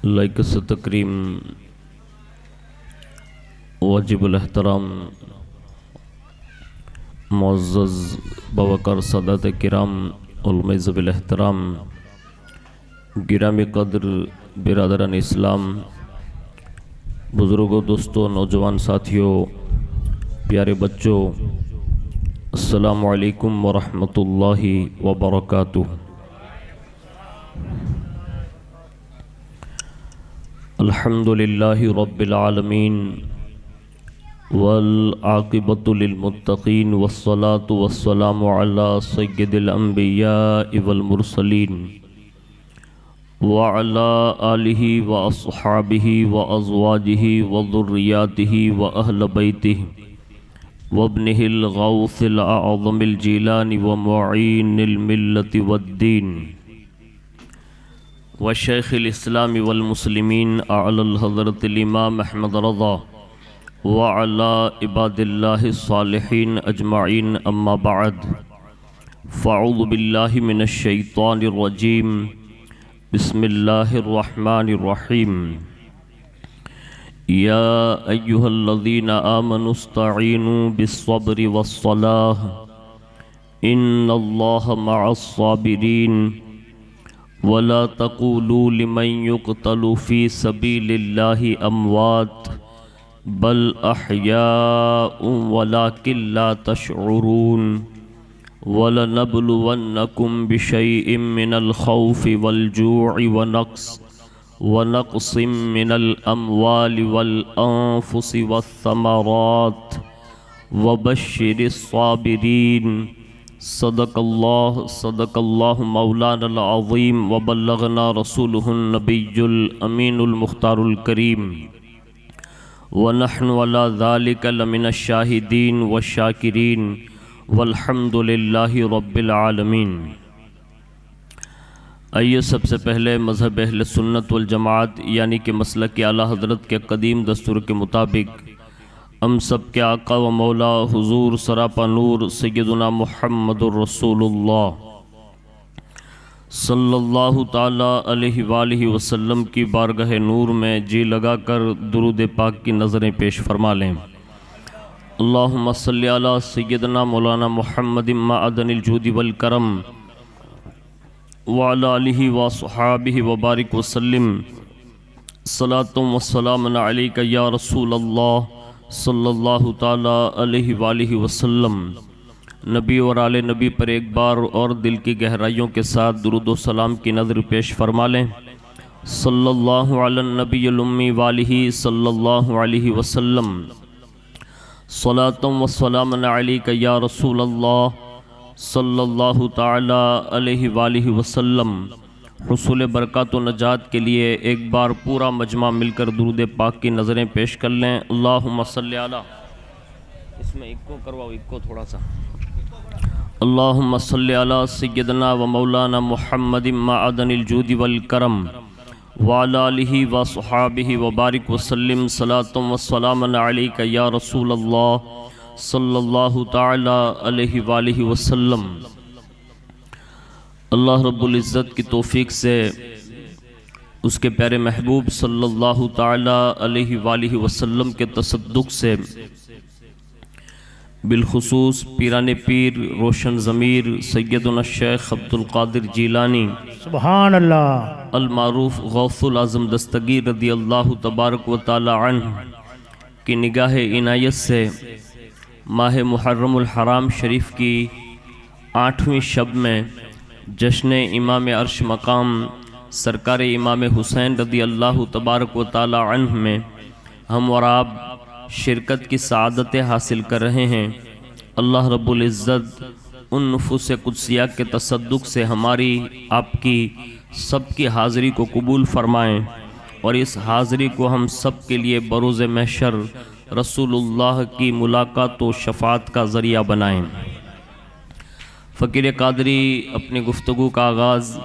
لائق سے تکریم واجب الاحترام معزز بوقار سادات کرام علماء ذوی الاحترام گرامی قدر برادران اسلام بزرگوں دوستوں نوجوان ساتھیوں پیارے بچوں السلام علیکم ورحمۃ اللہ وبرکاتہ۔ الحمد للہ رب العالمین والعاقبۃ للمتقین والصلاة والسلام علی سید الانبیاء والمرسلین وعلی آلہ واصحابہ وازواجہ وذریاتہ واہل بیتہ وابنہ الغوث الاعظم الجیلانی ومعین الملت والدین وشیخ الاسلام والمسلمین اعلی الحضرت الامام احمد رضا وعلى عباد اللہ الصالحین اجمعین اما بعد فاعوذ باللہ من الشیطان الرجیم بسم اللہ الرحمن الرحیم یا ایہا الذین آمنوا استعینوا بالصبر والصلاة ان اللہ مع الصابرین ولا تقولوا لمن يقتل في سبيل الله اموات بل احياء ولكن لا تشعرون ولنبلونكم بشيء من الخوف والجوع ونقص من الاموال والانفس والثمرات وبشر الصابرين صدق اللہ مولانا العظیم وبلغنا رسولہ النبی الامین المختار الکریم ونحن علی ذالک لمن الشاہدین والشاکرین والحمد للہ رب العالمین۔ آئیے سب سے پہلے مذہب اہل سنت والجماعت یعنی کہ مسلک اعلیٰ حضرت کے قدیم دستور کے مطابق ہم سب کے آقا و مولا حضور سراپا نور سیدنا محمد الرسول اللہ صلی اللہ تعالیٰ علیہ وآلہ وسلم کی بارگاہ نور میں جی لگا کر درود پاک کی نظریں پیش فرما لیں۔ اللہم صلی علی سیدنا مولانا محمد معدن الجود والکرم وعلی آلہ وصحابہ وبارک وسلم صلاۃ وسلام علیک یا رسول اللہ صلی اللہ تعالیٰ علیہ وآلہ وسلم۔ نبی اور آل نبی پر ایک بار اور دل کی گہرائیوں کے ساتھ درود و سلام کی نظر پیش فرما لیں۔ صلی اللہ علی النبی الامی وآلہ صلی اللہ علیہ وسلم صلاۃ وسلام علیک یا رسول اللہ صلی اللہ تعالیٰ علیہ وآلہ وسلم۔ حصول برکات و نجات کے لیے ایک بار پورا مجمع مل کر درود پاک کی نظریں پیش کر لیں۔ اللہم صلی علی، اس میں اکو کرواؤ، اکو تھوڑا سا۔ اللہم صلی علی سیدنا و مولانا محمد معدن الجود والکرم وعلی آلہ وصحابہ وبارک وسلم صلاۃ وسلام علیک یا رسول اللہ صلی اللہ تعالی علیہ وآلہ وسلم۔ اللہ رب العزت کی توفیق سے اس کے پیارے محبوب صلی اللہ تعالی علیہ وآلہ وسلم کے تصدق سے بالخصوص پیران پیر روشن ضمیر سیدنا الشیخ عبدالقادر جیلانی سبحان اللہ المعروف غوث العظم دستگیر رضی اللہ تبارک و تعالی عنہ کی نگاہ عنایت سے ماہ محرم الحرام شریف کی 8ویں شب میں جشن امام عرش مقام سرکار امام حسین رضی اللہ تبارک و تعالی عنہ میں ہم اور آپ شرکت کی سعادتیں حاصل کر رہے ہیں۔ اللہ رب العزت ان نفوس قدسیہ کے تصدق سے ہماری آپ کی سب کی حاضری کو قبول فرمائیں اور اس حاضری کو ہم سب کے لیے بروز محشر رسول اللہ کی ملاقات و شفاعت کا ذریعہ بنائیں۔ فقیر قادری اپنی گفتگو کا آغاز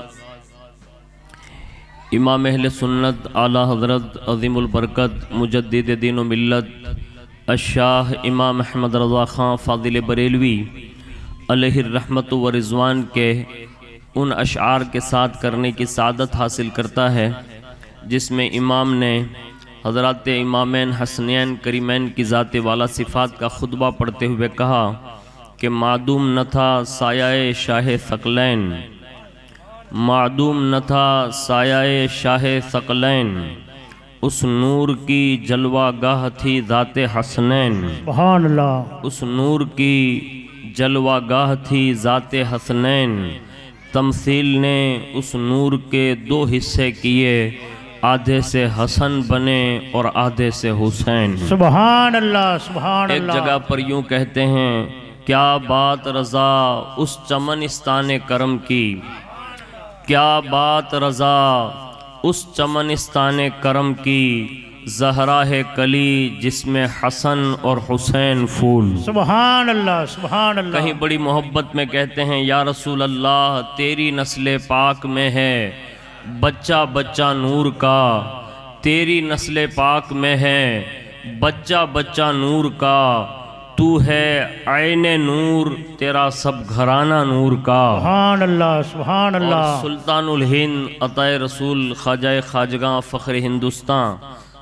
امام اہل سنت اعلیٰ حضرت عظیم البرکت مجدد دین و ملت الشاہ امام احمد رضا خان فاضل بریلوی علیہ الرحمت و رضوان کے ان اشعار کے ساتھ کرنے کی سعادت حاصل کرتا ہے جس میں امام نے حضرات امامین حسنین کریمین کی ذات والا صفات کا خطبہ پڑھتے ہوئے کہا کہ معدوم نہ تھا سایہ شاہ ثقلین، معدوم نہ تھا سایہ شاہ ثقلین، اس نور کی جلوہ گاہ تھی ذات حسنین، سبحان اللہ، اس نور کی جلوہ گاہ تھی ذات حسنین، تمثیل نے اس نور کے دو حصے کیے، آدھے سے حسن بنے اور آدھے سے حسین۔ سبحان اللہ، سبحان ایک اللہ۔ جگہ پر یوں کہتے ہیں، کیا بات رضا اس چمنستان کرم کی، کیا بات رضا اس چمنستان کرم کی، زہرا ہے کلی جس میں حسن اور حسین پھول۔ سبحان اللہ، سبحان اللہ۔ کہیں بڑی محبت میں کہتے ہیں، یا رسول اللہ تیری نسل پاک میں ہے بچہ بچہ نور کا، تیری نسل پاک میں ہے بچہ بچہ نور کا، تو ہے عین نور تیرا سب گھرانہ نور کا۔ سبحان اللہ، سبحان اور اللہ۔ سلطان الہند عطا رسول خواجہ خواجگاں فخر ہندوستان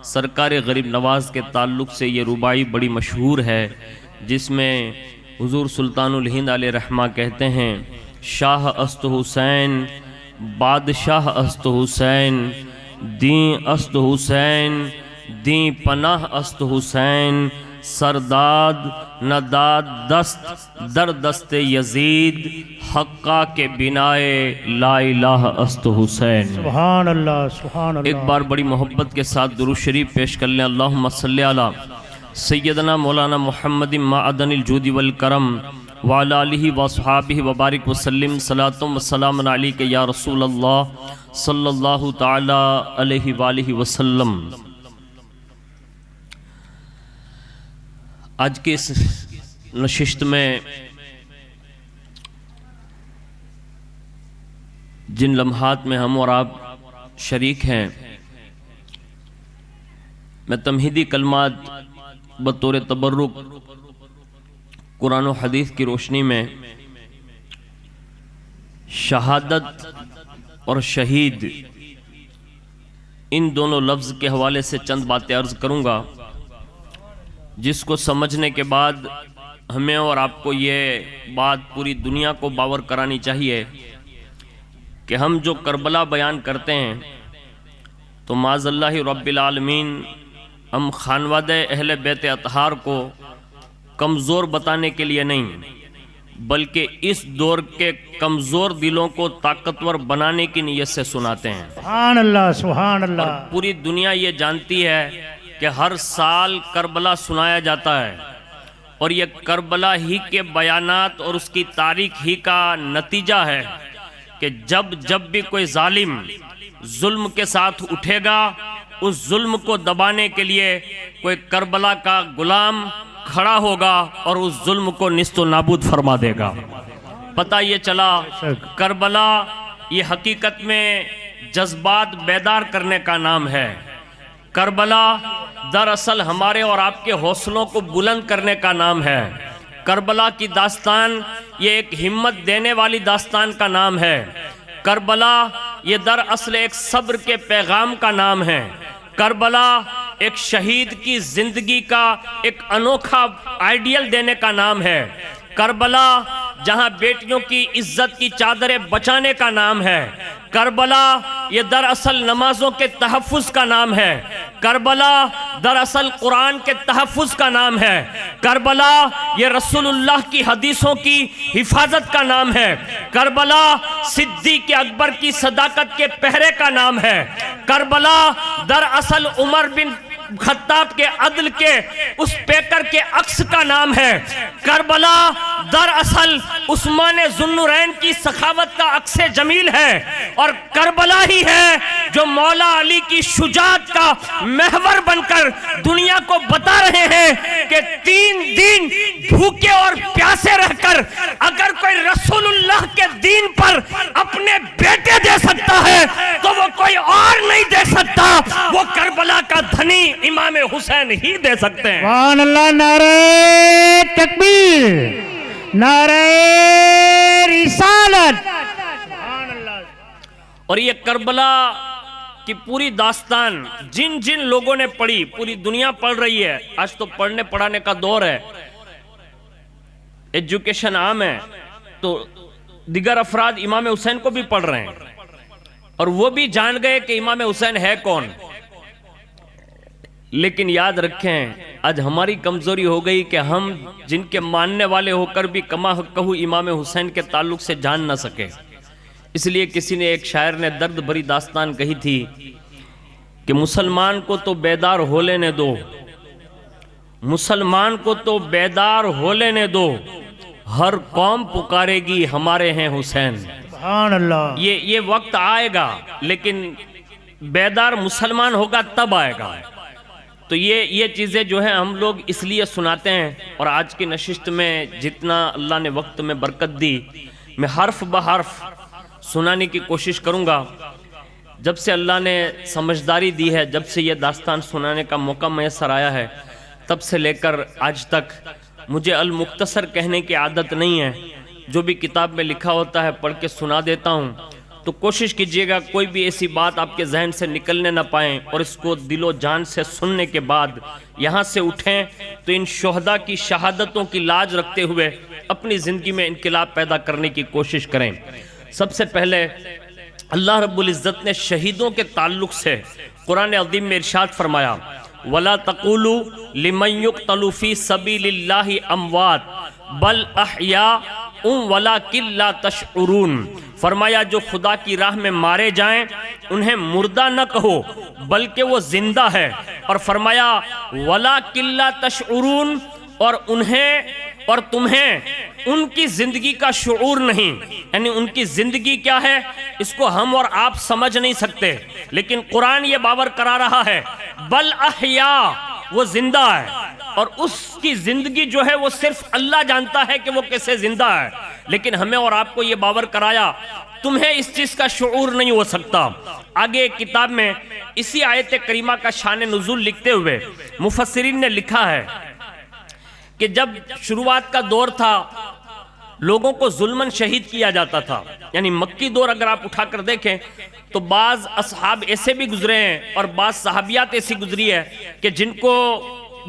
سرکار غریب نواز کے تعلق سے یہ رباعی بڑی مشہور ہے، جس میں حضور سلطان الہند علیہ رحمہ کہتے ہیں، شاہ است حسین بادشاہ است حسین، دین است حسین دین پناہ است حسین، سرداد نداد دست در دست یزید، حقا کے بنائے لا الہ است حسین۔ سبحان اللہ، سبحان اللہ۔ ایک بار بڑی محبت کے ساتھ درود شریف پیش کر لیں، اللہم صلی علی سیدنا مولانا محمد معدن الجود والکرم وعلی آلہ وصحابہ وبارک وسلم، صلاۃ و سلام علیک یا رسول اللہ صلی اللہ تعالی علیہ وآلہ وسلم۔ آج کی اس نشست میں جن لمحات میں ہم اور آپ شریک ہیں، میں تمہیدی کلمات بطور تبرک قرآن و حدیث کی روشنی میں شہادت اور شہید ان دونوں لفظ کے حوالے سے چند باتیں عرض کروں گا، جس کو سمجھنے کے بعد ہمیں اور آپ کو یہ بات پوری دنیا کو باور کرانی چاہیے کہ ہم جو کربلا بیان کرتے ہیں تو معاذ اللہ رب العالمین ہم خانوادہ اہل بیت اطہار کو کمزور بتانے کے لیے نہیں، بلکہ اس دور کے کمزور دلوں کو طاقتور بنانے کی نیت سے سناتے ہیں۔ سبحان اللہ، سبحان اور اللہ۔ پوری دنیا یہ جانتی ہے کہ ہر سال کربلا سنایا جاتا ہے، اور یہ کربلا ہی کے بیانات اور اس کی تاریخ ہی کا نتیجہ ہے کہ جب بھی کوئی ظالم ظلم کے ساتھ اٹھے گا، اس ظلم کو دبانے کے لیے کوئی کربلا کا غلام کھڑا ہوگا اور اس ظلم کو نیست و نابود فرما دے گا۔ پتہ یہ چلا کربلا یہ حقیقت میں جذبات بیدار کرنے کا نام ہے۔ کربلا دراصل ہمارے اور آپ کے حوصلوں کو بلند کرنے کا نام ہے۔ کربلا کی داستان یہ ایک ہمت دینے والی داستان کا نام ہے۔ کربلا یہ دراصل ایک صبر کے پیغام کا نام ہے۔ کربلا ایک شہید کی زندگی کا ایک انوکھا آئیڈیل دینے کا نام ہے۔ کربلا جہاں بیٹیوں کی عزت کی چادریں بچانے کا نام ہے۔ کربلا یہ دراصل نمازوں کے تحفظ کا نام ہے۔ کربلا دراصل قرآن کے تحفظ کا نام ہے۔ کربلا یہ رسول اللہ کی حدیثوں کی حفاظت کا نام ہے۔ کربلا صدیق اکبر کی صداقت کے پہرے کا نام ہے۔ کربلا دراصل عمر بن خطاب کے عدل کے اس پیکر کے عکس کا نام ہے۔ کربلا دراصل عثمان ذوالنورین کی سخاوت کا عکس جمیل ہے، اور کربلا ہی ہے جو مولا علی کی شجاعت کا محور بن کر دنیا کو بتا رہے ہیں کہ 3 دن بھوکے اور پیاسے رہ کر اگر کوئی رسول اللہ کے دین پر اپنے بیٹے دے سکتا ہے تو وہ کوئی اور نہیں دے سکتا، وہ کربلا کا دھنی امام حسین ہی دے سکتے ہیں۔ سبحان اللہ، نعرہ تکبیر، نعرہ رسالت۔ اور یہ کربلا کہ پوری داستان جن جن لوگوں نے پڑھی، پوری دنیا پڑھ رہی ہے، آج تو پڑھنے پڑھانے کا دور ہے، ایجوکیشن عام ہے، تو دیگر افراد امام حسین کو بھی پڑھ رہے ہیں اور وہ بھی جان گئے کہ امام حسین ہے کون۔ لیکن یاد رکھیں آج ہماری کمزوری ہو گئی کہ ہم جن کے ماننے والے ہو کر بھی کما حقہ امام حسین کے تعلق سے جان نہ سکے۔ اس لیے کسی نے، ایک شاعر نے درد بھری داستان کہی تھی کہ مسلمان کو تو بیدار ہو لینے دو، مسلمان کو تو بیدار ہو لینے دو، ہر قوم پکارے گی ہمارے ہیں حسین۔ سبحان اللہ۔ یہ وقت آئے گا، لیکن بیدار مسلمان ہوگا تب آئے گا۔ تو یہ چیزیں جو ہیں ہم لوگ اس لیے سناتے ہیں، اور آج کی نشست میں جتنا اللہ نے وقت میں برکت دی، میں حرف بحرف سنانے کی کوشش کروں گا۔ جب سے اللہ نے سمجھداری دی ہے، جب سے یہ داستان سنانے کا موقع میسر آیا ہے، تب سے لے کر آج تک مجھے المختصر کہنے کی عادت نہیں ہے۔ جو بھی کتاب میں لکھا ہوتا ہے پڑھ کے سنا دیتا ہوں، تو کوشش کیجئے گا کوئی بھی ایسی بات آپ کے ذہن سے نکلنے نہ پائیں، اور اس کو دل و جان سے سننے کے بعد یہاں سے اٹھیں تو ان شہداء کی شہادتوں کی لاج رکھتے ہوئے اپنی زندگی میں انقلاب پیدا کرنے کی کوشش کریں۔ سب سے پہلے اللہ رب العزت نے شہیدوں کے تعلق سے قرآن عظیم میں ارشاد فرمایا، وَلَا تَقُولُوا لِمَنْ يُقْتَلُ فِي سَبِيلِ اللَّهِ أَمْوَاتٌ بَلْ أَحْيَاءٌ وَلَكِنْ لَا تَشْعُرُونَ۔ فرمایا جو خدا کی راہ میں مارے جائیں انہیں مردہ نہ کہو بلکہ وہ زندہ ہے، اور فرمایا وَلَكِنْ لَا تَشْعُرُونَ، اور انہیں اور تمہیں ان کی زندگی کا شعور نہیں، یعنی ان کی زندگی کیا ہے اس کو ہم اور آپ سمجھ نہیں سکتے، لیکن قرآن یہ باور کرا رہا ہے بل احیاء، وہ زندہ ہے، اور اس کی زندگی جو ہے وہ صرف اللہ جانتا ہے کہ وہ کیسے زندہ ہے، لیکن ہمیں اور آپ کو یہ باور کرایا تمہیں اس چیز کا شعور نہیں ہو سکتا۔ آگے ایک کتاب میں اسی آیت کریمہ کا شان نزول لکھتے ہوئے مفسرین نے لکھا ہے کہ جب شروعات کا دور تھا لوگوں کو ظلماً شہید کیا جاتا تھا، یعنی مکی دور اگر آپ اٹھا کر دیکھیں تو بعض اصحاب ایسے بھی گزرے ہیں اور بعض صحابیات ایسی گزری ہے کہ جن کو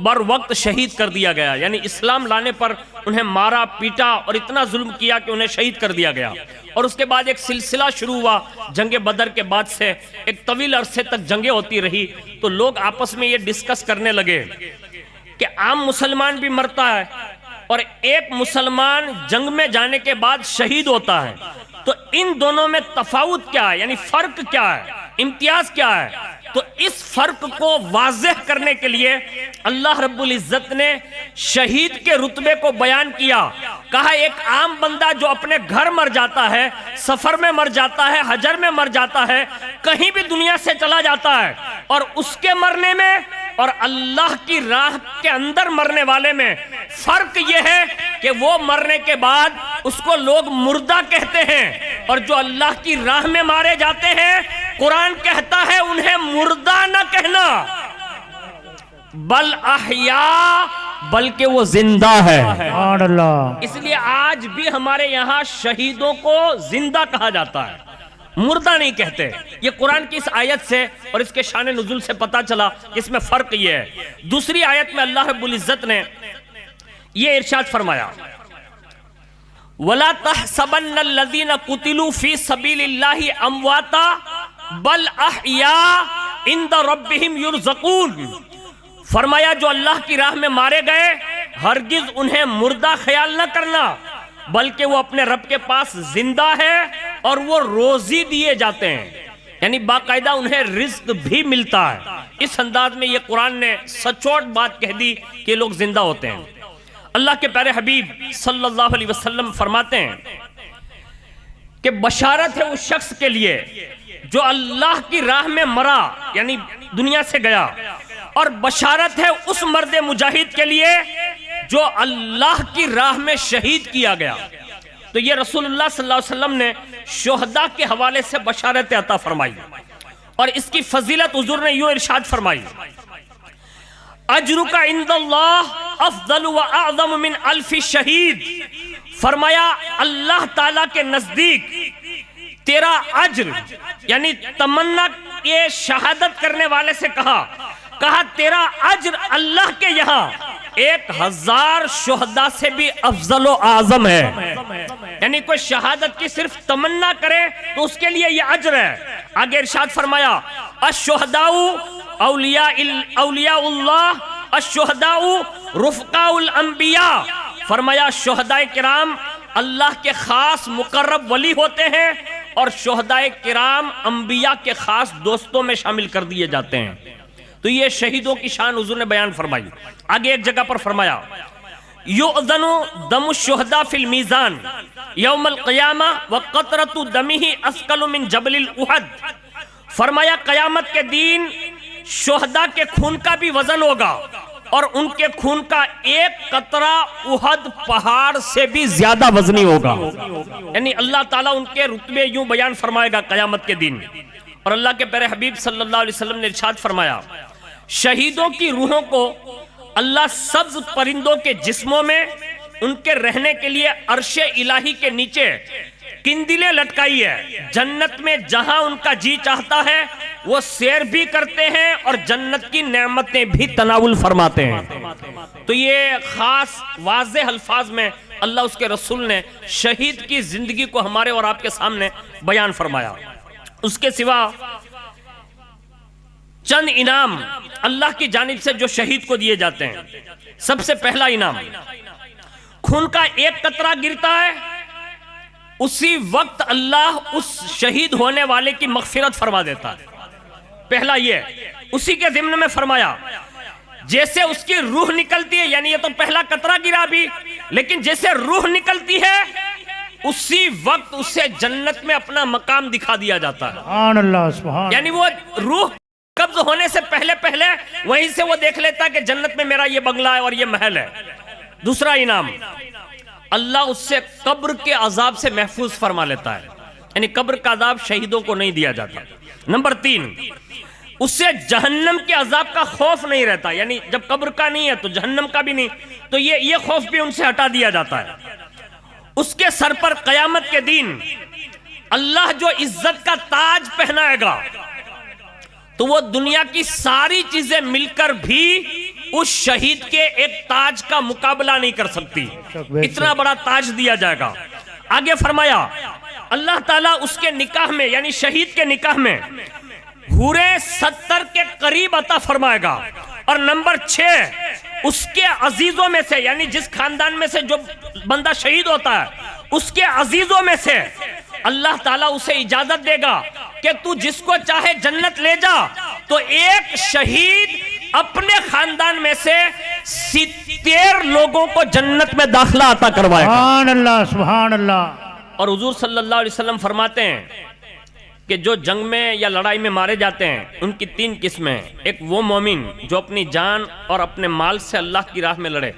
بر وقت شہید کر دیا گیا، یعنی اسلام لانے پر انہیں مارا پیٹا اور اتنا ظلم کیا کہ انہیں شہید کر دیا گیا۔ اور اس کے بعد ایک سلسلہ شروع ہوا جنگ بدر کے بعد سے، ایک طویل عرصے تک جنگیں ہوتی رہی، تو لوگ آپس میں یہ ڈسکس کرنے لگے کہ عام مسلمان بھی مرتا ہے اور ایک مسلمان جنگ میں جانے کے بعد شہید ہوتا ہے، تو ان دونوں میں تفاوت کیا ہے، یعنی فرق کیا ہے، امتیاز کیا ہے؟ تو اس فرق کو واضح کرنے کے لیے اللہ رب العزت نے شہید کے رتبے کو بیان کیا، کہا ایک عام بندہ جو اپنے گھر مر جاتا ہے، سفر میں مر جاتا ہے، حجر میں مر جاتا ہے، کہیں بھی دنیا سے چلا جاتا ہے، اور اس کے مرنے میں اور اللہ کی راہ کے اندر مرنے والے میں فرق یہ ہے کہ وہ مرنے کے بعد اس کو لوگ مردہ کہتے ہیں، اور جو اللہ کی راہ میں مارے جاتے ہیں قرآن کہتا ہے انہیں مردہ نہ کہنا بل احیاء، بلکہ وہ زندہ ہے۔ سبحان اللہ۔ اس لیے آج بھی ہمارے یہاں شہیدوں کو زندہ کہا جاتا ہے، مردہ نہیں کہتے۔ یہ قرآن کی اس آیت سے اور اس کے شان نزول سے پتا چلا کہ اس میں فرق یہ ہے۔ دوسری آیت میں اللہ رب العزت نے یہ ارشاد فرمایا، وَلَا تَحْسَبَنَّ الَّذِينَ قُتِلُوا فِي سَبِيلِ اللَّهِ أَمْوَاتًا بَلْ أَحْيَاءٌ عِندَ رَبِّهِمْ يُرْزَقُونَ۔ فرمایا جو اللہ کی راہ میں مارے گئے ہرگز انہیں مردہ خیال نہ کرنا، بلکہ وہ اپنے رب کے پاس زندہ ہے اور وہ روزی دیے جاتے ہیں، یعنی باقاعدہ انہیں رزق بھی ملتا ہے۔ اس انداز میں یہ قرآن نے سچوٹ بات کہہ دی کہ یہ لوگ زندہ ہوتے ہیں۔ اللہ کے پیارے حبیب صلی اللہ علیہ وسلم فرماتے ہیں کہ بشارت ہے اس شخص کے لیے جو اللہ کی راہ میں مرا، یعنی دنیا سے گیا، اور بشارت ہے اس مرد مجاہد کے لیے جو اللہ کی راہ میں شہید کیا گیا۔ تو یہ رسول اللہ صلی اللہ علیہ وسلم نے شہداء کے حوالے سے بشارت عطا فرمائی، اور اس کی فضیلت حضور نے یوں ارشاد فرمائی، اجرک عند اللہ افضل و اعظم من الف شہید۔ فرمایا اللہ تعالیٰ کے نزدیک تیرا اجر، یعنی تمنا یہ شہادت کرنے والے سے کہا تیرا اجر اللہ کے یہاں 1000 شہداء سے بھی افضل و اعظم ہے. یعنی کوئی شہادت کی صرف تمنا کرے تو اس کے لیے یہ اجر ہے. آگے ارشاد فرمایا الشہداء اولیاء اللہ الشہداء رفقاء الانبیاء. فرمایا شہداء کرام اللہ کے خاص مقرب ولی ہوتے ہیں اور شہداء کرام انبیاء کے خاص دوستوں میں شامل کر دیے جاتے ہیں. تو یہ شہیدوں کی شان حضور نے بیان فرمائی. آگے ایک جگہ پر فرمایا یؤذن دم الشہداء فی المیزان یوم القیامہ وقطرۃ دمہ اثقل من جبل الاحد. فرمایا قیامت کے دن شہداء کے خون کا بھی وزن ہوگا اور ان کے خون کا ایک قطرہ احد پہاڑ سے بھی زیادہ وزنی ہوگا. یعنی اللہ تعالیٰ ان کے رتبے یوں بیان فرمائے گا قیامت کے دن. اور اللہ کے پیارے حبیب صلی اللہ علیہ وسلم نے ارشاد فرمایا شہیدوں کی روحوں کو اللہ سبز پرندوں کے جسموں میں ان کے رہنے کے لیے عرش الہی کے نیچے کندلیں لٹکائی ہے. جنت میں جہاں ان کا جی چاہتا ہے وہ سیر بھی کرتے ہیں اور جنت کی نعمتیں بھی تناول فرماتے ہیں. تو یہ خاص واضح الفاظ میں اللہ اس کے رسول نے شہید کی زندگی کو ہمارے اور آپ کے سامنے بیان فرمایا. اس کے سوا چند انعام اللہ کی جانب سے جو شہید کو دیے جاتے ہیں. سب سے پہلا انعام خون کا ایک قطرہ گرتا ہے اسی وقت اللہ اس شہید ہونے والے کی مغفرت فرما دیتا ہے. پہلا یہ اسی کے ضمن میں فرمایا جیسے اس کی روح نکلتی ہے, یعنی یہ تو پہلا قطرہ گرا بھی, لیکن جیسے روح نکلتی ہے اسی وقت اسے جنت میں اپنا مقام دکھا دیا جاتا ہے. سبحان اللہ سبحان. یعنی وہ روح قبض ہونے سے پہلے وہیں سے وہ دیکھ لیتا ہے کہ جنت میں میرا یہ بنگلہ ہے اور یہ محل ہے. دوسرا انعام اللہ اس سے قبر کے عذاب سے محفوظ فرما لیتا ہے. یعنی قبر کا عذاب شہیدوں کو نہیں دیا جاتا. نمبر 3 اس سے جہنم کے عذاب کا خوف نہیں رہتا. یعنی جب قبر کا نہیں ہے تو جہنم کا بھی نہیں, تو یہ خوف بھی ان سے ہٹا دیا جاتا ہے. اس کے سر پر قیامت کے دن اللہ جو عزت کا تاج پہنائے گا تو وہ دنیا کی ساری چیزیں مل کر بھی اس شہید کے ایک تاج کا مقابلہ نہیں کر سکتی. اتنا بڑا تاج دیا جائے گا. آگے فرمایا اللہ تعالیٰ اس کے نکاح میں, یعنی شہید کے نکاح میں حورے 70 کے قریب عطا فرمائے گا. اور نمبر 6 اس کے عزیزوں میں سے, یعنی جس خاندان میں سے جو بندہ شہید ہوتا ہے اس کے عزیزوں میں سے اللہ تعالیٰ اسے اجازت دے گا کہ تو جس کو چاہے جنت لے جا. تو ایک شہید اپنے خاندان میں سے 70 لوگوں کو جنت میں داخلہ عطا کروائے گا. سبحان اللہ سبحان اللہ. اور حضور صلی اللہ علیہ وسلم فرماتے ہیں کہ جو جنگ میں یا لڑائی میں مارے جاتے ہیں ان کی 3 قسمیں ہیں. ایک وہ مومن جو اپنی جان اور اپنے مال سے اللہ کی راہ میں لڑے,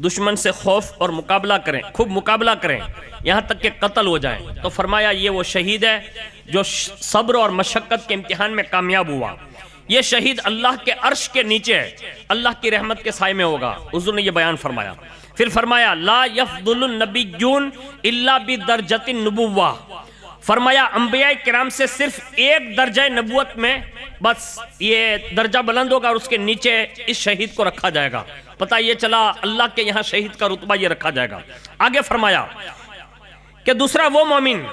دشمن سے خوف اور مقابلہ کریں, خوب مقابلہ کریں یہاں تک کہ قتل ہو جائیں. تو فرمایا یہ وہ شہید ہے جو صبر اور مشقت کے امتحان میں کامیاب ہوا. یہ شہید اللہ کے عرش کے نیچے اللہ کی رحمت کے سائے میں ہوگا. حضور نے یہ بیان فرمایا. پھر فرمایا لا یفضل النبیون الا بدرجۃ النبوہ. فرمایا انبیاء کرام سے صرف ایک درجہ نبوت میں بس یہ درجہ بلند ہوگا اور اس کے نیچے اس شہید کو رکھا جائے گا. پتہ یہ چلا اللہ کے یہاں شہید کا رتبہ یہ رکھا جائے گا. آگے فرمایا کہ دوسرا وہ مومن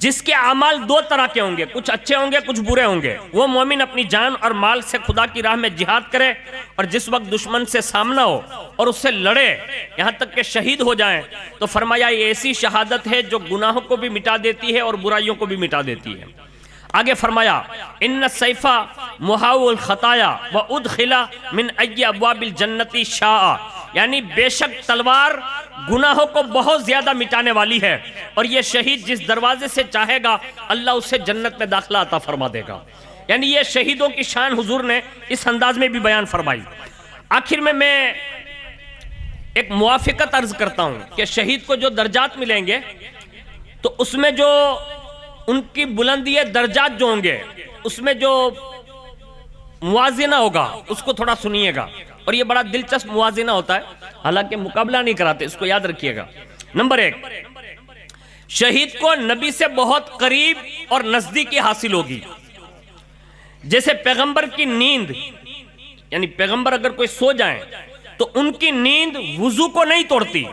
جس کے اعمال 2 طرح کے ہوں گے, کچھ اچھے ہوں گے کچھ برے ہوں گے. وہ مومن اپنی جان اور مال سے خدا کی راہ میں جہاد کرے اور جس وقت دشمن سے سامنا ہو اور اس سے لڑے یہاں تک کہ شہید ہو جائیں تو فرمایا یہ ایسی شہادت ہے جو گناہوں کو بھی مٹا دیتی ہے اور برائیوں کو بھی مٹا دیتی ہے. آگے فرمایا ان السیف محاو الخطایا وادخل من ای ابواب الجنت شاء. یعنی بے شک تلوار گناہوں کو بہت زیادہ مٹانے والی ہے اور یہ شہید جس دروازے سے چاہے گا اللہ اسے جنت میں داخلہ عطا فرما دے گا. یعنی یہ شہیدوں کی شان حضور نے اس انداز میں بھی بیان فرمائی. آخر میں ایک موافقت عرض کرتا ہوں کہ شہید کو جو درجات ملیں گے تو اس میں جو ان کی بلندی درجات جو ہوں گے اس میں جو موازنہ ہوگا اس کو تھوڑا سنیے گا. اور یہ بڑا دلچسپ موازنہ ہوتا ہے, حالانکہ مقابلہ نہیں کراتے, اس کو یاد رکھیے گا. نمبر 1 شہید کو نبی سے بہت قریب اور نزدیکی حاصل ہوگی. جیسے پیغمبر کی نیند، یعنی پیغمبر اگر کوئی سو جائیں تو ان کی نیند وضو کو نہیں توڑتی،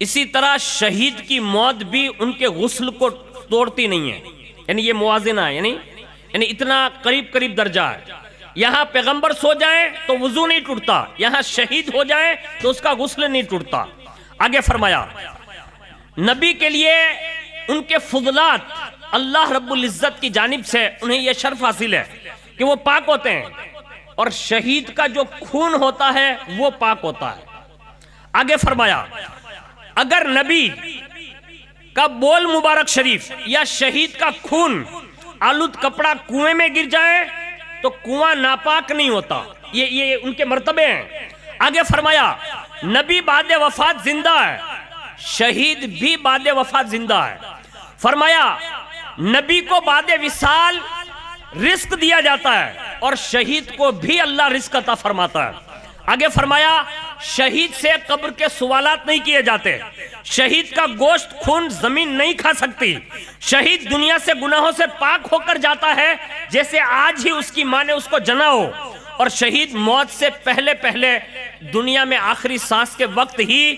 اسی طرح شہید کی موت بھی ان کے غسل کو توڑتی نہیں ہے. یعنی یہ موازنہ ہے، یعنی اتنا قریب درجہ ہے. یہاں پیغمبر سو جائیں تو وضو نہیں ٹوٹتا، یہاں شہید ہو جائیں تو اس کا غسل نہیں ٹوٹتا. آگے فرمایا نبی کے لیے ان کے فضلات اللہ رب العزت کی جانب سے انہیں یہ شرف حاصل ہے کہ وہ پاک ہوتے ہیں، اور شہید کا جو خون ہوتا ہے وہ پاک ہوتا ہے. آگے فرمایا اگر نبی کا بول مبارک شریف یا شہید کا خون آلود کپڑا کنویں میں گر جائے تو کنواں ناپاک نہیں ہوتا. یہ ان کے مرتبے ہیں. آگے فرمایا نبی بعد وفات زندہ ہے، شہید بھی بعد وفات زندہ ہے. فرمایا نبی کو بعد وصال رزق دیا جاتا ہے اور شہید کو بھی اللہ رزق عطا فرماتا ہے. آگے فرمایا شہید سے قبر کے سوالات نہیں کیے جاتے، شہید کا گوشت خون زمین نہیں کھا سکتی، شہید دنیا سے گناہوں سے پاک ہو کر جاتا ہے جیسے آج ہی اس کی ماں نے اس کو جنا ہو، اور شہید موت سے پہلے دنیا میں آخری سانس کے وقت ہی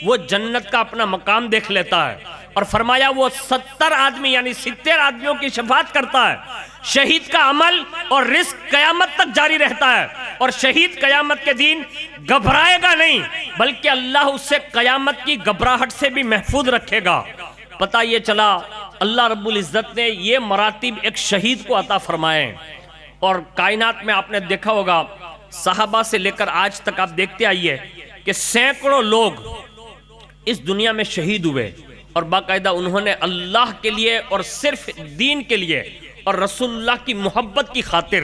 وہ جنت کا اپنا مقام دیکھ لیتا ہے. اور فرمایا وہ 70 آدمی یعنی 70 آدمیوں کی شفاعت کرتا ہے. شہید کا عمل اور رزق قیامت تک جاری رہتا ہے، اور شہید قیامت کے دن گھبرائے گا نہیں بلکہ اللہ اسے قیامت کی گھبراہٹ سے بھی محفوظ رکھے گا. پتہ یہ چلا اللہ رب العزت نے یہ مراتب ایک شہید کو عطا فرمائے. اور کائنات میں آپ نے دیکھا ہوگا صحابہ سے لے کر آج تک آپ دیکھتے آئیے کہ سینکڑوں لوگ اس دنیا میں شہید ہوئے، اور باقاعدہ انہوں نے اللہ کے لیے اور صرف دین کے لیے اور رسول اللہ کی محبت کی خاطر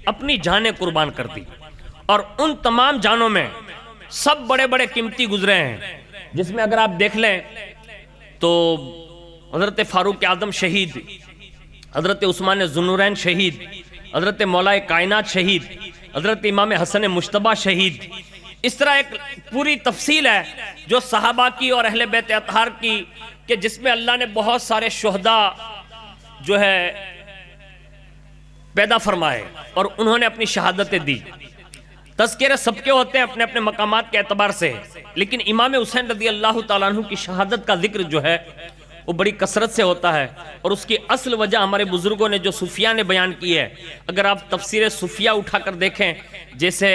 اپنی جانیں قربان کر دی. اور ان تمام جانوں میں سب بڑے بڑے قیمتی گزرے ہیں، جس میں اگر آپ دیکھ لیں تو حضرت فاروق اعظم شہید، حضرت عثمان ذوالنورین شہید، حضرت مولا کائنات شہید، حضرت امام حسن مجتبیٰ شہید. اس طرح ایک پوری تفصیل ہے جو صحابہ کی اور اہل بیت اطہار کی، کہ جس میں اللہ نے بہت سارے شہداء جو ہے پیدا فرمائے اور انہوں نے اپنی شہادتیں دی. تذکرے سب کے ہوتے ہیں اپنے اپنے مقامات کے اعتبار سے، لیکن امام حسین رضی اللہ تعالیٰ عنہ کی شہادت کا ذکر جو ہے وہ بڑی کثرت سے ہوتا ہے. اور اس کی اصل وجہ ہمارے بزرگوں نے جو صوفیہ نے بیان کی ہے. اگر آپ تفسیر صوفیہ اٹھا کر دیکھیں، جیسے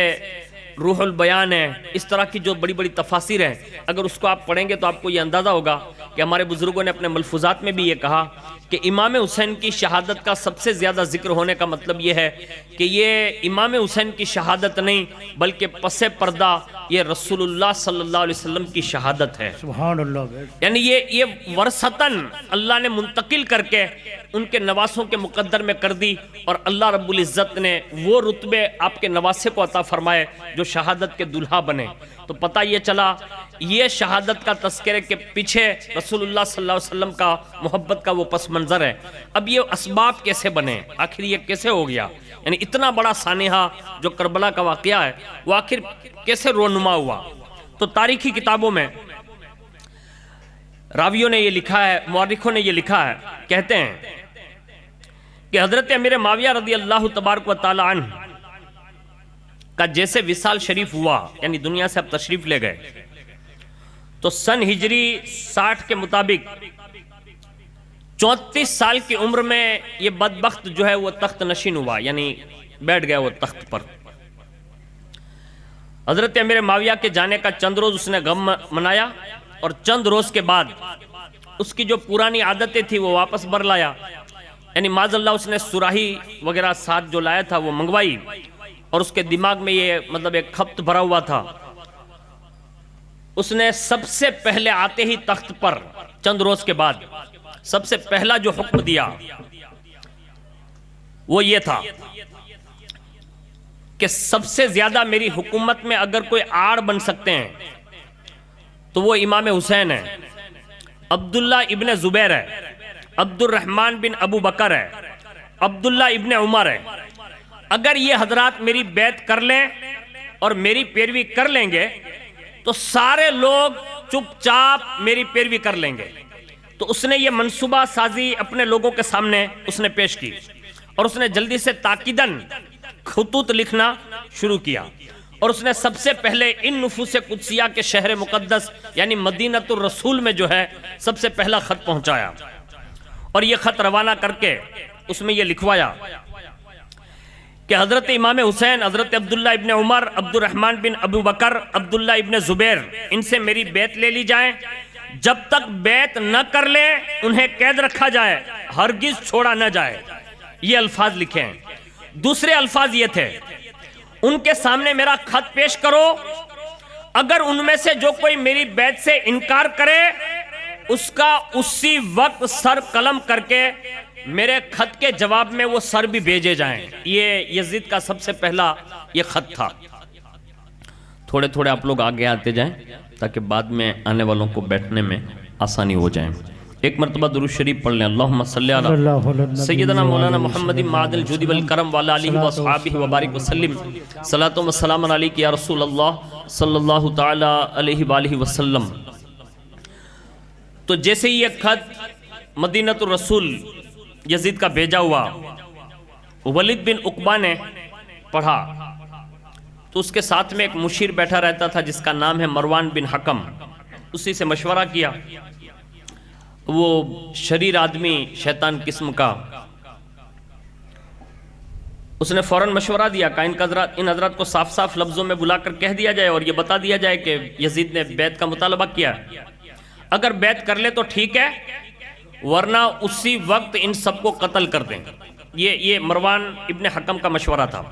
روح البیان ہے، اس طرح کی جو بڑی بڑی تفاسیر ہیں، اگر اس کو آپ پڑھیں گے تو آپ کو یہ اندازہ ہوگا کہ ہمارے بزرگوں نے اپنے ملفوظات میں بھی یہ کہا کہ امام حسین کی شہادت کا سب سے زیادہ ذکر ہونے کا مطلب یہ ہے کہ یہ امام حسین کی شہادت نہیں بلکہ پس پردہ یہ رسول اللہ صلی اللہ علیہ وسلم کی شہادت ہے. سبحان اللہ. یعنی یہ ورثتاً اللہ نے منتقل کر کے ان کے نواسوں کے مقدر میں کر دی، اور اللہ رب العزت نے وہ رتبے آپ کے نواسے کو عطا فرمائے جو شہادت کے دلہا بنے. تو پتہ یہ چلا یہ شہادت کا تذکرے کے پیچھے رسول اللہ صلی اللہ علیہ وسلم کا محبت کا وہ پس منظر ہے. اب یہ اسباب کیسے بنے، آخر یہ کیسے ہو گیا، یعنی اتنا بڑا سانحہ جو کربلا کا واقعہ ہے وہ آخر کیسے رونما ہوا. تو تاریخی کتابوں میں راویوں نے یہ لکھا ہے، مورخوں نے یہ لکھا ہے، کہتے ہیں کہ حضرت امیر معاویہ رضی اللہ تبارک و تعالی عنہ کا جیسے وصال شریف ہوا، یعنی دنیا سے اب تشریف لے گئے، تو سن ہجری 60 کے مطابق 34 سال کی عمر میں یہ بدبخت جو ہے وہ تخت نشین ہوا، یعنی بیٹھ گیا وہ تخت پر. حضرت امیر معاویہ کے جانے کا چند روز اس نے غم منایا، اور چند روز کے بعد اس کی جو پرانی عادتیں تھی وہ واپس بر لایا. یعنی معاذ اللہ اس نے سراہی وغیرہ ساتھ جو لایا تھا وہ منگوائی، اور اس کے دماغ میں یہ مطلب ایک خپت بھرا ہوا تھا. اس نے سب سے پہلے آتے ہی تخت پر چند روز کے بعد سب سے پہلا جو حکم دیا وہ یہ تھا کہ سب سے زیادہ میری حکومت میں اگر کوئی آڑ بن سکتے ہیں تو وہ امام حسین ہے، عبداللہ ابن زبیر ہے، عبد الرحمن بن ابو بکر ہے، عبداللہ ابن عمر ہے. اگر یہ حضرات میری بیعت کر لیں اور میری پیروی کر لیں گے تو سارے لوگ چپ چاپ میری پیروی کر لیں گے. تو اس نے یہ منصوبہ سازی اپنے لوگوں کے سامنے اس نے پیش کی، اور اس نے جلدی سے تاکیدن خطوط لکھنا شروع کیا، اور اس نے سب سے پہلے ان نفوس قدسیہ کے شہر مقدس یعنی مدینۃ الرسول میں جو ہے سب سے پہلا خط پہنچایا، اور یہ خط روانہ کر کے اس میں یہ لکھوایا کہ حضرت امام حسین، حضرت عبداللہ ابن عمر، عبد الرحمن بن ابو بکر، عبداللہ ابن زبیر، ان سے میری بیعت لے لی جائے، جب تک بیعت نہ کر لے انہیں قید رکھا جائے، ہرگز چھوڑا نہ جائے۔ یہ الفاظ لکھے ہیں۔ دوسرے الفاظ یہ تھے، ان کے سامنے میرا خط پیش کرو، اگر ان میں سے جو کوئی میری بیعت سے انکار کرے اس کا اسی وقت سر قلم کر کے میرے خط کے جواب میں وہ سر بھی بھیجے جائیں۔ یہ یزید کا سب سے پہلا یہ خط تھا۔ تھوڑے تھوڑے آپ لوگ آگے آتے جائیں تاکہ بعد میں آنے والوں کو بیٹھنے میں آسانی ہو جائیں۔ ایک مرتبہ درود شریف پڑھ لیں، اللہم صلی علی سیدنا مولانا محمد معدن الجود والکرم وعلی آلہ واصحابہ وبارک وسلم، صلاۃ و سلام علیک یا رسول اللہ صلی اللہ تعالی علیہ وآلہ وسلم۔ تو جیسے ہی یہ خط مدینۃ الرسول یزید کا بھیجا ہوا ولید بن عقبہ نے پڑھا تو اس کے ساتھ میں ایک مشیر بیٹھا رہتا تھا جس کا نام ہے مروان بن حکم، اسی سے مشورہ کیا۔ وہ شریر آدمی، شیطان قسم کا، اس نے فوراً مشورہ دیا کہ ان حضرات کو صاف صاف لفظوں میں بلا کر کہہ دیا جائے اور یہ بتا دیا جائے کہ یزید نے بیعت کا مطالبہ کیا، اگر بیعت کر لے تو ٹھیک ہے، ورنہ اسی وقت ان سب کو قتل کر دیں۔ یہ مروان ابن حکم کا مشورہ تھا۔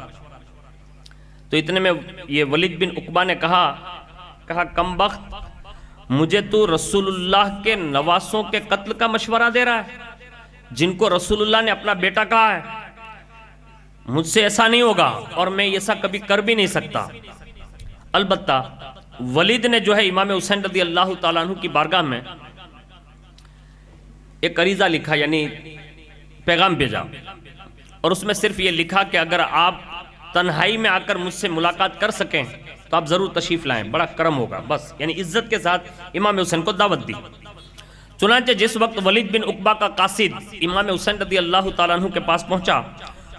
تو اتنے میں یہ ولید بن عقبہ نے کہا کم بخت، مجھے تو رسول اللہ کے نواسوں کے قتل کا مشورہ دے رہا ہے جن کو رسول اللہ نے اپنا بیٹا کہا ہے، مجھ سے ایسا نہیں ہوگا اور میں ایسا کبھی کر بھی نہیں سکتا۔ البتہ ولید نے جو ہے امام حسین رضی اللہ تعالیٰ عنہ کی بارگاہ میں ایک عریضہ لکھا، یعنی پیغام بھیجا، اور اس میں صرف یہ لکھا کہ اگر آپ تنہائی میں آ کر مجھ سے ملاقات کر سکیں تو آپ ضرور تشریف لائیں، بڑا کرم ہوگا، بس یعنی عزت کے ساتھ امام حسین کو دعوت دی۔ چنانچہ جس وقت ولید بن عقبہ کا قاصد امام حسین رضی اللہ تعالیٰ عنہ کے پاس پہنچا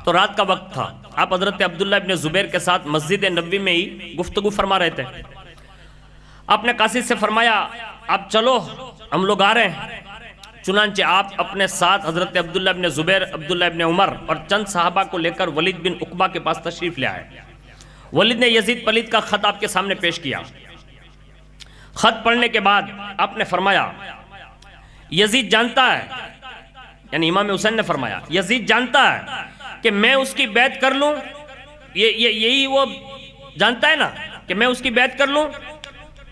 تو رات کا وقت تھا، آپ حضرت عبداللہ ابن زبیر کے ساتھ مسجد نبوی میں ہی گفتگو فرما رہے تھے۔ آپ نے قاصد سے فرمایا آپ چلو ہم لوگ آ رہے ہیں۔ چنانچہ آپ اپنے ساتھ حضرت عبداللہ ابن زبیر، عبداللہ ابن عمر اور چند صحابہ کو لے کر ولید بن عقبہ کے پاس تشریف لے آئے۔ ولید نے یزید پلید کا خط آپ کے سامنے پیش کیا۔ خط پڑھنے کے بعد آپ نے فرمایا یزید جانتا ہے، یعنی امام حسین نے فرمایا یزید جانتا ہے کہ میں اس کی بیعت کر لوں، یہی وہ جانتا ہے نا کہ میں اس کی بیعت کر لوں۔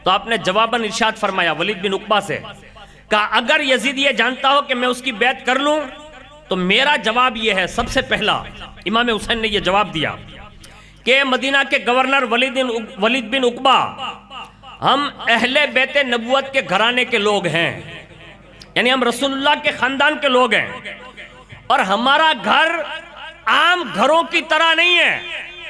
تو آپ نے جواباً ارشاد فرمایا ولید بن عقبہ سے کہ اگر یزید یہ جانتا ہو کہ میں اس کی بیعت کر لوں تو میرا جواب یہ ہے، سب سے پہلا امام حسین نے یہ جواب دیا کہ مدینہ کے گورنر ولید بن عقبہ، ہم اہل بیت نبوت کے گھرانے کے لوگ ہیں، یعنی ہم رسول اللہ کے خاندان کے لوگ ہیں، اور ہمارا گھر عام گھروں کی طرح نہیں ہے،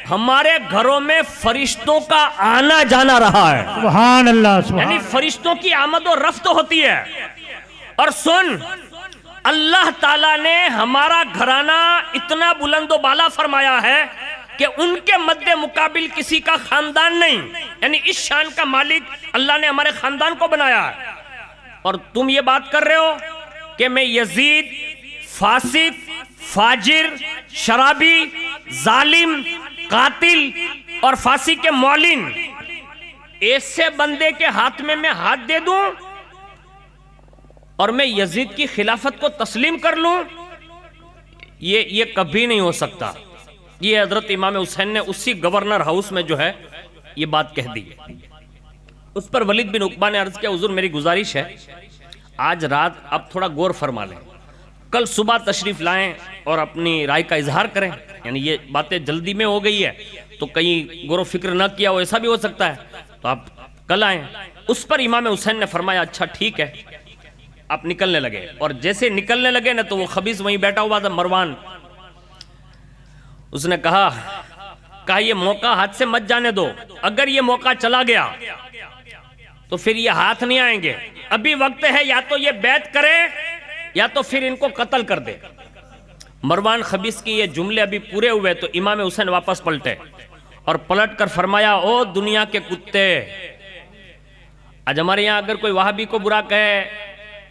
ہمارے گھروں میں فرشتوں کا آنا جانا رہا ہے، سبحان اللہ، سبحان یعنی فرشتوں کی آمد و رفت ہوتی ہے۔ اور سن، اللہ تعالیٰ نے ہمارا گھرانہ اتنا بلند و بالا فرمایا ہے کہ ان کے مد مقابل کسی کا خاندان نہیں، یعنی اس شان کا مالک اللہ نے ہمارے خاندان کو بنایا ہے۔ اور تم یہ بات کر رہے ہو کہ میں یزید فاسق، فاجر، شرابی، ظالم، قاتل اور فاسق کے معلن ایسے بندے کے ہاتھ میں ہاتھ دے دوں اور میں یزید کی خلافت کو تسلیم کر لوں، یہ کبھی نہیں ہو سکتا۔ یہ حضرت امام حسین نے اسی گورنر ہاؤس میں جو ہے یہ بات کہہ دی۔ اس پر ولید بن عقبہ نے عرض کیا حضور میری گزارش ہے آج رات آپ تھوڑا غور فرما لیں، کل صبح تشریف لائیں اور اپنی رائے کا اظہار کریں، یعنی یہ باتیں جلدی میں ہو گئی ہے تو کہیں غور و فکر نہ کیا ہو، ایسا بھی ہو سکتا ہے، تو آپ کل آئیں۔ اس پر امام حسین نے فرمایا اچھا ٹھیک ہے، آپ نکلنے لگے، اور جیسے نکلنے لگے نا تو وہ خبیث وہیں بیٹھا ہوا تھا مروان، اس نے کہا یہ موقع ہاتھ سے مت جانے دو، اگر یہ موقع چلا گیا تو پھر یہ ہاتھ نہیں آئیں گے، ابھی وقت ہے یا تو یہ بیعت کرے یا تو پھر ان کو قتل کر دے۔ مروان خبیث کی یہ جملے ابھی پورے ہوئے تو امام حسین واپس پلٹے اور پلٹ کر فرمایا او دنیا کے کتے، آج ہمارے یہاں اگر کوئی وہابی کو برا کہے،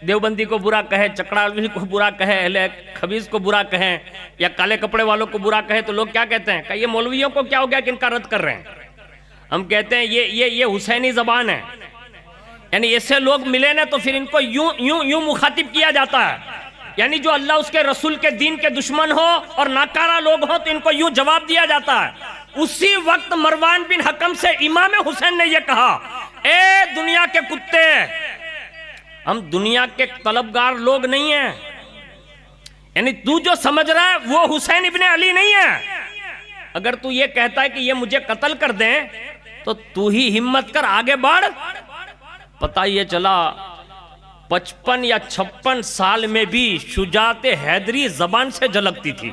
دیوبندی کو برا کہے، چکڑالوی کو برا کہے، اہل خبیث کو برا کہیں یا کالے کپڑے والوں کو برا کہے تو لوگ کیا کہتے ہیں کہ یہ مولویوں کو کیا ہو گیا کہ ان کا رد کر رہے ہیں؟ ہم کہتے ہیں یہ حسینی زبان ہے، یعنی ایسے لوگ ملے نا تو پھر ان کو یوں مخاطب کیا جاتا ہے، یعنی جو اللہ اس کے رسول کے دین کے دشمن ہو اور ناکارہ لوگ ہوں تو ان کو یوں جواب دیا جاتا ہے۔ اسی وقت مروان بن حکم سے امام حسین نے یہ کہا، اے دنیا کے کتے، ہم دنیا کے طلبگار لوگ نہیں ہیں، یعنی تو جو سمجھ رہا ہے وہ حسین ابن علی نہیں ہے، اگر تو یہ کہتا ہے کہ یہ مجھے قتل کر دیں تو ہی ہمت کر آگے بڑھ۔ پتہ یہ چلا 55 یا 56 سال میں بھی شجاعت حیدری زبان سے جھلکتی تھی،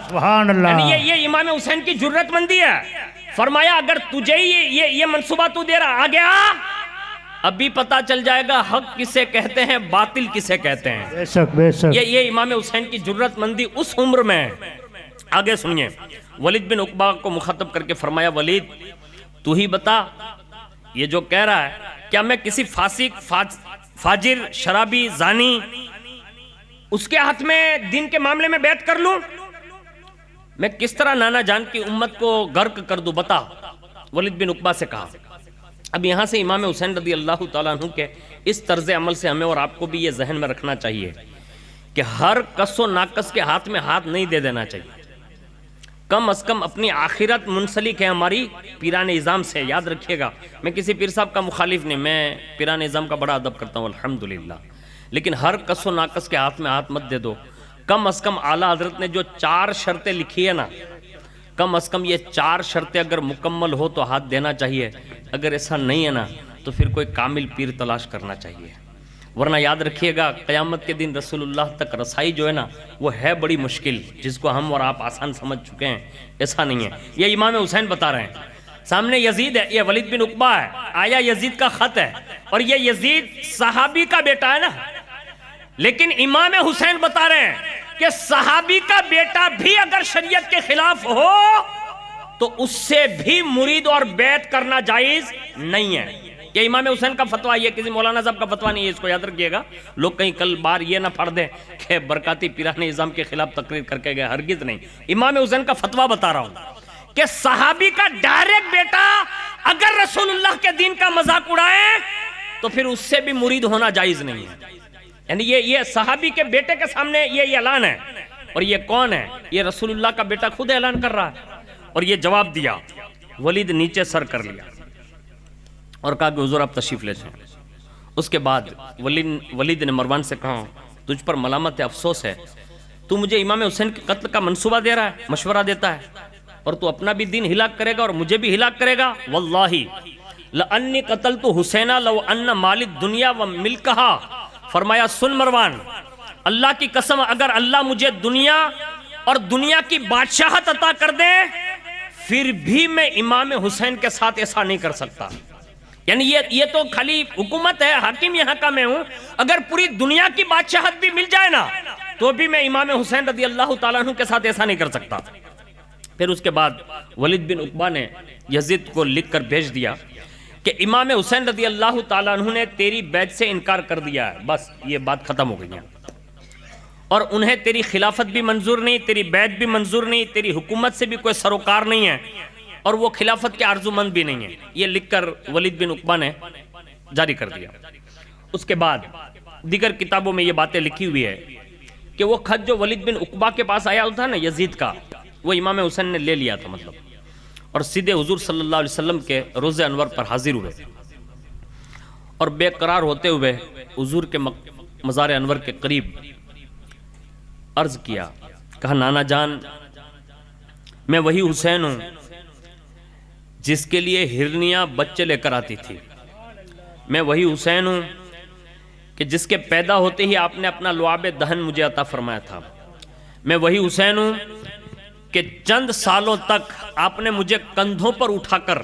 سبحان اللہ۔ یعنی یہ امام حسین کی جرت مندی ہے۔ فرمایا اگر تجھے یہ منصوبہ تو دے رہا، آگے آ، ابھی پتا چل جائے گا حق کسے کہتے ہیں باطل کسے کہتے ہیں۔ بے شک بے شک۔ یہ امام حسین کی جرت مندی اس عمر میں ہے۔ آگے سنیے، ولید بن عقبہ کو مخاطب کر کے فرمایا، ولید تو ہی بتا، یہ جو کہہ رہا ہے کیا میں کسی فاسق فاجر شرابی زانی اس کے ہاتھ میں دین کے معاملے میں بیعت کر لوں؟ میں کس طرح نانا جان کی امت کو غرق کر دوں، بتا، ولید بن عقبہ سے کہا۔ اب یہاں سے امام حسین رضی اللہ تعالیٰ عنہ کے اس طرز عمل سے ہمیں اور آپ کو بھی یہ ذہن میں رکھنا چاہیے کہ ہر کس و ناقص کے ہاتھ میں ہاتھ نہیں دے دینا چاہیے، کم از کم اپنی آخرت منسلک ہے ہماری پیران نظام سے، یاد رکھیے گا۔ میں کسی پیر صاحب کا مخالف نہیں، میں پیران نظام کا بڑا ادب کرتا ہوں الحمدللہ، لیکن ہر کس و ناقص کے ہاتھ میں ہاتھ مت دے دو۔ کم از کم اعلیٰ حضرت نے جو 4 شرطیں لکھی ہے نا، کم از کم یہ 4 شرطیں اگر مکمل ہو تو ہاتھ دینا چاہیے، اگر ایسا نہیں ہے نا تو پھر کوئی کامل پیر تلاش کرنا چاہیے، ورنہ یاد رکھیے گا قیامت کے دن رسول اللہ تک رسائی جو ہے نا وہ ہے بڑی مشکل، جس کو ہم اور آپ آسان سمجھ چکے ہیں، ایسا نہیں ہے۔ یہ امام حسین بتا رہے ہیں، سامنے یزید ہے، یہ ولید بن عقبہ ہے، آیا یزید کا خط ہے، اور یہ یزید صحابی کا بیٹا ہے نا، لیکن امام حسین بتا رہے ہیں کہ صحابی کا بیٹا بھی اگر شریعت کے خلاف ہو تو اس سے بھی مرید اور بیعت کرنا جائز نہیں ہے۔ یہ امام حسین کا فتویٰ، یہ کسی مولانا صاحب کا فتویٰ نہیں ہے، اس کو یاد رکھیے گا۔ لوگ کہیں کل بار یہ نہ پڑھ دیں کہ برکاتی پیران نظام کے خلاف تقریر کر کے گئے، ہرگز نہیں۔ امام حسین کا فتویٰ بتا رہا ہوں کہ صحابی کا ڈائریکٹ بیٹا اگر رسول اللہ کے دین کا مذاق اڑائے تو پھر اس سے بھی مرید ہونا جائز نہیں ہے۔ یعنی یہ صحابی کے بیٹے کے سامنے یہ اعلان ہے، اور یہ کون ہے؟ یہ رسول اللہ کا بیٹا خود اعلان کر رہا ہے، اور یہ جواب دیا۔ ولید نیچے سر کر لیا اور کہا کہ حضور آپ تشریف لے جائیں۔ اس کے بعد ولید نے مروان سے کہا، تجھ پر ملامت ہے، افسوس ہے، تو مجھے امام حسین کے قتل کا منصوبہ دے رہا ہے، مشورہ دیتا ہے، اور تو اپنا بھی دین ہلاک کرے گا اور مجھے بھی ہلاک کرے گا۔ واللہ لأنی قتلت حسینہ لو ان مال الدنیا وملکہا۔ فرمایا سن مروان، اللہ کی قسم اگر اللہ مجھے دنیا اور دنیا کی بادشاہت عطا کر دے پھر بھی میں امام حسین کے ساتھ ایسا نہیں کر سکتا۔ یعنی یہ تو خالی حکومت ہے، حاکم یہاں کا میں ہوں، اگر پوری دنیا کی بادشاہت بھی مل جائے نا تو بھی میں امام حسین رضی اللہ تعالیٰ عنہ کے ساتھ ایسا نہیں کر سکتا۔ پھر اس کے بعد ولید بن عقبہ نے یزید کو لکھ کر بھیج دیا کہ امام حسین رضی اللہ تعالیٰ عنہ نے تیری بیعت سے انکار کر دیا ہے، بس یہ بات ختم ہو گئی ہے، اور انہیں تیری خلافت بھی منظور نہیں، تیری بیعت بھی منظور نہیں، تیری حکومت سے بھی کوئی سروکار نہیں ہے، اور وہ خلافت کے آرزو مند بھی نہیں ہے۔ یہ لکھ کر ولید بن عقبہ نے جاری کر دیا۔ اس کے بعد دیگر کتابوں میں یہ باتیں لکھی ہوئی ہے کہ وہ خط جو ولید بن عقبہ کے پاس آیا تھا نا یزید کا، وہ امام حسین نے لے لیا تھا مطلب، اور سیدھے حضور صلی اللہ علیہ وسلم کے روضہ انور پر حاضر ہوئے، اور بے قرار ہوتے ہوئے حضور کے مزار انور کے قریب عرض کیا، کہا نانا جان میں وہی حسین ہوں جس کے لیے ہرنیاں بچے لے کر آتی تھی، میں وہی حسین ہوں کہ جس کے پیدا ہوتے ہی آپ نے اپنا لعاب دہن مجھے عطا فرمایا تھا، میں وہی حسین ہوں کہ چند سالوں تک آپ نے مجھے کندھوں پر اٹھا کر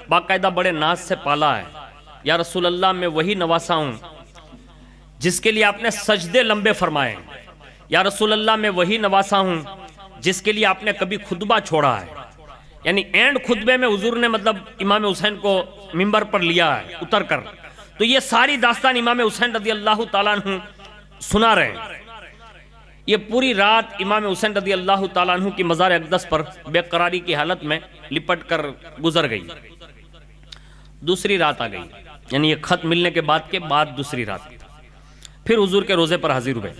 باقاعدہ بڑے ناز سے پالا ہے، یا رسول اللہ میں وہی نواسا ہوں جس کے لیے آپ نے سجدے لمبے فرمائے، یا رسول اللہ میں وہی نواسا ہوں جس کے لیے آپ نے کبھی خطبہ چھوڑا ہے. یعنی اینڈ خطبے میں حضور نے مطلب امام حسین کو ممبر پر لیا ہے اتر کر. تو یہ ساری داستان امام حسین رضی اللہ تعالیٰ عنہ سنا رہے ہیں. یہ پوری رات امام حسین رضی اللہ تعالیٰ عنہ کی مزار اقدس پر بے قراری کی حالت میں لپٹ کر گزر گئی. دوسری رات آ گئی، یعنی یہ خط ملنے کے بعد دوسری رات. پھر حضور کے روزے پر حاضر ہوئے،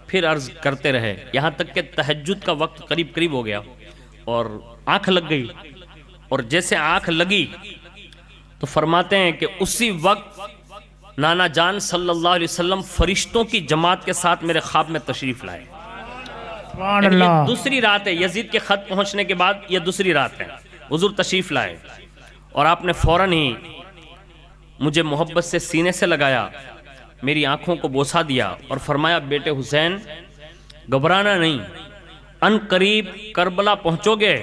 پھر عرض کرتے رہے یہاں تک کہ تہجد کا وقت قریب ہو گیا اور آنکھ لگ گئی. اور جیسے آنکھ لگی تو فرماتے ہیں کہ اسی وقت نانا جان صلی اللہ علیہ وسلم فرشتوں کی جماعت کے ساتھ میرے خواب میں تشریف لائے. سبحان یعنی یہ اللہ. دوسری رات ہے، یزید کے خط پہنچنے کے بعد یہ دوسری رات ہے. حضور تشریف لائے اور آپ نے فوراً ہی مجھے محبت سے سینے سے لگایا، میری آنکھوں کو بوسہ دیا اور فرمایا بیٹے حسین گھبرانا نہیں، ان قریب کربلا پہنچو گے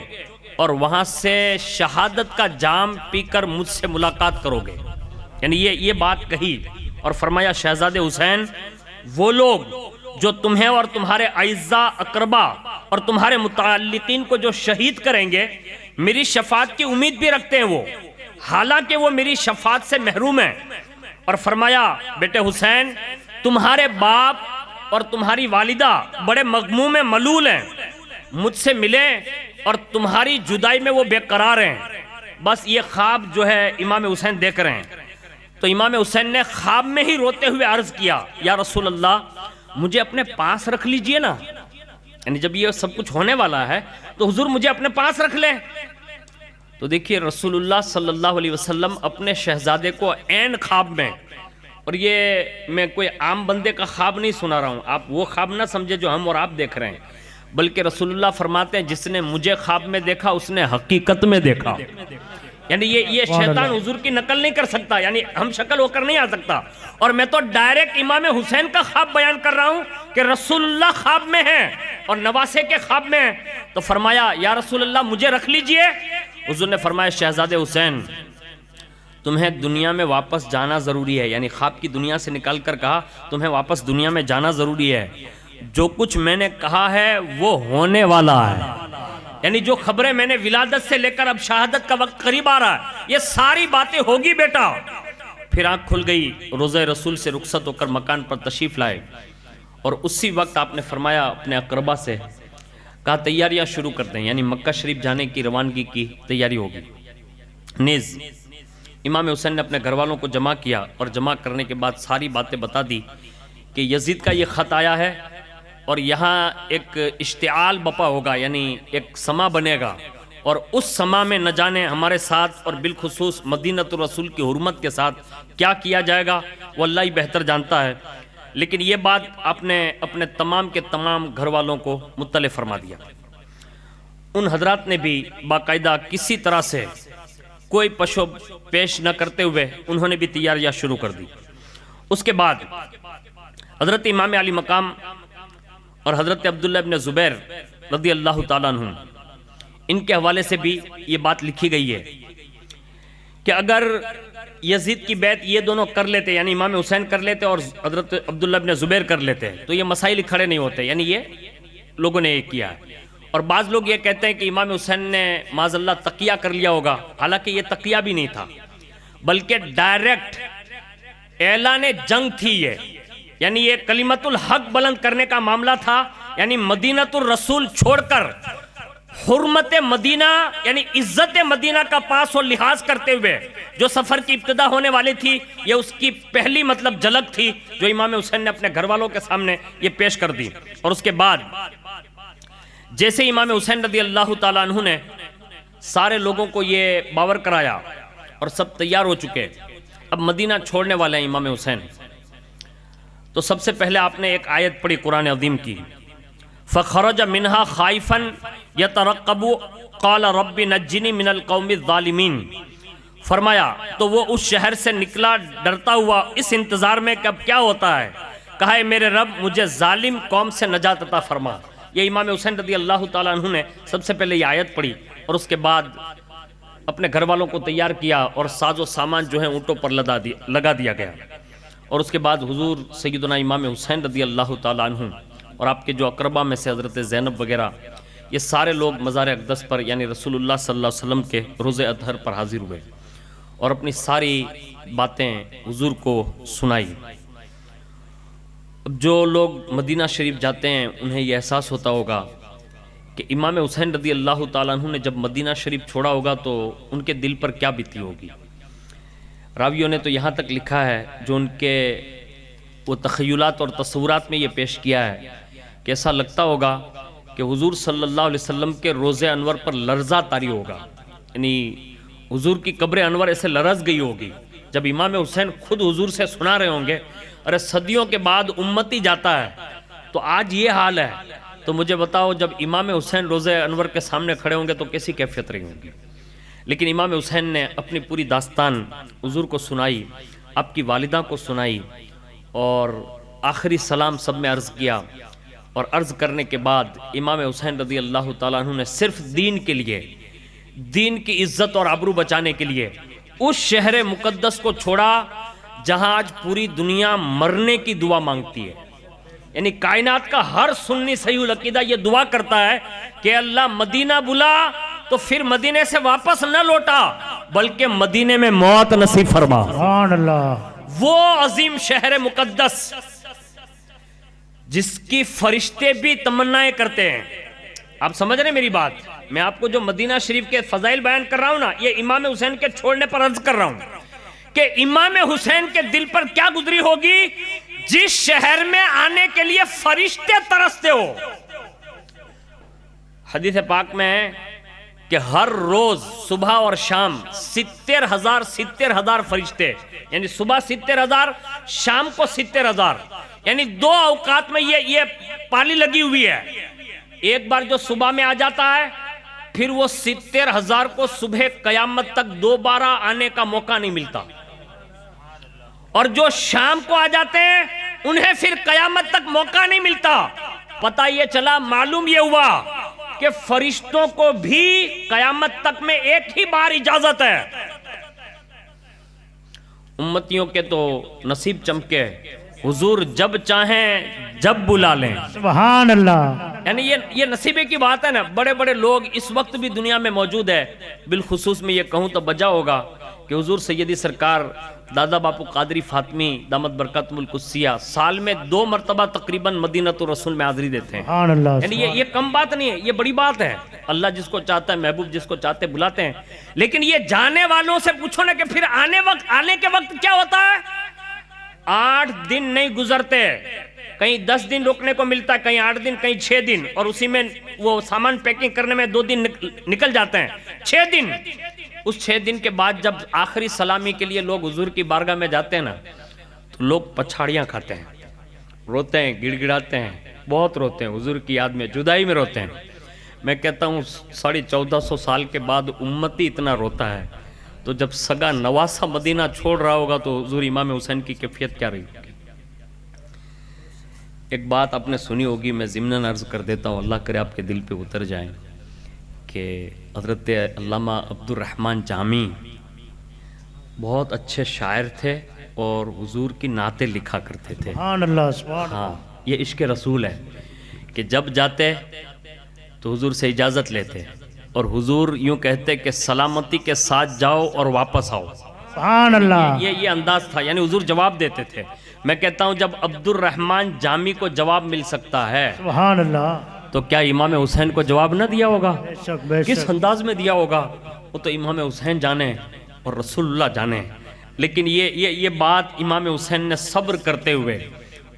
اور وہاں سے شہادت کا جام پی کر مجھ سے ملاقات کرو گے. یعنی یہ بات کہی اور فرمایا شہزادے حسین وہ لوگ جو تمہیں اور تمہارے اعزاء اقربا اور تمہارے متعلقین کو جو شہید کریں گے میری شفاعت کی امید بھی رکھتے ہیں وہ، حالانکہ وہ میری شفاعت سے محروم ہیں. اور فرمایا بیٹے حسین تمہارے باپ اور تمہاری والدہ بڑے مغموم ملول ہیں، مجھ سے ملیں اور تمہاری جدائی میں وہ بے قرار ہیں. بس یہ خواب جو ہے امام حسین دیکھ رہے ہیں. تو امام حسین نے خواب میں ہی روتے ہوئے عرض کیا یا رسول اللہ مجھے اپنے پاس رکھ لیجئے نا. یعنی جب یہ سب کچھ ہونے والا ہے تو حضور مجھے اپنے پاس رکھ لیں. تو دیکھیے رسول اللہ صلی اللہ علیہ وسلم اپنے شہزادے کو عین خواب میں، اور یہ میں کوئی عام بندے کا خواب نہیں سنا رہا ہوں، آپ وہ خواب نہ سمجھے جو ہم اور آپ دیکھ رہے ہیں، بلکہ رسول اللہ فرماتے ہیں جس نے مجھے خواب میں دیکھا اس نے حقیقت میں دیکھا. یعنی یہ شیطان حضور کی نقل نہیں کر سکتا، یعنی ہم شکل ہو کر نہیں آ سکتا. اور میں تو ڈائریکٹ امام حسین کا خواب بیان کر رہا ہوں کہ رسول اللہ خواب میں ہیں اور نواسے کے خواب میں ہیں. تو فرمایا یا رسول اللہ مجھے رکھ لیجئے. حضور نے فرمایا شہزادے حسین تمہیں دنیا میں واپس جانا ضروری ہے. یعنی خواب کی دنیا سے نکال کر کہا تمہیں واپس دنیا میں جانا ضروری ہے. جو کچھ میں نے کہا ہے وہ ہونے والا ہے. یعنی جو خبریں میں نے ولادت سے لے کر اب شہادت کا وقت قریب آ رہا ہے یہ ساری باتیں ہوگی بیٹا. پھر آنکھ کھل گئی، روضہ رسول سے رخصت ہو کر مکان پر تشریف لائے اور اسی وقت آپ نے فرمایا اپنے اقربا سے کہا تیاریاں شروع کر دیں. یعنی مکہ شریف جانے کی روانگی کی تیاری ہوگی. نیز امام حسین نے اپنے گھر والوں کو جمع کیا اور جمع کرنے کے بعد ساری باتیں بتا دی کہ یزید کا یہ خط آیا ہے اور یہاں ایک اشتعال بپا ہوگا، یعنی ایک سما بنے گا اور اس سما میں نہ جانے ہمارے ساتھ اور بالخصوص مدینۃ الرسول کی حرمت کے ساتھ کیا کیا جائے گا وہ اللہ ہی بہتر جانتا ہے. لیکن یہ بات آپ نے اپنے تمام کے تمام گھر والوں کو مطلع فرما دیا. ان حضرات نے بھی باقاعدہ کسی طرح سے کوئی پشو پیش نہ کرتے ہوئے انہوں نے بھی تیاریاں شروع کر دی. اس کے بعد حضرت امام علی مقام اور حضرت عبداللہ ابن زبیر رضی اللہ تعالیٰ عنہ ان کے حوالے سے بھی یہ بات لکھی گئی ہے کہ اگر یزید کی بیعت یہ دونوں کر لیتے، یعنی امام حسین کر لیتے اور حضرت عبداللہ ابن زبیر کر لیتے تو یہ مسائل کھڑے نہیں ہوتے. یعنی یہ لوگوں نے یہ کیا ہے. اور بعض لوگ یہ کہتے ہیں کہ امام حسین نے معاذ اللہ تقیہ کر لیا ہوگا، حالانکہ یہ تقیہ بھی نہیں تھا بلکہ ڈائریکٹ اعلان جنگ تھی یہ. یعنی یہ کلمت الحق بلند کرنے کا معاملہ تھا. یعنی مدینۃ الرسول چھوڑ کر حرمت مدینہ یعنی عزت مدینہ کا پاس و لحاظ کرتے ہوئے جو سفر کی ابتدا ہونے والی تھی یہ اس کی پہلی مطلب جھلک تھی جو امام حسین نے اپنے گھر والوں کے سامنے یہ پیش کر دی. اور اس کے بعد جیسے امام حسین رضی اللہ تعالیٰ عنہ نے سارے لوگوں کو یہ باور کرایا اور سب تیار ہو چکے، اب مدینہ چھوڑنے والے ہیں امام حسین، تو سب سے پہلے آپ نے ایک آیت پڑھی قرآن عظیم کی فَخَرَجَ مِنْهَا خَائِفًا يَتَرَقَّبُ قَالَ رَبِّ نَجِّنِي مِنَ الْقَوْمِ الظَّالِمِينَ. فرمایا تو وہ اس شہر سے نکلا ڈرتا ہوا اس انتظار میں کہ اب کیا ہوتا ہے. کہا ہے میرے رب مجھے ظالم قوم سے نجات عطا فرما. یہ امام حسین رضی اللہ تعالیٰ عنہ نے سب سے پہلے یہ آیت پڑھی اور اس کے بعد اپنے گھر والوں کو تیار کیا اور ساز و سامان جو ہے اونٹوں پر لگا دیا گیا. اور اس کے بعد حضور سیدنا امام حسین رضی اللہ تعالیٰ عنہ اور آپ کے جو اقربا میں سے حضرت زینب وغیرہ، یہ سارے لوگ مزار اقدس پر یعنی رسول اللہ صلی اللہ علیہ وسلم کے روز اطہر پر حاضر ہوئے اور اپنی ساری باتیں حضور کو سنائی۔ اب جو لوگ مدینہ شریف جاتے ہیں انہیں یہ احساس ہوتا ہوگا کہ امام حسین رضی اللہ تعالیٰ عنہ نے جب مدینہ شریف چھوڑا ہوگا تو ان کے دل پر کیا بیتی ہوگی۔ راویوں نے تو یہاں تک لکھا ہے، جو ان کے وہ تخیلات اور تصورات میں یہ پیش کیا ہے کہ ایسا لگتا ہوگا کہ حضور صلی اللہ علیہ وسلم کے روضہ انور پر لرزہ طاری ہوگا، یعنی حضور کی قبر انور ایسے لرز گئی ہوگی جب امام حسین خود حضور سے سنا رہے ہوں گے، ارے صدیوں کے بعد امتی جاتا ہے تو آج یہ حال ہے، تو مجھے بتاؤ جب امام حسین روضہ انور کے سامنے کھڑے ہوں گے تو کیسی کیفیت رہی ہوگی۔ لیکن امام حسین نے اپنی پوری داستان حضور کو سنائی، آپ کی والدہ کو سنائی اور آخری سلام سب میں عرض کیا، اور عرض کرنے کے بعد امام حسین رضی اللہ تعالیٰ عنہ نے صرف دین کے لیے، دین کی عزت اور آبرو بچانے کے لیے اس شہر مقدس کو چھوڑا جہاں آج پوری دنیا مرنے کی دعا مانگتی ہے۔ یعنی کائنات کا ہر سنی صحیح العقیدہ یہ دعا کرتا ہے کہ اللہ مدینہ بلا تو پھر مدینے سے واپس نہ لوٹا بلکہ مدینے میں موت نصیب فرما۔ سبحان اللہ۔ وہ عظیم شہر مقدس جس کی فرشتے بھی تمنائیں کرتے ہیں۔ آپ سمجھ رہے ہیں میری بات؟ میں آپ کو جو مدینہ شریف کے فضائل بیان کر رہا ہوں نا، یہ امام حسین کے چھوڑنے پر عرض کر رہا ہوں کہ امام حسین کے دل پر کیا گزری ہوگی جس شہر میں آنے کے لیے فرشتے ترستے ہو۔ حدیث پاک میں ہے کہ ہر روز صبح اور شام 70,000 فرشتے، یعنی صبح 70,000 شام کو 70,000، یعنی 2 اوقات میں یہ پالی لگی ہوئی ہے۔ ایک بار جو صبح میں آ جاتا ہے پھر وہ 70,000 کو صبح قیامت تک دوبارہ آنے کا موقع نہیں ملتا، اور جو شام کو آ جاتے ہیں انہیں پھر قیامت تک موقع نہیں ملتا۔ پتہ یہ چلا، معلوم یہ ہوا کہ فرشتوں کو بھی قیامت تک میں ایک ہی بار اجازت ہے۔ امتیوں کے تو نصیب چمکے، حضور جب چاہیں جب بلا لیں۔ سبحان اللہ۔ یعنی یہ نصیبے کی بات ہے نا۔ بڑے بڑے لوگ اس وقت بھی دنیا میں موجود ہے، بالخصوص میں یہ کہوں تو بجا ہوگا کہ حضور سیدی سرکار دادا باپو قادری فاطمی دامت برکاتہم القدسیہ سال میں 2 مرتبہ تقریباً مدینۃ الرسول میں حاضری دیتے ہیں۔ سبحان اللہ۔ یعنی یہ کم بات نہیں ہے، یہ بڑی بات ہے۔ اللہ جس کو چاہتا ہے، محبوب جس کو چاہتے بلاتے ہیں۔ لیکن یہ جانے والوں سے پوچھو نا کہ پھر آنے کے وقت کیا ہوتا ہے؟ 8 دن نہیں گزرتے، کہیں 10 دن رکنے کو ملتا ہے، کہیں 8 دن، کہیں 6 دن، اور اسی میں وہ سامان پیکنگ کرنے میں 2 دن نکل جاتے ہیں، 6 دن۔ اس 6 دن کے بعد جب آخری سلامی کے لیے لوگ حضور کی بارگاہ میں جاتے ہیں نا تو لوگ پچھاڑیاں کھاتے ہیں، روتے ہیں، گڑ گڑاتے ہیں، بہت روتے ہیں، حضور کی یاد میں جدائی میں روتے ہیں۔ میں کہتا ہوں 1450 سال کے بعد امتی اتنا روتا ہے تو جب سگا نواسا مدینہ چھوڑ رہا ہوگا تو حضور امام حسین کی کیفیت کیا رہی ہوگی۔ ایک بات آپ نے سنی ہوگی، میں ضمناً عرض کر دیتا ہوں، اللہ کرے آپ کے دل پہ اتر جائیں، کہ حضرت علامہ عبد الرحمن جامی بہت اچھے شاعر تھے اور حضور کی نعتیں لکھا کرتے تھے۔ سبحان اللہ۔ سبحان ہاں، یہ عشق رسول ہے کہ جب جاتے تو حضور سے اجازت لیتے اور حضور یوں کہتے کہ سلامتی کے ساتھ جاؤ اور واپس آؤ۔ سبحان اللہ۔ یہ انداز تھا، یعنی حضور جواب دیتے تھے۔ میں کہتا ہوں جب عبد الرحمن جامی کو جواب مل سکتا ہے سبحان اللہ۔ تو کیا امام حسین کو جواب نہ دیا ہوگا؟ بے شک بے کس شک۔ انداز میں دیا ہوگا؟ وہ تو امام حسین جانے اور رسول اللہ جانے۔ لیکن یہ بات امام حسین نے صبر کرتے ہوئے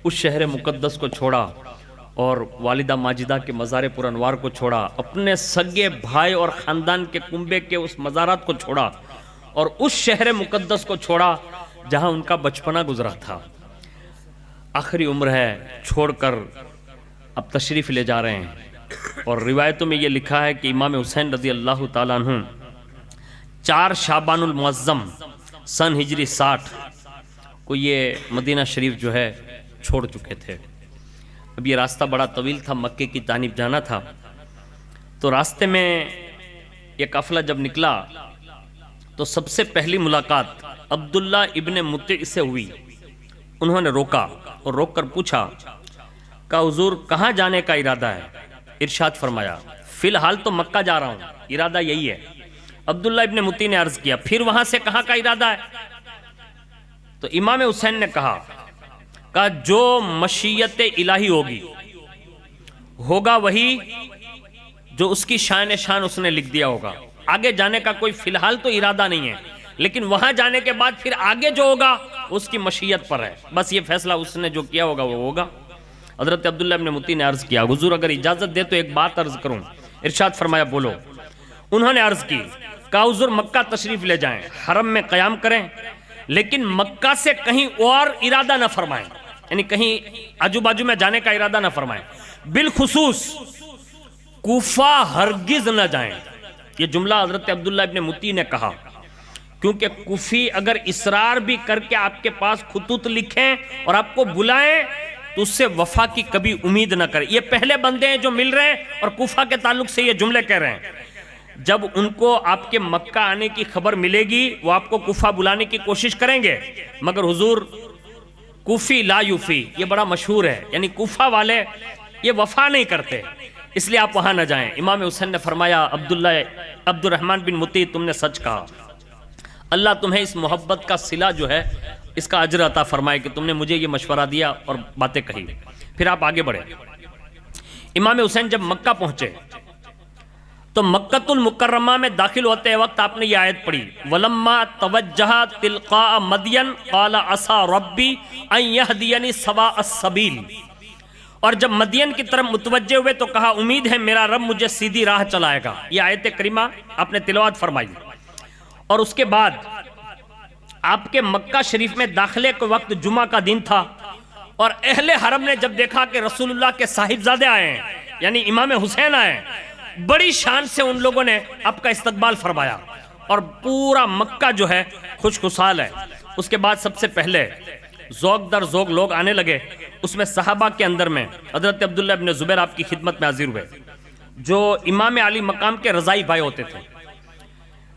اس شہر مقدس کو چھوڑا اور والدہ ماجدہ کے مزار پر انوار کو چھوڑا، اپنے سگے بھائی اور خاندان کے کنبے کے اس مزارات کو چھوڑا اور اس شہر مقدس کو چھوڑا جہاں ان کا بچپنا گزرا تھا۔ آخری عمر ہے، چھوڑ کر اب تشریف لے جا رہے ہیں، اور روایتوں میں یہ لکھا ہے کہ امام حسین رضی اللہ تعالیٰ عنہ 4 شعبان المعظم سن ہجری 60 کو یہ مدینہ شریف جو ہے چھوڑ چکے تھے۔ اب یہ راستہ بڑا طویل تھا، مکے کی جانب جانا تھا، تو راستے میں یہ قافلہ جب نکلا تو سب سے پہلی ملاقات عبداللہ ابن مطیع سے ہوئی۔ انہوں نے روکا اور روک کر پوچھا کہا حضور کہاں جانے کا ارادہ ہے؟ ارشاد فرمایا فی الحال تو مکہ جا رہا ہوں، ارادہ یہی ہے۔ عبداللہ ابن متی نے عرض کیا پھر وہاں سے کہاں کا ارادہ ہے؟ تو امام حسین نے کہا جو مشیت الہی ہوگا وہی جو اس کی شان اس نے لکھ دیا ہوگا۔ آگے جانے کا کوئی فی الحال تو ارادہ نہیں ہے، لیکن وہاں جانے کے بعد پھر آگے جو ہوگا اس کی مشیت پر ہے، بس یہ فیصلہ اس نے جو کیا ہوگا وہ ہوگا۔ حضرت عبداللہ ابن متی نے عرض کیا حضور اگر اجازت دے تو ایک بات عرض کروں؟ ارشاد فرمایا بولو۔ انہوں نے عرض کی کہا حضور مکہ تشریف لے جائیں، حرم میں قیام کریں، لیکن مکہ سے کہیں اور ارادہ نہ فرمائیں، یعنی کہیں آجو باجو میں جانے کا ارادہ نہ فرمائیں، بالخصوص کوفہ ہرگز نہ جائیں۔ یہ جملہ حضرت عبداللہ ابن متی نے کہا کیونکہ کوفی اگر اصرار بھی کر کے آپ کے پاس خطوط لکھیں اور آپ کو بلائیں تو اس سے وفا کی کبھی امید نہ کریں۔ یہ پہلے بندے ہیں جو مل رہے ہیں اور کوفہ کے تعلق سے یہ جملے کہہ رہے ہیں۔ جب ان کو آپ کے مکہ آنے کی خبر ملے گی وہ آپ کو کوفہ بلانے کی کوشش کریں گے، مگر حضور کوفی لا یوفی یہ بڑا مشہور ہے، یعنی کوفہ والے یہ وفا نہیں کرتے، اس لیے آپ وہاں نہ جائیں۔ امام حسین نے فرمایا عبد الرحمن بن متی تم نے سچ کہا، اللہ تمہیں اس محبت کا صلہ جو ہے اس کا اجر عطا فرمائے کہ تم نے مجھے یہ مشورہ دیا اور باتیں کہی۔ پھر آپ آگے بڑھے۔ امام حسین جب مکہ پہنچے تو مکۃ المکرمہ میں داخل ہوتے وقت آپ نے یہ آیت پڑھی وَلَمَّا تَوَجَّهَ تِلْقَاءَ مَدْيَنَ قَالَ عَسَىٰ رَبِّي أَن يَهْدِيَنِي سَوَاءَ السَّبِيلِ، اور جب مدین کی طرف متوجہ ہوئے تو کہا امید ہے میرا رب مجھے سیدھی راہ چلائے گا۔ یہ آیت کریمہ آپ نے تلاوت فرمائی، اور اس کے بعد آپ کے مکہ شریف میں داخلے کے وقت جمعہ کا دن تھا، اور اہل حرم نے جب دیکھا کہ رسول اللہ کے صاحبزادے آئے ہیں یعنی امام حسین آئے ہیں، بڑی شان سے ان لوگوں نے آپ کا استقبال فرمایا اور پورا مکہ جو ہے خوش خصال ہے۔ اس کے بعد سب سے پہلے ذوق در ذوق لوگ آنے لگے، اس میں صحابہ کے اندر میں حضرت عبداللہ ابن زبیر آپ کی خدمت میں حاضر ہوئے جو امام علی مقام کے رضائی بھائی ہوتے تھے۔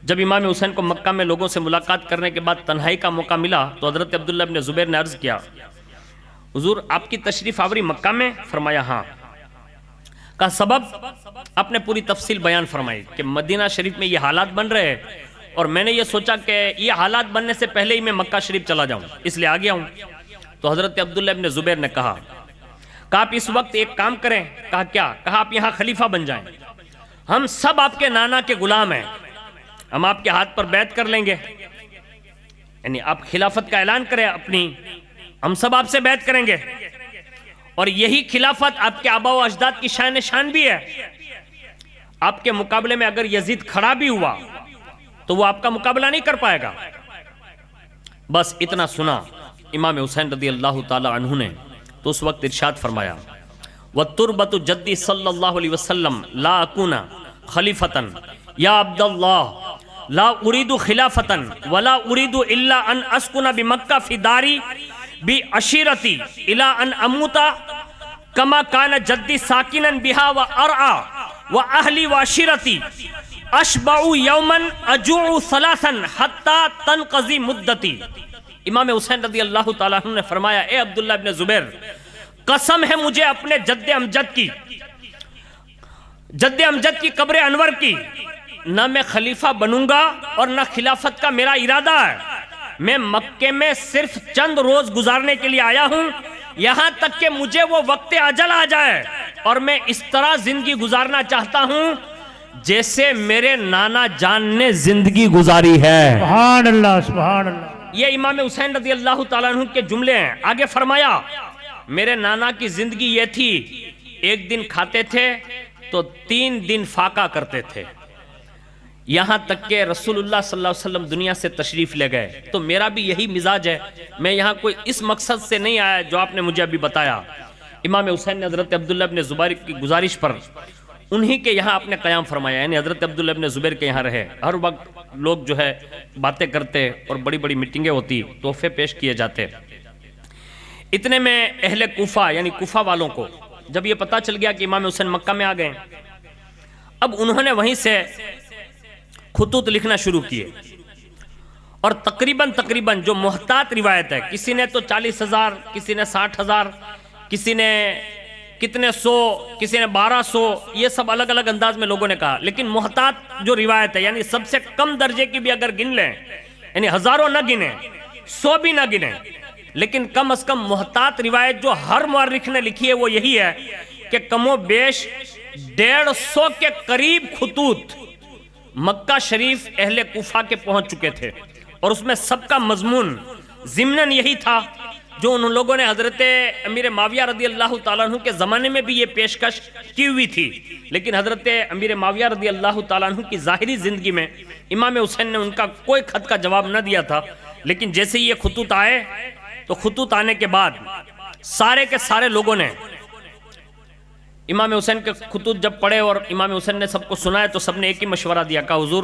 جب امام حسین کو مکہ میں لوگوں سے ملاقات کرنے کے بعد تنہائی کا موقع ملا تو حضرت عبداللہ ابن زبیر نے عرض کیا حضور آپ کی تشریف آوری مکہ میں؟ فرمایا ہاں۔ کا سبب آپ نے پوری تفصیل بیان فرمائی کہ مدینہ شریف میں یہ حالات بن رہے ہیں اور میں نے یہ سوچا کہ یہ حالات بننے سے پہلے ہی میں مکہ شریف چلا جاؤں، اس لیے آ گیا ہوں۔ تو حضرت عبداللہ ابن زبیر نے کہا آپ اس وقت ایک کام کریں۔ کہا کیا؟ کہا آپ یہاں خلیفہ بن جائیں، ہم سب آپ کے نانا کے غلام ہیں، ہم آپ کے ہاتھ پر بیعت کر لیں گے، یعنی آپ خلافت کا اعلان کریں اپنی، ہم سب آپ سے بیعت کریں گے، اور یہی خلافت آپ کے آبا و اجداد کی شان بھی ہے۔ آپ کے مقابلے میں اگر یزید کھڑا بھی ہوا تو وہ آپ کا مقابلہ نہیں کر پائے گا۔ بس اتنا سنا امام حسین رضی اللہ تعالی عنہ نے تو اس وقت ارشاد فرمایا وَالتُرْبَةُ جَدِّ صلی اللہ علیہ وسلم لا اکونا خلیفتن یا عبداللہ لا اريد خلافة ولا اريد الا ان اسكن بمكة في داري بعشيرتي الى ان اموت كما كان جدي ساكنا بها وارعى واهلي وعشيرتي اشبع يوما اجوع ثلاثا حتى تنقضي مدتي۔ امام حسین رضی اللہ تعالیٰ عنہ نے فرمایا اے عبداللہ ابن زبیر قسم ہے مجھے اپنے جد امجد کی قبر انور کی، نہ میں خلیفہ بنوں گا اور نہ خلافت کا میرا ارادہ ہے، میں مکے میں صرف چند روز گزارنے کے لیے آیا ہوں یہاں تک کہ مجھے وہ وقت اجل آ جائے، اور میں اس طرح زندگی گزارنا چاہتا ہوں جیسے میرے نانا جان نے زندگی گزاری ہے۔ سبحان اللہ سبحان اللہ۔ یہ امام حسین رضی اللہ تعالیٰ عنہ کے جملے ہیں۔ آگے فرمایا میرے نانا کی زندگی یہ تھی ایک دن کھاتے تھے تو 3 دن فاقہ کرتے تھے، یہاں تک کہ رسول اللہ صلی اللہ علیہ وسلم دنیا سے تشریف لے گئے۔ تو میرا بھی یہی مزاج ہے، میں یہاں کوئی اس مقصد سے نہیں آیا جو آپ نے مجھے ابھی بتایا۔ امام حسین نے حضرت عبداللہ ابن زبیر کی گزارش پر انہی کے یہاں آپ نے قیام فرمایا، یعنی حضرت عبداللہ ابن زبیر کے یہاں رہے۔ ہر وقت لوگ جو ہے باتیں کرتے اور بڑی بڑی میٹنگیں ہوتی، تحفے پیش کیے جاتے۔ اتنے میں اہل کوفہ یعنی کوفہ والوں کو جب یہ پتا چل گیا کہ امام حسین مکہ میں آ گئے، اب انہوں نے وہیں سے خطوط لکھنا شروع کیے، اور تقریباً جو محتاط روایت ہے، کسی نے تو 40,000، کسی نے 60,000، کسی نے کتنے سو، کسی نے 1200، یہ سب الگ الگ انداز میں لوگوں نے کہا، لیکن محتاط جو روایت ہے، یعنی سب سے کم درجے کی بھی اگر گن لیں، یعنی ہزاروں نہ گنیں، 100 بھی نہ گنیں، لیکن کم از کم محتاط روایت جو ہر مورخ نے لکھی ہے وہ یہی ہے کہ کم و بیش 150 کے قریب خطوط مکہ شریف اہل کوفہ کے پہنچ چکے تھے، اور اس میں سب کا مضمون ضمناً یہی تھا جو ان لوگوں نے حضرت امیر معاویہ رضی اللہ تعالیٰ عنہ کے زمانے میں بھی یہ پیشکش کی ہوئی تھی، لیکن حضرت امیر معاویہ رضی اللہ تعالیٰ عنہ کی ظاہری زندگی میں امام حسین نے ان کا کوئی خط کا جواب نہ دیا تھا، لیکن جیسے یہ خطوط آئے تو خطوط آنے کے بعد سارے کے سارے لوگوں نے امام حسین کے خطوط جب پڑھے اور امام حسین نے سب کو سنائے تو سب نے ایک ہی مشورہ دیا، کہا حضور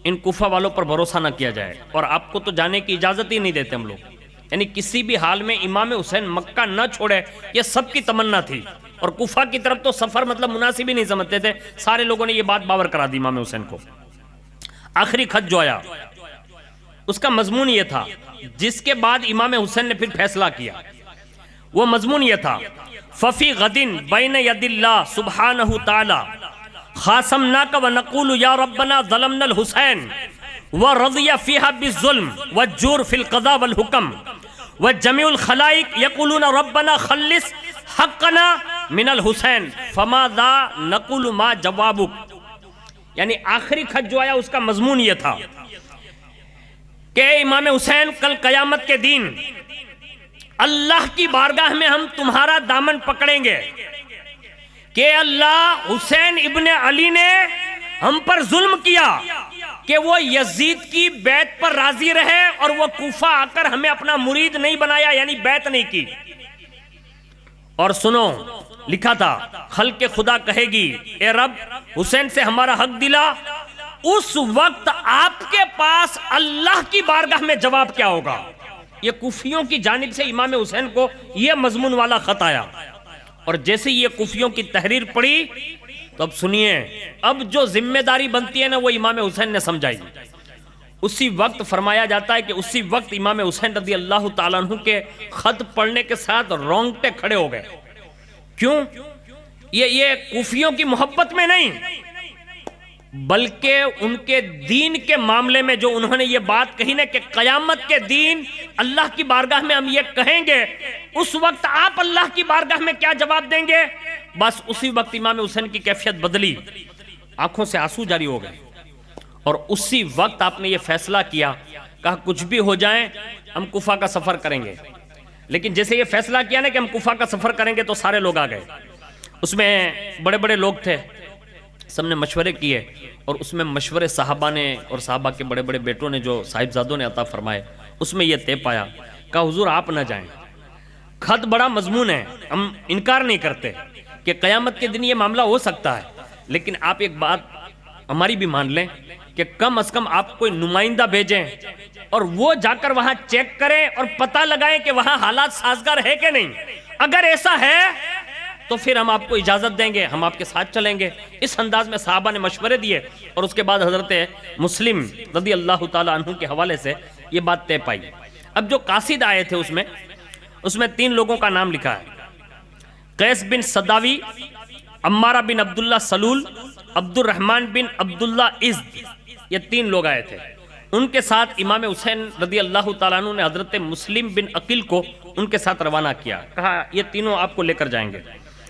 ان کوفہ والوں پر بھروسہ نہ کیا جائے، اور آپ کو تو جانے کی اجازت ہی نہیں دیتے ہم لوگ، یعنی کسی بھی حال میں امام حسین مکہ نہ چھوڑے، یہ سب کی تمنا تھی، اور کوفہ کی طرف تو سفر مطلب مناسب ہی نہیں سمجھتے تھے، سارے لوگوں نے یہ بات باور کرا دی امام حسین کو۔ آخری خط جو آیا اس کا مضمون یہ تھا، جس کے بعد امام حسین نے پھر فیصلہ کیا، وہ مضمون یہ تھا، ففی غدن بین ید اللہ سبحانہ تعالی خاصمناک ونقول یا ربنا ظلمنا الحسین ورضی فیہا بالظلم والجور فی القضاء والحکم وجمیع الخلائق یقولون ربنا خلص حقنا من الحسین فماذا نقول ما جوابک، یعنی آخری خط جو آیا اس کا مضمون یہ تھا کہ امام حسین کل قیامت کے دن اللہ کی بارگاہ میں ہم تمہارا دامن پکڑیں گے کہ اللہ حسین ابن علی نے ہم پر ظلم کیا کہ وہ یزید کی بیعت پر راضی رہے اور وہ کوفہ آ کر ہمیں اپنا مرید نہیں بنایا، یعنی بیعت نہیں کی۔ اور سنو لکھا تھا خلق خدا کہے گی اے رب حسین سے ہمارا حق دلا، اس وقت آپ کے پاس اللہ کی بارگاہ میں جواب کیا ہوگا؟ یہ کوفیوں کی جانب سے امام حسین کو یہ مضمون والا خط آیا، اور جیسے یہ کوفیوں کی تحریر پڑھی تو اب سنیے، اب جو ذمہ داری بنتی ہے نا وہ امام حسین نے سمجھائی۔ اسی وقت فرمایا جاتا ہے کہ اسی وقت امام حسین رضی اللہ تعالیٰ عنہ کے خط پڑھنے کے ساتھ رونگٹے کھڑے ہو گئے۔ کیوں؟ یہ کوفیوں کی محبت میں نہیں، بلکہ ان کے دین کے معاملے میں جو انہوں نے یہ بات کہی نا کہ قیامت کے دین اللہ کی بارگاہ میں ہم یہ کہیں گے، اس وقت آپ اللہ کی بارگاہ میں کیا جواب دیں گے؟ بس اسی وقت امام حسین کی کیفیت بدلی، آنکھوں سے آنسو جاری ہو گئے، اور اسی وقت آپ نے یہ فیصلہ کیا، کہا کچھ بھی ہو جائیں ہم کوفہ کا سفر کریں گے۔ لیکن جیسے یہ فیصلہ کیا نا کہ ہم کوفہ کا سفر کریں گے تو سارے لوگ آ گئے، اس میں بڑے بڑے لوگ تھے، سب نے مشورے کیے، اور اس میں مشورے صحابہ نے اور صحابہ کے بڑے بڑے بیٹوں نے جو صاحبزادوں نے عطا فرمائے، اس میں یہ طے پایا، کہا حضور آپ نہ جائیں، خط بڑا مضمون ہے، ہم انکار نہیں کرتے کہ قیامت کے دن یہ معاملہ ہو سکتا ہے، لیکن آپ ایک بات ہماری بھی مان لیں کہ کم از کم آپ کوئی نمائندہ بھیجیں اور وہ جا کر وہاں چیک کریں اور پتہ لگائیں کہ وہاں حالات سازگار ہے کہ نہیں، اگر ایسا ہے تو پھر ہم آپ کو اجازت دیں گے، ہم آپ کے ساتھ چلیں گے۔ اس انداز میں صحابہ نے مشورے دیے، اور اس کے بعد حضرت مسلم رضی اللہ تعالیٰ عنہ کے حوالے سے یہ بات طے پائی۔ اب جو قاصد آئے تھے اس میں 3 لوگوں کا نام لکھا ہے، قیس بن صداوی، عمارہ بن عبداللہ سلول، عبد الرحمن بن عبداللہ ازد، یہ 3 لوگ آئے تھے۔ ان کے ساتھ امام حسین رضی اللہ تعالیٰ عنہ نے حضرت مسلم بن عقیل کو ان کے ساتھ روانہ کیا، کہا یہ تینوں آپ کو لے کر جائیں گے۔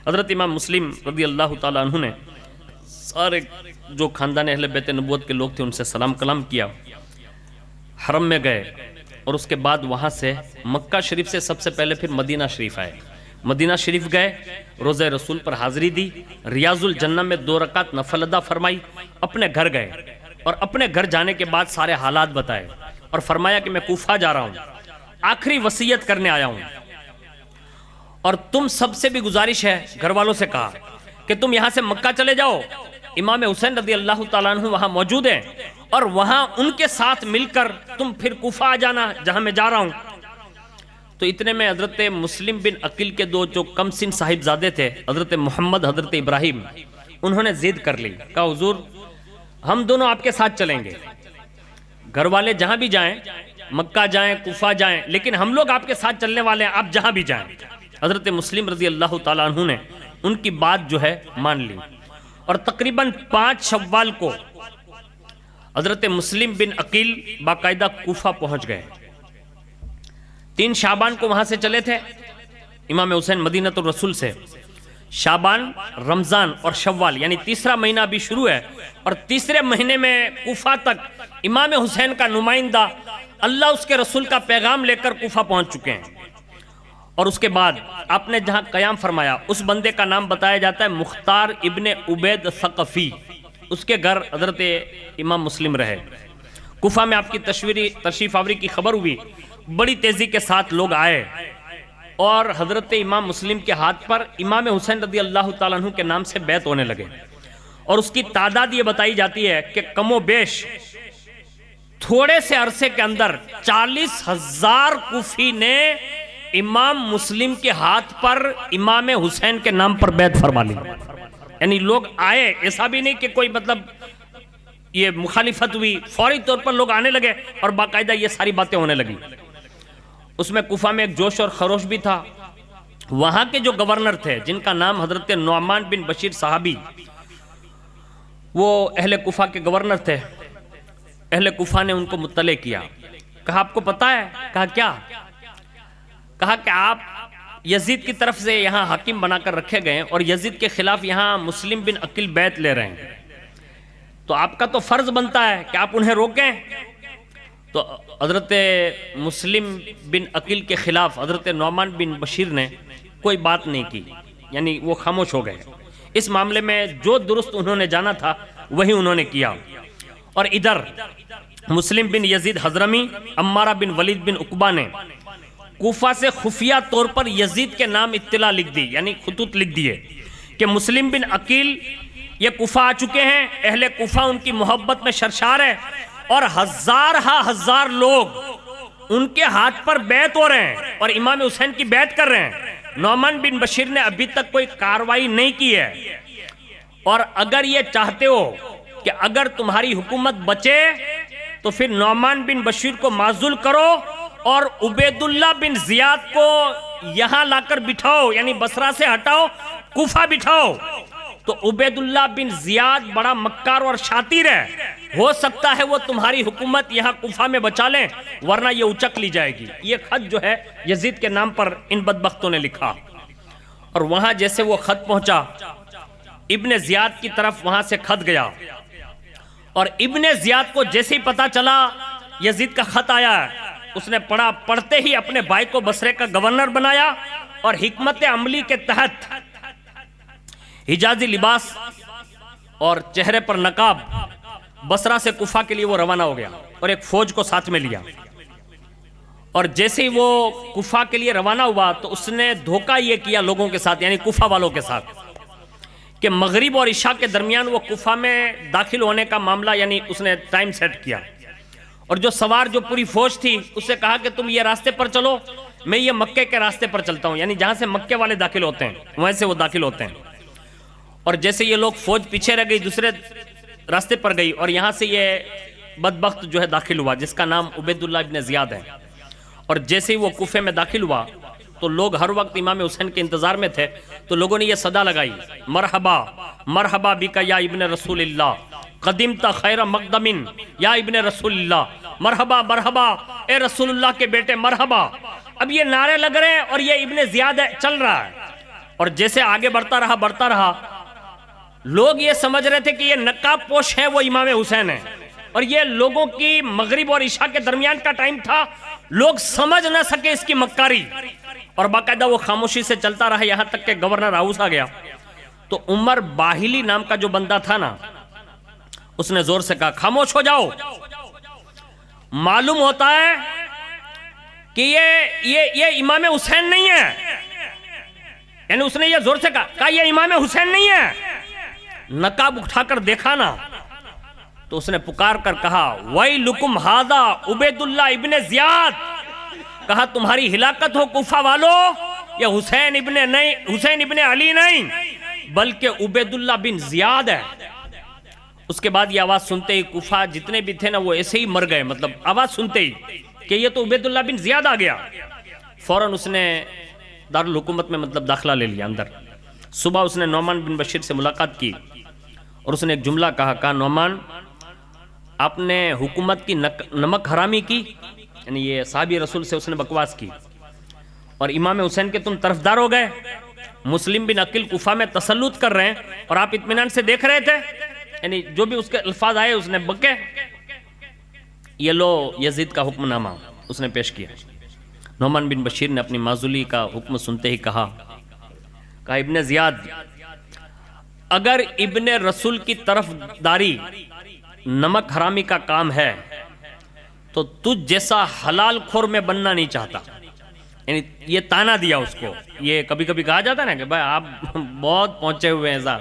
حضرت امام مسلم رضی اللہ تعالیٰ عنہ نے سارے جو خاندان اہل بیت نبوت کے لوگ تھے ان سے سلام کلام کیا، حرم میں گئے، اور اس کے بعد وہاں سے مکہ شریف سے سب سے پہلے پھر مدینہ شریف آئے۔ مدینہ شریف گئے، روضہ رسول پر حاضری دی، ریاض الجنہ میں 2 رکعت نفل ادا فرمائی، اپنے گھر گئے، اور اپنے گھر جانے کے بعد سارے حالات بتائے، اور فرمایا کہ میں کوفہ جا رہا ہوں، آخری وصیت کرنے آیا ہوں، اور تم سب سے بھی گزارش ہے، گھر والوں سے کہا کہ تم یہاں سے مکہ چلے جاؤ، امام حسین رضی اللہ تعالیٰ عنہ وہاں موجود ہیں، اور وہاں ان کے ساتھ مل کر تم پھر کوفہ آ جانا جہاں میں جا رہا ہوں۔ تو اتنے میں حضرت مسلم بن عقیل کے 2 جو کم سن صاحبزادے تھے، حضرت محمد، حضرت ابراہیم، انہوں نے ضد کر لی، کہا حضور ہم دونوں آپ کے ساتھ چلیں گے، گھر والے جہاں بھی جائیں، مکہ جائیں، کوفہ جائیں، لیکن ہم لوگ آپ کے ساتھ چلنے والے ہیں، آپ جہاں بھی جائیں۔ حضرت مسلم رضی اللہ تعالیٰ عنہ نے ان کی بات جو ہے مان لی، اور تقریباً 5 شوال کو حضرت مسلم بن عقیل باقاعدہ کوفہ پہنچ گئے۔ 3 شعبان کو وہاں سے چلے تھے امام حسین مدینۃ الرسول سے، شعبان، رمضان اور شوال، یعنی تیسرا مہینہ ابھی شروع ہے، اور تیسرے مہینے میں کوفہ تک امام حسین کا نمائندہ اللہ اس کے رسول کا پیغام لے کر کوفہ پہنچ چکے ہیں۔ اور اس کے بعد آپ نے جہاں قیام فرمایا اس بندے کا نام بتایا جاتا ہے مختار ابن عبید ثقفی، اس کے گھر حضرت امام مسلم رہے۔ کوفہ میں آپ کی تشریف آوری کی خبر ہوئی، بڑی تیزی کے ساتھ لوگ آئے اور حضرت امام مسلم کے ہاتھ پر امام حسین رضی اللہ تعالیٰ عنہ کے نام سے بیعت ہونے لگے، اور اس کی تعداد یہ بتائی جاتی ہے کہ کم و بیش تھوڑے سے عرصے کے اندر 40,000 کوفی نے امام مسلم کے ہاتھ پر امام حسین کے نام پر بیعت فرما لی۔ یعنی لوگ آئے، ایسا بھی نہیں کہ کوئی مطلب یہ مخالفت ہوئی، فوری طور پر لوگ آنے لگے اور باقاعدہ یہ ساری باتیں ہونے لگی۔ اس میں کوفہ میں ایک جوش اور خروش بھی تھا۔ وہاں کے جو گورنر تھے جن کا نام حضرت نعمان بن بشیر صحابی، وہ اہل کوفہ کے گورنر تھے۔ اہل کوفہ نے ان کو مطلع کیا، کہا آپ کو پتا ہے؟ کہا کیا؟ کہا کہ آپ یزید کی طرف سے یہاں حاکم بنا کر رکھے گئے اور یزید کے خلاف یہاں مسلم بن عقیل بیعت لے رہے ہیں، تو آپ کا تو فرض بنتا ہے کہ آپ انہیں روکیں۔ تو حضرت مسلم بن عقیل کے خلاف حضرت نعمان بن بشیر نے کوئی بات نہیں کی، یعنی وہ خاموش ہو گئے۔ اس معاملے میں جو درست انہوں نے جانا تھا وہی انہوں نے کیا۔ اور ادھر مسلم بن یزید حضرمی، عمارہ بن ولید بن عقبہ نے کوفہ سے خفیہ طور پر یزید کے نام اطلاع لکھ دی، یعنی خطوط لکھ دیے کہ مسلم بن عقیل یہ کوفہ آ چکے ہیں، اہل کوفہ ان کی محبت میں سرشار ہے، اور ہزار لوگ ان کے ہاتھ پر بیعت ہو رہے ہیں اور امام حسین کی بیعت کر رہے ہیں۔ نعمان بن بشیر نے ابھی تک کوئی کارروائی نہیں کی ہے، اور اگر یہ چاہتے ہو کہ اگر تمہاری حکومت بچے تو پھر نعمان بن بشیر کو معزول کرو اور عبید اللہ بن زیاد کو یہاں لا کر بٹھاؤ، یعنی بصرہ سے ہٹاؤ، کوفہ بٹھاؤ۔ تو عبید اللہ بن زیاد بڑا مکار اور شاطر ہے، ہو سکتا ہے وہ تمہاری حکومت یہاں کوفہ میں بچا لیں، ورنہ یہ اچک لی جائے گی۔ یہ خط جو ہے یزید کے نام پر ان بدبختوں نے لکھا، اور وہاں جیسے وہ خط پہنچا، ابن زیاد کی طرف وہاں سے خط گیا، اور ابن زیاد کو جیسے ہی پتا چلا یزید کا خط آیا ہے، اس نے پڑھا، پڑھتے ہی اپنے بھائی کو بصرے کا گورنر بنایا، اور حکمت عملی کے تحت حجازی لباس اور چہرے پر نقاب بصرہ سے کوفہ کے لیے وہ روانہ ہو گیا، اور ایک فوج کو ساتھ میں لیا۔ اور جیسے ہی وہ کوفہ کے لیے روانہ ہوا تو اس نے دھوکہ یہ کیا لوگوں کے ساتھ، یعنی کوفہ والوں کے ساتھ، کہ مغرب اور عشاء کے درمیان وہ کوفہ میں داخل ہونے کا معاملہ، یعنی اس نے ٹائم سیٹ کیا، اور جو سوار جو پوری فوج تھی اس سے کہا کہ تم یہ راستے پر چلو، میں یہ مکے کے راستے پر چلتا ہوں، یعنی جہاں سے مکے والے داخل ہوتے ہیں وہیں سے وہ داخل ہوتے ہیں۔ اور جیسے یہ لوگ فوج پیچھے رہ گئی، دوسرے راستے پر گئی، اور یہاں سے یہ بدبخت جو ہے داخل ہوا جس کا نام عبید اللہ ابن زیاد ہے۔ اور جیسے ہی وہ کوفے میں داخل ہوا تو لوگ ہر وقت امام حسین کے انتظار میں تھے، تو لوگوں نے یہ صدا لگائی، مرحبا مرحبا بک یا ابن رسول اللہ، قدمت خیر مقدم یا ابن رسول اللہ، مرحبا مرحبا اے رسول اللہ کے بیٹے مرحبا۔ اب یہ نعرے لگ رہے ہیں اور یہ ابن زیاد چل رہا ہے، اور جیسے آگے بڑھتا رہا لوگ یہ سمجھ رہے تھے کہ یہ نقاب پوش ہے وہ امام حسین ہے، اور یہ لوگوں کی مغرب اور عشاء کے درمیان کا ٹائم تھا، لوگ سمجھ نہ سکے اس کی مکاری، اور باقاعدہ وہ خاموشی سے چلتا رہا یہاں تک کہ گورنر ہاؤس آ گیا۔ تو عمر باہلی نام کا جو بندہ تھا نا، اس نے زور سے کہا خاموش ہو جاؤ، معلوم ہوتا ہے کہ یہ امام حسین نہیں ہے، یعنی اس نے یہ زور سے کہا یہ امام حسین نہیں ہے۔ نقاب اٹھا کر دیکھا نا تو اس نے پکار کر کہا وَيْلُكُمْ هَذَا عُبَيْدُ اللَّهِ ابن زیاد، کہا تمہاری ہلاکت ہو کوفہ والو، یہ حسین ابن علی نہیں بلکہ عبید اللہ بن زیاد ہے۔ اس کے بعد یہ آواز سنتے ہی کوفہ جتنے بھی تھے نا وہ ایسے ہی مر گئے، مطلب آواز سنتے ہی کہ یہ تو عبید اللہ بن زیاد آ گیا۔ فوراً اس نے دارالحکومت میں مطلب داخلہ لے لیا اندر. صبح اس نے نعمان بن بشیر سے ملاقات کی اور اس نے ایک جملہ کہا نعمان آپ نے حکومت کی نمک حرامی کی، یعنی یہ صحابی رسول سے اس نے بکواس کی، اور امام حسین کے تم طرفدار ہو گئے، مسلم بن عقیل کوفہ میں تسلط کر رہے ہیں اور آپ اطمینان سے دیکھ رہے تھے. یعنی جو بھی اس کے الفاظ آئے اس نے بکے. یہ لو یزید کا حکم نامہ اس نے پیش کیا. نعمان بن بشیر نے اپنی معزولی کا حکم سنتے ہی کہا ابن زیاد اگر ابن رسول کی طرف داری نمک حرامی کا کام ہے تو تجھ جیسا حلال خور میں بننا نہیں چاہتا. یعنی یہ تانا دیا اس کو. یہ کبھی کبھی کہا جاتا ہے نا کہ بھائی آپ بہت پہنچے ہوئے ہیں،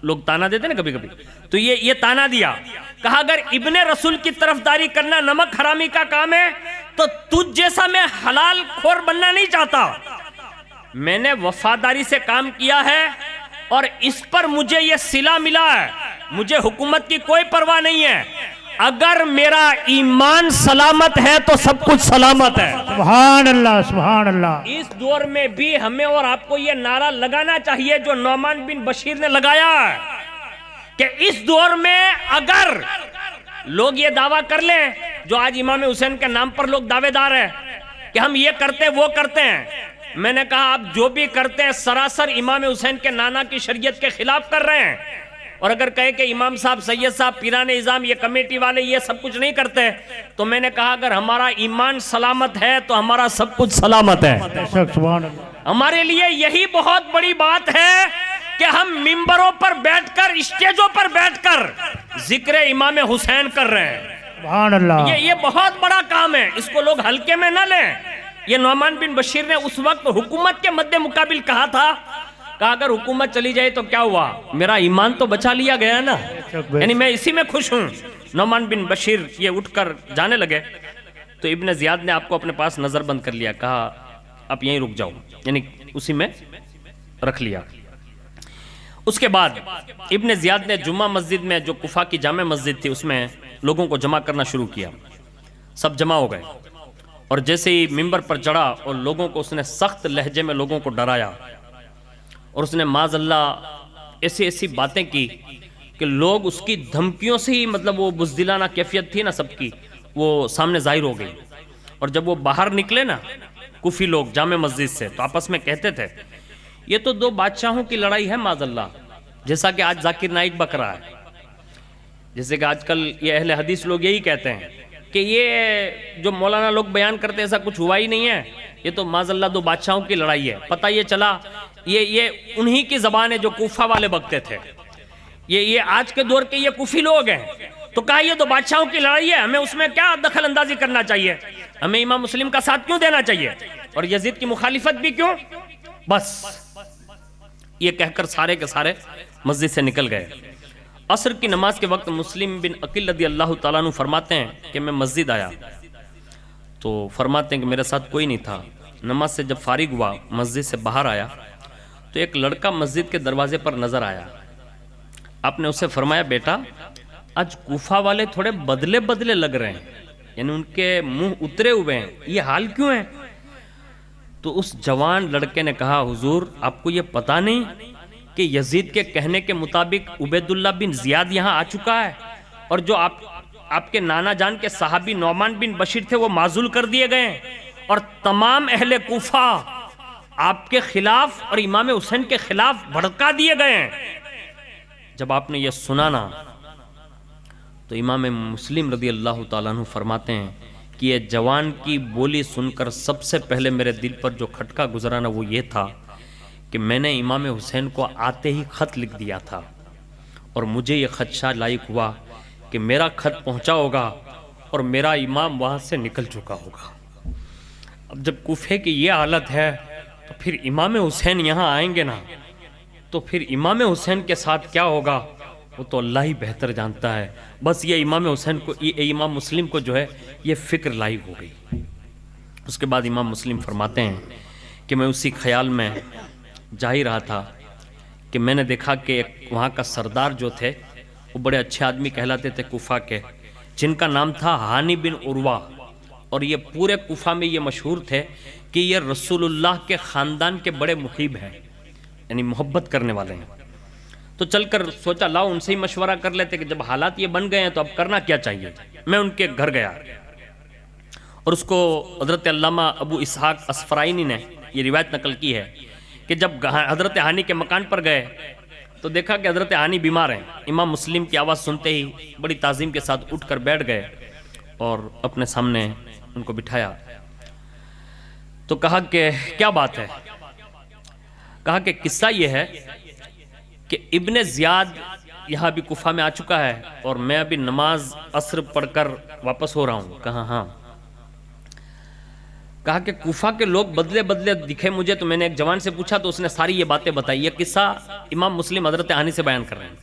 لوگ تانا دیتے ہیں نا کبھی کبھی، تو یہ تانا دیا. کہا اگر ابن رسول کی طرفداری کرنا نمک حرامی کا کام ہے تو تجھ جیسا میں حلال خور بننا نہیں چاہتا. میں نے وفاداری سے کام کیا ہے اور اس پر مجھے یہ صلہ ملا ہے. مجھے حکومت کی کوئی پرواہ نہیں ہے. اگر میرا ایمان سلامت ہے تو سب کچھ سلامت ہے. سبحان اللہ سبحان اللہ. اس دور میں بھی ہمیں اور آپ کو یہ نعرہ لگانا چاہیے جو نعمان بن بشیر نے لگایا ہے کہ اس دور میں اگر لوگ یہ دعویٰ کر لیں جو آج امام حسین کے نام پر لوگ دعوے دار ہیں کہ ہم یہ کرتے وہ کرتے ہیں، میں نے کہا آپ جو بھی کرتے ہیں سراسر امام حسین کے نانا کی شریعت کے خلاف کر رہے ہیں. اور اگر کہے کہ امام صاحب سید صاحب پیران اعظام یہ کمیٹی والے یہ سب کچھ نہیں کرتے تو میں نے کہا اگر ہمارا ایمان سلامت ہے تو ہمارا سب کچھ سلامت ہے. سبحان اللہ. ہمارے لیے یہی بہت بڑی بات ہے کہ ہم ممبروں پر بیٹھ کر اسٹیجوں پر بیٹھ کر ذکر امام حسین کر رہے ہیں. سبحان اللہ. یہ بہت بڑا کام ہے، اس کو لوگ ہلکے میں نہ لیں. یہ نعمان بن بشیر نے اس وقت حکومت کے مد مقابل کہا تھا کہا اگر حکومت چلی جائے تو کیا ہوا، میرا ایمان تو بچا لیا گیا نا، یعنی میں اسی میں خوش ہوں. نعمان بن بشیر یہ اٹھ کر جانے لگے تو ابن زیاد نے آپ کو اپنے پاس نظر بند کر لیا. کہا آپ یہیں رک جاؤ، یعنی اسی میں رکھ لیا. اس کے بعد ابن زیاد نے جمعہ مسجد میں جو کوفہ کی جامع مسجد تھی اس میں لوگوں کو جمع کرنا شروع کیا. سب جمع ہو گئے اور جیسے ہی ممبر پر چڑھا اور لوگوں کو اس نے سخت لہجے میں لوگوں کو ڈرایا اور اس نے معاذ اللہ ایسی ایسی باتیں کی کہ لوگ اس کی دھمکیوں سے ہی مطلب وہ بزدلانہ کیفیت تھی نا سب کی وہ سامنے ظاہر ہو گئی. اور جب وہ باہر نکلے نا کوفی لوگ جامع مسجد سے تو آپس میں کہتے تھے یہ تو دو بادشاہوں کی لڑائی ہے معاذ اللہ، جیسا کہ آج ذاکر نائک بک رہا ہے، جیسے کہ آج کل یہ اہل حدیث لوگ یہی کہتے ہیں کہ یہ جو مولانا لوگ بیان کرتے ایسا کچھ ہوا ہی نہیں ہے، یہ تو معاذ اللہ دو بادشاہوں کی لڑائی ہے. پتہ یہ چلا یہ انہی کی زبان ہے جو کوفہ والے بکتے تھے. یہ آج کے دور کے یہ کوفی لوگ ہیں. تو کہا یہ دو بادشاہوں کی لڑائی ہے، ہمیں اس میں کیا دخل اندازی کرنا چاہیے، ہمیں امام مسلم کا ساتھ کیوں دینا چاہیے اور یزید کی مخالفت بھی کیوں. بس یہ کہہ کر سارے کے سارے مسجد سے نکل گئے. عصر کی نماز کے وقت مسلم بن عقیل رضی اللہ تعالیٰ عنہ فرماتے ہیں کہ میں مسجد آیا تو فرماتے ہیں کہ میرے ساتھ کوئی نہیں تھا. نماز سے جب فارغ ہوا مسجد سے باہر آیا تو ایک لڑکا مسجد کے دروازے پر نظر آیا. آپ نے اسے فرمایا بیٹا آج کوفہ والے تھوڑے بدلے بدلے لگ رہے ہیں، یعنی ان کے منہ اترے ہوئے ہیں، یہ حال کیوں ہے؟ تو اس جوان لڑکے نے کہا حضور آپ کو یہ پتہ نہیں کہ یزید کے کہنے کے مطابق عبید اللہ بن زیاد یہاں آ چکا ہے اور جو آپ کے نانا جان کے صحابی نعمان بن بشیر تھے وہ معزول کر دیے گئے ہیں اور تمام اہل کوفہ آپ کے خلاف اور امام حسین کے خلاف بھڑکا دیے گئے ہیں. جب آپ نے یہ سنا نا تو امام مسلم رضی اللہ تعالیٰ عنہ فرماتے ہیں کہ یہ جوان کی بولی سن کر سب سے پہلے میرے دل پر جو کھٹکا گزرا نا وہ یہ تھا کہ میں نے امام حسین کو آتے ہی خط لکھ دیا تھا اور مجھے یہ خدشہ لاحق ہوا کہ میرا خط پہنچا ہوگا اور میرا امام وہاں سے نکل چکا ہوگا. اب جب کوفے کی یہ حالت ہے تو پھر امام حسین یہاں آئیں گے نا تو پھر امام حسین کے ساتھ کیا ہوگا وہ تو اللہ ہی بہتر جانتا ہے. بس یہ امام حسین کو امام مسلم کو جو ہے یہ فکر لاحق ہو گئی. اس کے بعد امام مسلم فرماتے ہیں کہ میں اسی خیال میں جا ہی رہا تھا کہ میں نے دیکھا کہ وہاں کا سردار جو تھے وہ بڑے اچھے آدمی کہلاتے تھے کوفہ کے، جن کا نام تھا ہانی بن عروہ. اور یہ پورے کوفہ میں یہ مشہور تھے کہ یہ رسول اللہ کے خاندان کے بڑے محب ہیں، یعنی محبت کرنے والے ہیں۔ تو چل کر سوچا لاؤ ان سے ہی مشورہ کر لیتے کہ جب حالات یہ بن گئے ہیں تو اب کرنا کیا چاہیے۔ میں ان کے گھر گیا اور اس کو حضرت علامہ ابو اسحاق اسفرائینی نے یہ روایت نقل کی ہے کہ جب حضرت ہانی کے مکان پر گئے تو دیکھا کہ حضرت ہانی بیمار ہیں۔ امام مسلم کی آواز سنتے ہی بڑی تعظیم کے ساتھ اٹھ کر بیٹھ گئے اور اپنے سامنے ان کو بٹھایا۔ تو کہا کہ کیا بات ہے؟ کہا کہ قصہ یہ ہے کہ ابن زیاد یہاں بھی کوفہ میں آ چکا ہے اور میں ابھی نماز عصر پڑھ کر واپس ہو رہا ہوں۔ کہا ہاں۔ کہا کہ کوفہ کے لوگ بدلے بدلے دکھے مجھے، تو میں نے ایک جوان سے پوچھا تو اس نے ساری یہ باتیں بتائی۔ یہ قصہ امام مسلم حضرت ہانی سے بیان کر رہے ہیں۔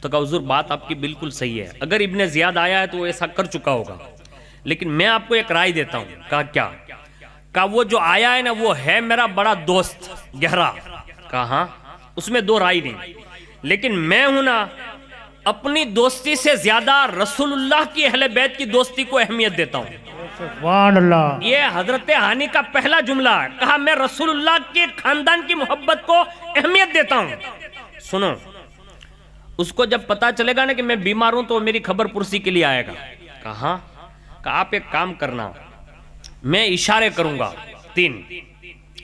تو کہا حضور بات آپ کی بالکل صحیح ہے، اگر ابن زیاد آیا ہے تو وہ ایسا کر چکا ہوگا، لیکن میں آپ کو ایک رائے دیتا ہوں۔ کہا کیا؟ کہا وہ جو آیا ہے نا وہ ہے میرا بڑا دوست گہرا۔ کہا ہاں، اس میں دو رائے نہیں، لیکن میں ہوں نا اپنی دوستی سے زیادہ رسول اللہ کی اہل بیت کی دوستی کو اہمیت دیتا ہوں۔ سبحان اللہ۔ یہ حضرت ہانی کا پہلا جملہ ہے۔ کہا میں رسول اللہ کے خاندان کی محبت کو اہمیت دیتا ہوں۔ سنو، اس کو جب پتا چلے گا نا کہ میں بیمار ہوں تو میری خبر پرسی کے لیے آئے گا۔ کہا ہاں۔ کہا آپ ایک کام کرنا، میں اشارے کروں گا 3،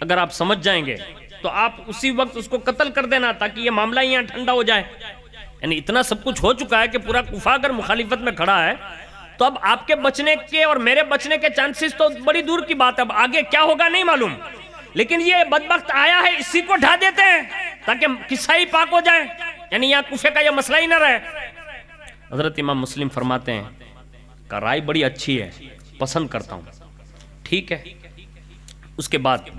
اگر آپ سمجھ جائیں گے تو آپ اسی وقت اس کو قتل کر دینا تاکہ یہ معاملہ یہاں ٹھنڈا ہو جائے۔ یعنی اتنا سب کچھ ہو چکا ہے کہ پورا کوفہ اگر مخالفت میں کھڑا ہے تو اب آپ کے بچنے کے اور میرے بچنے کے چانسز تو بڑی دور کی بات ہے، اب آگے کیا ہوگا نہیں معلوم، لیکن یہ بدبخت آیا ہے اسی کو ڈھا دیتے ہیں تاکہ قصہ ہی پاک ہو جائے، یعنی یہاں کوفے کا یہ مسئلہ ہی نہ رہے۔ حضرت امام مسلم فرماتے ہیں کہ رائے بڑی اچھی ہے، پسند کرتا ہوں، ٹھیک ہے۔ اس کے بعد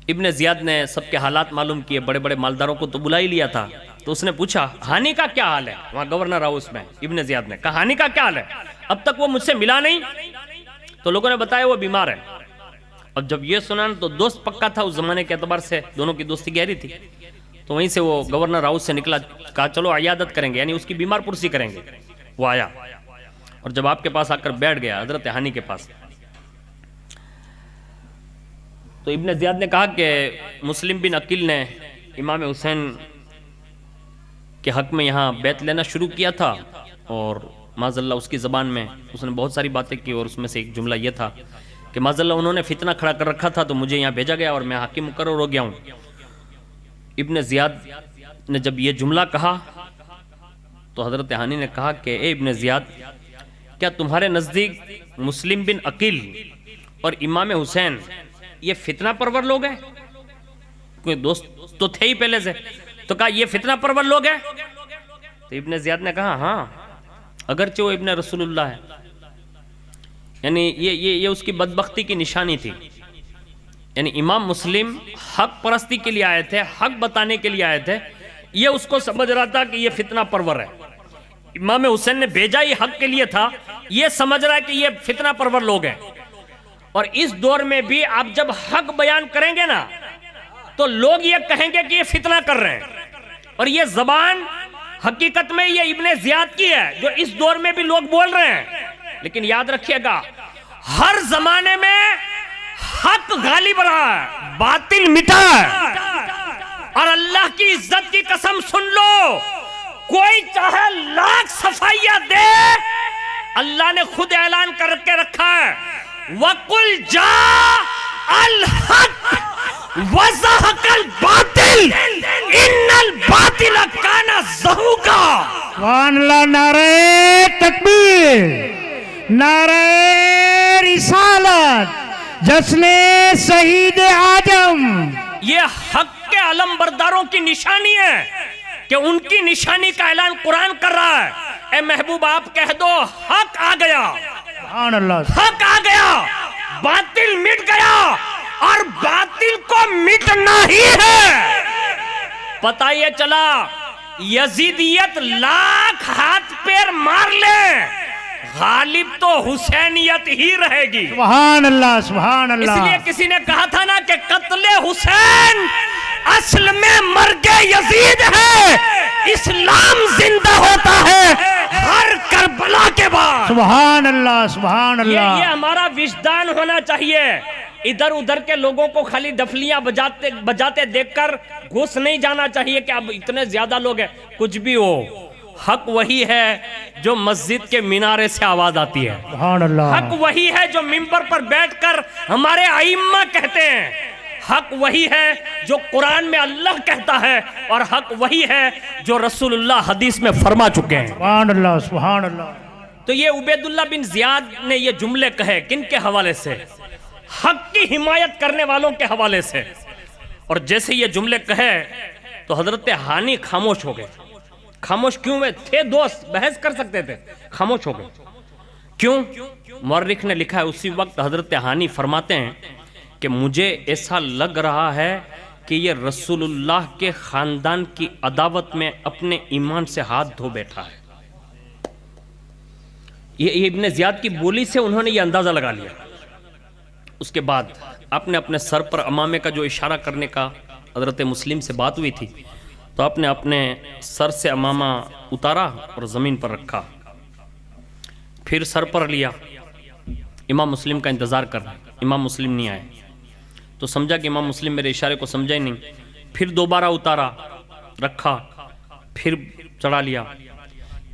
ابن زیاد نے سب کے حالات معلوم کیے، بڑے بڑے مالداروں کو تو بلا ہی لیا تھا، تو اس نے پوچھا ہانی کا کیا حال ہے؟ وہاں گورنر ہاؤس میں ابن زیاد نے کہا ہانی کا کیا حال ہے؟ اب تک وہ مجھ سے ملا نہیں۔ تو لوگوں نے بتایا وہ بیمار ہے۔ اب جب یہ سنا تو دوست پکا تھا اس زمانے کے اعتبار سے، دونوں کی دوستی گہری تھی، تو وہیں سے وہ گورنر ہاؤس سے نکلا، کہا چلو عیادت کریں گے، یعنی اس کی بیمار پرسی کریں گے۔ وہ آیا اور جب آپ کے پاس آ کر بیٹھ گیا حضرت ہانی کے پاس، تو ابن زیاد نے کہا کہ مسلم بن عقیل نے امام حسین کے حق میں یہاں بیعت لینا شروع کیا تھا، اور معاذ اللہ اس کی زبان میں اس نے بہت ساری باتیں کی، اور اس میں سے ایک جملہ یہ تھا کہ معاذ اللہ انہوں نے فتنہ کھڑا کر رکھا تھا تو مجھے یہاں بھیجا گیا اور میں حاکم مقرر ہو گیا ہوں۔ ابن زیاد نے جب یہ جملہ کہا تو حضرت ہانی نے کہا کہ اے ابن زیاد، کیا تمہارے نزدیک مسلم بن عقیل اور امام حسین یہ فتنہ پرور لوگ ہیں؟ کوئی دوست تو تھے ہی پہلے سے، تو کہا یہ فتنہ پرور لوگ ہیں؟ تو ابن زیاد نے کہا ہاں، اگرچہ وہ ابن رسول اللہ ہے، یعنی یہ اس کی بدبختی کی نشانی تھی۔ یعنی امام مسلم حق پرستی کے لیے آئے تھے، حق بتانے کے لیے آئے تھے، یہ اس کو سمجھ رہا تھا کہ یہ فتنہ پرور ہے۔ امام حسین نے بھیجا ہی حق کے لیے تھا، یہ سمجھ رہا ہے کہ یہ فتنہ پرور لوگ ہیں۔ اور اس دور میں بھی آپ جب حق بیان کریں گے نا تو لوگ یہ کہیں گے کہ یہ فتنہ کر رہے ہیں، اور یہ زبان حقیقت میں یہ ابن زیاد کی ہے جو اس دور میں بھی لوگ بول رہے ہیں۔ لیکن یاد رکھیے گا ہر زمانے میں حق غالب رہا ہے، باطل مٹا ہے، اور اللہ کی عزت کی قسم سن لو، کوئی چاہے لاکھ صفائیاں دے، اللہ نے خود اعلان کر کے رکھا ہے وَقُلْ جَاءَ الْحَقُّ وَزَهَقَ الْبَاطِلُ إِنَّ الْبَاطِلَ كَانَ زَهُوقًا۔ سبحان اللہ۔ نعرہ تکبیر، نعرہ رسالت، جشن شہید اعظم۔ یہ حق کے علم برداروں کی نشانی ہے کہ ان کی نشانی کا اعلان قرآن کر رہا ہے۔ اے محبوب آپ کہہ دو حق آ گیا، سبحان اللہ۔ حق آ گیا، باطل مٹ گیا، اور باطل کو مٹنا ہی ہے۔ پتہ یہ چلا یزیدیت لاکھ ہاتھ پیر مار لے، غالب تو حسینیت ہی رہے گی۔ سبحان اللہ، سبحان اللہ۔ اس لیے کسی نے کہا تھا نا کہ قتل حسین اصل میں مرگ یزید ہے، اسلام زندہ ہوتا ہے ہر کربلا کے بعد سبحان اللہ سبحان یہ اللہ ہمارا وجدان ہونا چاہیے. ادھر ادھر کے لوگوں کو خالی ڈفلیاں بجاتے دیکھ کر گھس نہیں جانا چاہیے کہ اب اتنے زیادہ لوگ ہیں. کچھ بھی ہو، حق وہی ہے جو مسجد کے مینارے سے آواز آتی ہے. سبحان اللہ حق وہی ہے جو ممبر پر بیٹھ کر ہمارے ائمہ کہتے ہیں. حق وہی ہے جو قرآن میں اللہ کہتا ہے، اور حق وہی ہے جو رسول اللہ حدیث میں فرما چکے ہیں. سبحان اللہ سبحان اللہ. تو یہ عبید اللہ بن زیاد نے یہ جملے کہے کن کے حوالے سے؟ حق کی حمایت کرنے والوں کے حوالے سے. اور جیسے یہ جملے کہے تو حضرت ہانی خاموش ہو گئے. خاموش کیوں ہوئے؟ تھے دوست، بحث کر سکتے تھے، خاموش ہو گئے. کیوں؟ مورخ نے لکھا ہے اسی وقت حضرت ہانی فرماتے ہیں کہ مجھے ایسا لگ رہا ہے کہ یہ رسول اللہ کے خاندان کی عداوت میں اپنے ایمان سے ہاتھ دھو بیٹھا ہے. یہ ابن زیاد کی بولی سے انہوں نے یہ اندازہ لگا لیا. اس کے بعد آپ نے اپنے سر پر امامے کا جو اشارہ کرنے کا حضرت مسلم سے بات ہوئی تھی، تو آپ نے اپنے سر سے امامہ اتارا اور زمین پر رکھا، پھر سر پر لیا. امام مسلم کا انتظار کر رہا. امام مسلم نہیں آئے تو سمجھا کہ امام مسلم میرے اشارے کو سمجھا ہی نہیں. پھر دوبارہ اتارا، رکھا، پھر چڑھا لیا.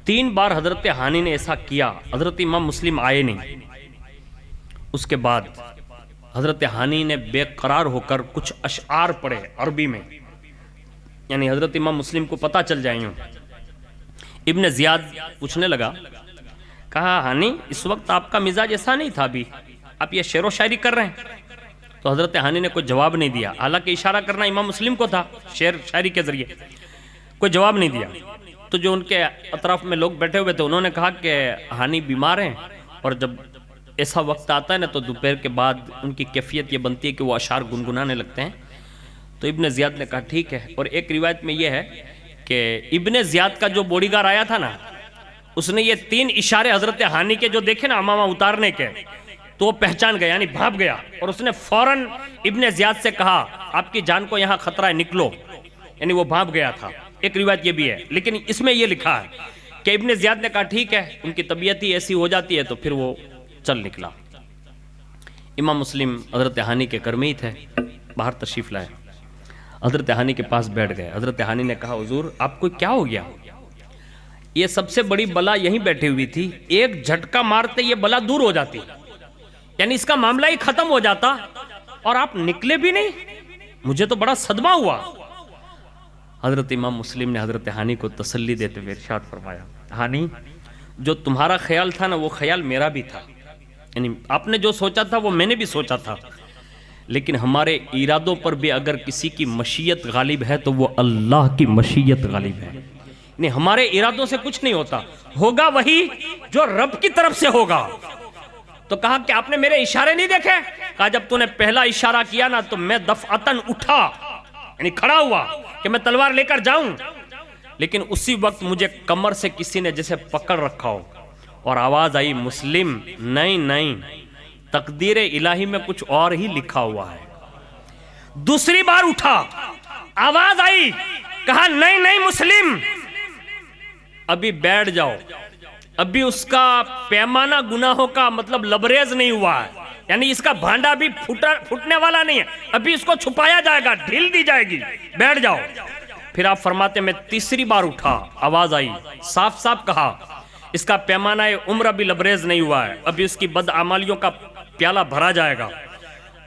3 بار حضرت ہانی نے ایسا کیا. حضرت امام مسلم آئے نہیں. اس کے بعد حضرت ہانی نے بے قرار ہو کر کچھ اشعار پڑھے عربی میں، یعنی حضرت امام مسلم کو پتہ چل جائیں. ابن زیاد پوچھنے لگا، کہا ہانی اس وقت آپ کا مزاج ایسا نہیں تھا، ابھی آپ یہ شعر و شاعری کر رہے ہیں. تو حضرت ہانی نے کوئی جواب نہیں دیا، حالانکہ اشارہ کرنا امام مسلم کو تھا شعر شاعری کے ذریعے. کوئی جواب نہیں دیا. تو جو ان کے اطراف میں لوگ بیٹھے ہوئے تھے انہوں نے کہا کہ ہانی بیمار ہیں، اور جب ایسا وقت آتا ہے نا تو دوپہر کے بعد ان کی کیفیت یہ بنتی ہے کہ وہ اشعار گنگنانے لگتے ہیں. تو ابن زیاد نے کہا ٹھیک ہے. اور ایک روایت میں یہ ہے کہ ابن زیاد کا جو بوڈی گارڈ آیا تھا نا، اس نے یہ 3 اشارے حضرت ہانی کے جو دیکھے نا امامہ اتارنے کے، تو وہ پہچان گیا، یعنی بھاپ گیا. اور اس نے فوراً ابن زیاد سے کہا آپ کی جان کو یہاں خطرہ ہے، نکلو. یعنی وہ بھاپ گیا تھا. ایک روایت یہ بھی ہے، لیکن اس میں یہ لکھا ہے کہ ابن زیاد نے کہا ٹھیک ہے، ان کی طبیعت ہی ایسی ہو جاتی ہے. تو پھر وہ چل نکلا. امام مسلم حضرت ہانی کے گھر میں ہی تھے، باہر تشریف لائے. حضرت ہانی کے پاس بیٹھ گئے. حضرت ہانی نے کہا حضور آپ کو کیا ہو گیا؟ یہ سب سے بڑی بلا یہیں بیٹھی ہوئی تھی، ایک جھٹکا مارتے یہ بلا دور ہو جاتی، یعنی اس کا معاملہ ہی ختم ہو جاتا، اور آپ نکلے بھی نہیں. مجھے تو بڑا صدمہ ہوا. حضرت امام مسلم نے حضرت ہانی کو تسلی دیتے ہوئے ارشاد فرمایا، ہانی جو تمہارا خیال تھا نا وہ خیال میرا بھی تھا، یعنی آپ نے جو سوچا تھا وہ میں نے بھی سوچا تھا، لیکن ہمارے ارادوں پر بھی اگر کسی کی مشیت غالب ہے تو وہ اللہ کی مشیت غالب ہے. یعنی ہمارے ارادوں سے کچھ نہیں ہوتا، ہوگا وہی جو رب کی طرف سے ہوگا. تو کہا کہ آپ نے میرے اشارے نہیں دیکھے؟ کہا جب تو نے پہلا اشارہ کیا نا تو میں دفعتاً اٹھا، یعنی کھڑا ہوا کہ میں تلوار لے کر جاؤں، لیکن اسی وقت مجھے کمر سے کسی نے جیسے پکڑ رکھا ہو، اور آواز آئی مسلم نہیں نہیں، تقدیر الہی میں کچھ اور ہی لکھا ہوا ہے. دوسری بار اٹھا، آواز آئی، کہا نہیں نہیں مسلم ابھی بیٹھ جاؤ، ابھی اس کا پیمانہ گناہوں کا مطلب لبریز نہیں ہوا ہے، یعنی اس کا بھانڈا بھی پھٹنے والا نہیں ہے، ابھی اس کو چھپایا جائے گا، ڈھیل دی جائے گی، بیٹھ جاؤ. پھر آپ فرماتے میں تیسری بار اٹھا، آواز آئی، صاف صاف کہا اس کا پیمانہ عمر ابھی لبریز نہیں ہوا ہے، ابھی اس کی بدعمالیوں کا پیالہ بھرا جائے گا،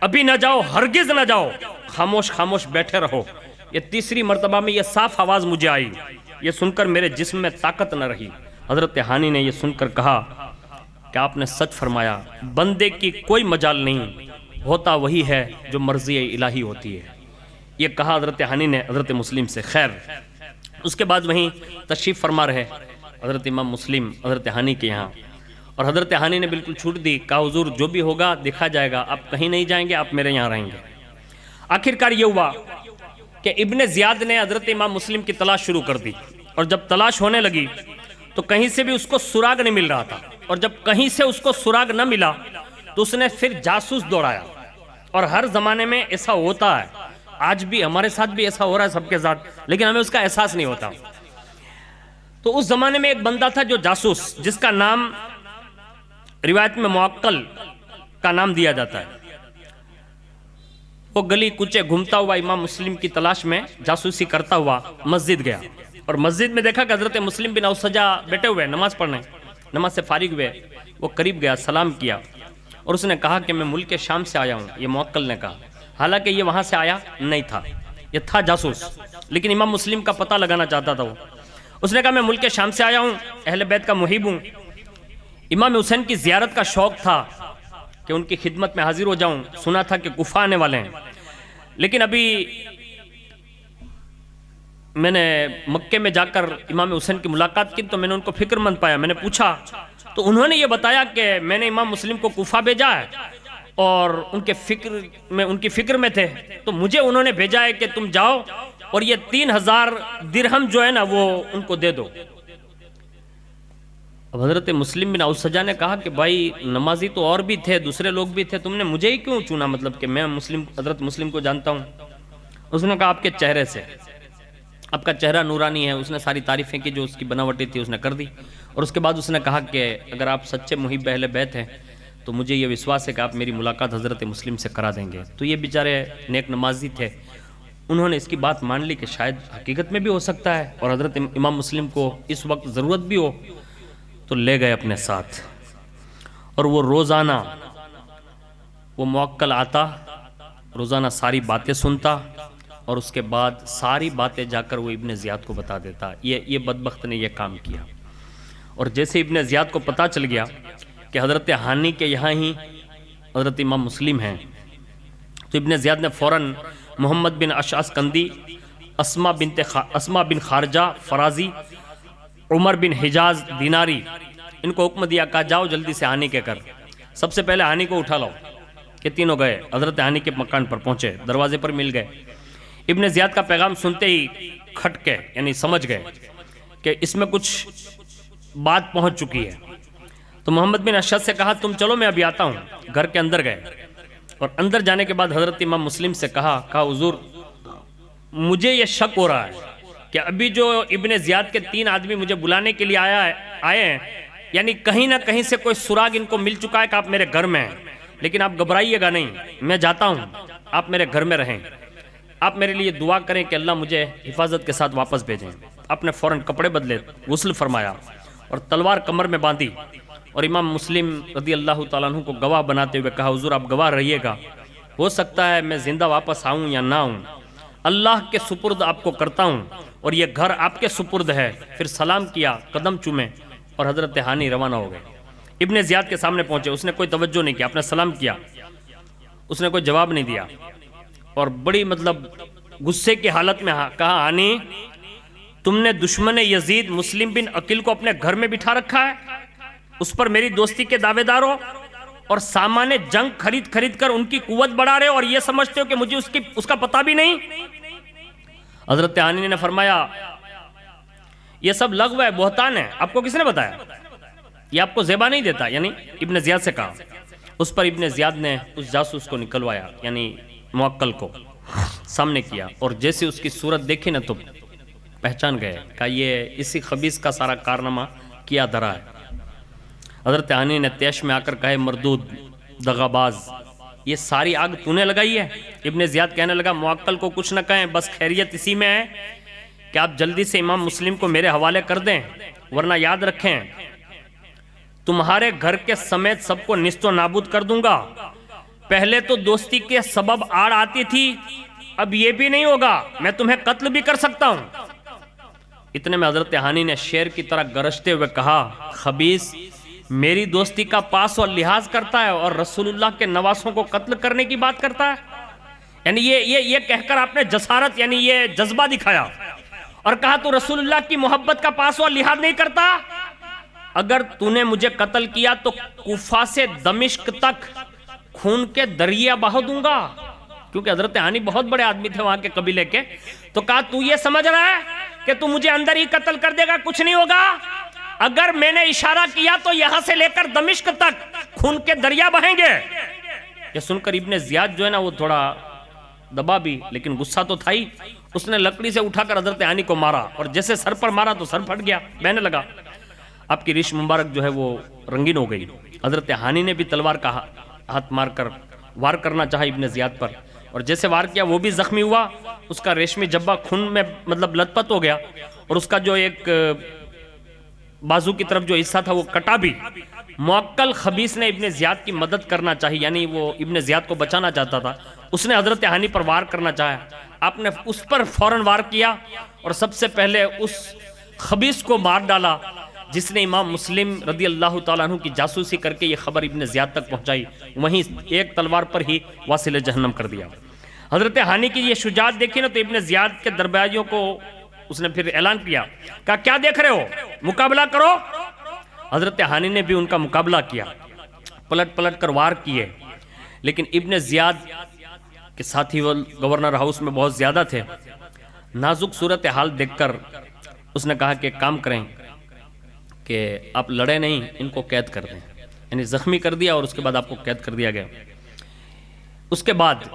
ابھی نہ جاؤ، ہرگز نہ جاؤ، خاموش خاموش بیٹھے رہو. یہ تیسری مرتبہ میں یہ صاف آواز مجھے آئی. یہ سن کر میرے جسم میں طاقت نہ رہی. حضرت ہانی نے یہ سن کر کہا کہ آپ نے سچ فرمایا، بندے کی کوئی مجال نہیں، ہوتا وہی ہے جو مرضی الہی ہوتی ہے. یہ کہا حضرت ہانی نے حضرت مسلم سے. خیر اس کے بعد وہیں تشریف فرما رہے حضرت امام مسلم حضرت ہانی کے یہاں، اور حضرت ہانی نے بالکل چھوٹ دی. کہا حضور جو بھی ہوگا دیکھا جائے گا، آپ کہیں نہیں جائیں گے، آپ میرے یہاں رہیں گے. آخرکار یہ ہوا کہ ابن زیاد نے حضرت امام مسلم کی تلاش شروع کر دی، اور جب تلاش ہونے لگی تو کہیں سے بھی اس کو سراغ نہیں مل رہا تھا. اور جب کہیں سے اس کو سراغ نہ ملا تو اس نے پھر جاسوس دوڑایا. اور ہر زمانے میں ایسا ہوتا ہے، آج بھی ہمارے ساتھ بھی ایسا ہو رہا ہے سب کے ساتھ، لیکن ہمیں اس کا احساس نہیں ہوتا. تو اس زمانے میں ایک بندہ تھا جو جاسوس، جس کا نام روایت میں معقل کا نام دیا جاتا ہے. وہ گلی کوچے گھومتا ہوا امام مسلم کی تلاش میں جاسوسی کرتا ہوا مسجد گیا، اور مسجد میں دیکھا کہ حضرت مسلم بن اوسجہ بیٹھے ہوئے نماز پڑھنے. نماز سے فارغ ہوئے، وہ قریب گیا، سلام کیا، اور اس نے کہا کہ میں ملک شام سے آیا ہوں. یہ معقل نے کہا، حالانکہ یہ وہاں سے آیا نہیں تھا، یہ تھا جاسوس، لیکن امام مسلم کا پتہ لگانا چاہتا تھا. وہ اس نے کہا میں ملک شام سے آیا ہوں، اہل بیت کا محب ہوں. امام حسین کی زیارت کا شوق تھا کہ ان کی خدمت میں حاضر ہو جاؤں. سنا تھا کہ کوفہ آنے والے ہیں، لیکن ابھی میں نے مکے میں جا کر امام حسین کی ملاقات کی تو میں نے ان کو فکر مند پایا. میں نے پوچھا تو انہوں نے یہ بتایا کہ میں نے امام مسلم کو کوفہ بھیجا ہے اور ان کی فکر میں تھے، تو مجھے انہوں نے بھیجا ہے کہ تم جاؤ اور یہ 3000 درہم جو ہے نا وہ ان کو دے دو. اب حضرت مسلم بن اوسجہ نے کہا کہ بھائی نمازی تو اور بھی تھے، دوسرے لوگ بھی تھے، تم نے مجھے ہی کیوں چنا، مطلب کہ میں حضرت مسلم کو جانتا ہوں. اس نے کہا آپ کے چہرے سے، آپ کا چہرہ نورانی ہے. اس نے ساری تعریفیں کی جو اس کی بناوٹی تھی اس نے کر دی، اور اس کے بعد اس نے کہا کہ اگر آپ سچے محب اہل بیت ہیں تو مجھے یہ وشواس ہے کہ آپ میری ملاقات حضرت مسلم سے کرا دیں گے. تو یہ بیچارے نیک نمازی تھے، انہوں نے اس کی بات مان لی کہ شاید حقیقت میں بھی ہو سکتا ہے اور حضرت امام مسلم کو اس وقت ضرورت بھی ہو. تو لے گئے اپنے ساتھ، اور وہ روزانہ وہ معقل آتا، روزانہ ساری باتیں سنتا، اور اس کے بعد ساری باتیں جا کر وہ ابن زیاد کو بتا دیتا. یہ بدبخت نے یہ کام کیا. اور جیسے ابن زیاد کو پتا چل گیا کہ حضرت ہانی کے یہاں ہی حضرت امام مسلم ہیں، تو ابن زیاد نے فوراً محمد بن اشعث کندی، اسما بن خارجہ فرازی، عمر بن حجاز دیناری، ان کو حکم دیا، کہا جاؤ جلدی سے ہانی کے کر. سب سے پہلے ہانی کو اٹھا لاؤ. کہ تینوں گئے، حضرت ہانی کے مکان پر پہنچے، دروازے پر مل گئے. ابن زیاد کا پیغام سنتے ہی کھٹ کے یعنی سمجھ گئے کہ اس میں کچھ بات پہنچ چکی ہے. تو محمد بن اشعث سے کہا تم چلو میں ابھی آتا ہوں. گھر کے اندر گئے، اور اندر جانے کے بعد حضرت امام مسلم سے کہا حضور مجھے یہ شک ہو رہا ہے کہ ابھی جو ابن زیاد کے 3 آدمی مجھے بلانے کے لیے آئے ہیں، یعنی کہیں نہ کہیں سے کوئی سراغ ان کو مل چکا ہے کہ آپ میرے گھر میں ہیں. لیکن آپ گھبرائیے گا نہیں، میں جاتا ہوں، آپ میرے گھر میں رہیں، آپ میرے لیے دعا کریں کہ اللہ مجھے حفاظت کے ساتھ واپس بھیجیں. آپ نے فوراً کپڑے بدلے، غسل فرمایا اور تلوار کمر میں باندھی، اور امام مسلم رضی اللہ تعالیٰ عنہ کو گواہ بناتے ہوئے کہا حضور آپ گواہ رہیے گا، ہو سکتا ہے میں زندہ واپس آؤں یا نہ آؤں، اللہ کے سپرد آپ کو کرتا ہوں، اور یہ گھر آپ کے سپرد ہے. پھر سلام کیا، قدم چومے، اور حضرت ہانی روانہ ہو گئے. ابن زیاد کے سامنے پہنچے، اس نے کوئی توجہ نہیں کیا، آپ نے سلام کیا، اس نے کوئی جواب نہیں دیا، اور بڑی غصے کی حالت میں کہا ہانی تم نے دشمن یزید مسلم بن عقیل کو اپنے گھر میں بٹھا رکھا ہے، اس پر میری دوستی کے دعوے دار ہو، اور سامان جنگ خرید کر ان کی قوت بڑھا رہے ہو، اور یہ سمجھتے ہو کہ مجھے اس کا پتہ بھی نہیں. حضرت ہانی نے فرمایا یہ سب لغو ہے، بہتان ہے، آپ کو کس نے بتایا؟ یہ آپ کو زیبا نہیں دیتا. یعنی ابن زیاد سے کہا. اس پر ابن زیاد نے اس جاسوس کو نکلوایا، یعنی معقل کو سامنے کیا، اور جیسے اس کی صورت دیکھی نا تو پہچان گئے، کہا یہ اسی خبیث کا سارا کارنامہ کیا دھرا ہے. حضرت ہانی نے تیش میں آ کر کہے مردود دغاباز، یہ ساری آگ تو نے لگائی ہے؟ ابن زیاد کہنے لگا معقل کو کچھ نہ کہیں، بس خیریت اسی میں ہے کہ آپ جلدی سے امام مسلم کو میرے حوالے کر دیں، ورنہ یاد رکھیں تمہارے گھر کے سمیت سب کو نیست و نابود کر دوں گا. پہلے تو دوستی کے سبب آڑ آتی تھی، اب یہ بھی نہیں ہوگا، میں تمہیں قتل بھی کر سکتا ہوں. اتنے میں حضرت ہانی نے شیر کی طرح گرجتے ہوئے کہا خبیث میری دوستی کا پاس اور لحاظ کرتا ہے اور رسول اللہ کے نواسوں کو قتل کرنے کی بات کرتا ہے. یعنی یہ کہہ کر آپ نے جسارت یعنی یہ جذبہ دکھایا اور کہا تو رسول اللہ کی محبت کا پاس اور لحاظ نہیں کرتا. اگر تو نے مجھے قتل کیا تو کوفہ سے دمشق تک خون کے دریا بہا دوں گا، کیونکہ حضرت ہانی بہت بڑے آدمی تھے وہاں کے قبیلے کے. تو کہا تو یہ سمجھ رہا ہے کہ تو مجھے اندر ہی قتل کر دے گا، کچھ نہیں ہوگا. اگر میں نے اشارہ کیا تو یہاں سے لے کر دمشق تک خون کے دریا بہیں گے. یہ سن کر ابن زیاد جو ہے نا وہ تھوڑا دبا بھی، لیکن غصہ تو تھا ہی. اس نے لکڑی سے اٹھا کر حضرت ہانی کو مارا اور جیسے سر پر مارا تو سر پھٹ گیا، بہنے لگا۔ آپ کی ریش مبارک جو ہے وہ رنگین ہو گئی۔ حضرت ہانی نے بھی تلوار کا ہاتھ مار کر وار کرنا چاہا ابن زیاد پر، اور جیسے وار کیا وہ بھی زخمی ہوا، اس کا ریشمی جبہ خون میں مطلب لت پت ہو گیا، اور اس کا جو ایک بازو کی طرف جو حصہ تھا وہ کٹا بھی۔ موکل خبیث نے ابن زیاد کی مدد کرنا چاہی، یعنی وہ ابن زیاد کو بچانا چاہتا تھا، اس نے حضرت ہانی پر وار کرنا چاہا، آپ نے اس پر فوراً وار کیا اور سب سے پہلے اس خبیث کو مار ڈالا جس نے امام مسلم رضی اللہ تعالیٰ عنہ کی جاسوسی کر کے یہ خبر ابن زیاد تک پہنچائی، وہیں ایک تلوار پر ہی واصل جہنم کر دیا۔ حضرت ہانی کی یہ شجاعت دیکھی نا تو ابن زیاد کے درباریوں کو اس نے پھر اعلان کیا، کہا کیا دیکھ رہے ہو، مقابلہ کرو۔ حضرت ہانی نے بھی ان کا مقابلہ کیا، پلٹ پلٹ کر وار کیے، لیکن ابن زیاد کے ساتھی وہ گورنر ہاؤس میں بہت زیادہ تھے۔ نازک صورتحال دیکھ کر اس نے کہا کہ کام کریں کہ آپ لڑے نہیں، ان کو قید کر دیں، یعنی زخمی کر دیا اور اس کے بعد آپ کو قید کر دیا گیا۔ اس کے بعد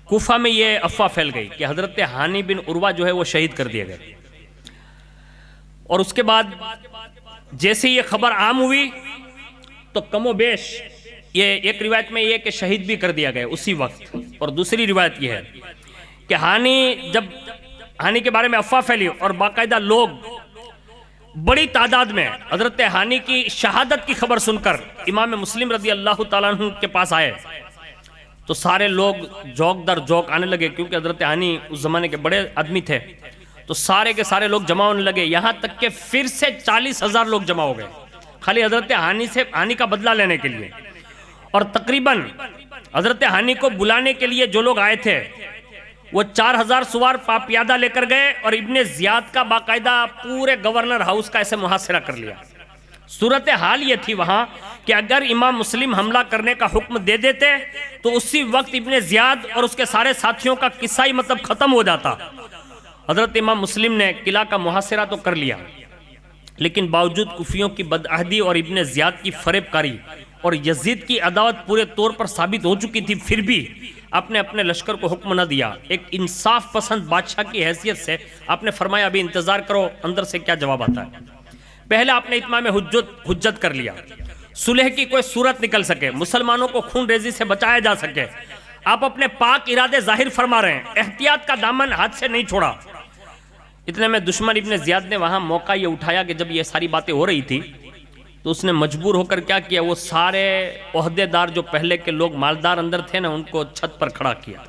کوفہ میں یہ افواہ پھیل گئی کہ حضرت ہانی بن عروہ جو ہے وہ شہید کر دیے گئے، اور اس کے بعد جیسے یہ خبر عام ہوئی تو کم و بیش یہ ایک روایت میں یہ کہ شہید بھی کر دیا گیا اسی وقت، اور دوسری روایت یہ ہے کہ جب ہانی کے بارے میں افواہ پھیلی اور باقاعدہ لوگ بڑی تعداد میں حضرت ہانی کی شہادت کی خبر سن کر امام مسلم رضی اللہ تعالیٰ عنہ کے پاس آئے تو سارے لوگ جوک در جوک آنے لگے، کیونکہ حضرت ہانی اس زمانے کے بڑے آدمی تھے، تو سارے کے سارے لوگ جمع ہونے لگے، یہاں تک کہ پھر سے 40,000 لوگ جمع ہو گئے خالی حضرت ہانی کا بدلہ لینے کے لیے۔ اور تقریباً حضرت ہانی کو بلانے کے لیے جو لوگ آئے تھے وہ 4,000 سوار پیادہ لے کر گئے، اور ابن زیاد کا باقاعدہ پورے گورنر ہاؤس کا ایسے محاصرہ کر لیا۔ صورتحال یہ تھی وہاں کہ اگر امام مسلم حملہ کرنے کا حکم دے دیتے تو اسی وقت ابن زیاد اور اس کے سارے ساتھیوں کا قصہ ہی مطلب ختم ہو جاتا۔ حضرت امام مسلم نے قلعہ کا محاصرہ تو کر لیا، لیکن باوجود کفیوں کی بدعہدی اور ابن زیاد کی فریب کاری اور یزید کی عداوت پورے طور پر ثابت ہو چکی تھی، پھر بھی آپ نے اپنے لشکر کو حکم نہ دیا۔ ایک انصاف پسند بادشاہ کی حیثیت سے آپ نے فرمایا ابھی انتظار کرو، اندر سے کیا جواب آتا ہے۔ پہلے آپ نے اتمام حجت کر لیا، صلح کی کوئی صورت نکل سکے، مسلمانوں کو خون ریزی سے بچایا جا سکے۔ آپ اپنے پاک ارادے ظاہر فرما رہے ہیں، احتیاط کا دامن ہاتھ سے نہیں چھوڑا۔ اتنے میں دشمن ابن زیاد نے وہاں موقع یہ اٹھایا کہ جب یہ ساری باتیں ہو رہی تھی تو اس نے مجبور ہو کر کیا کیا، وہ سارے عہدے دار جو پہلے کے لوگ مالدار اندر تھے نا، ان کو چھت پر کھڑا کیا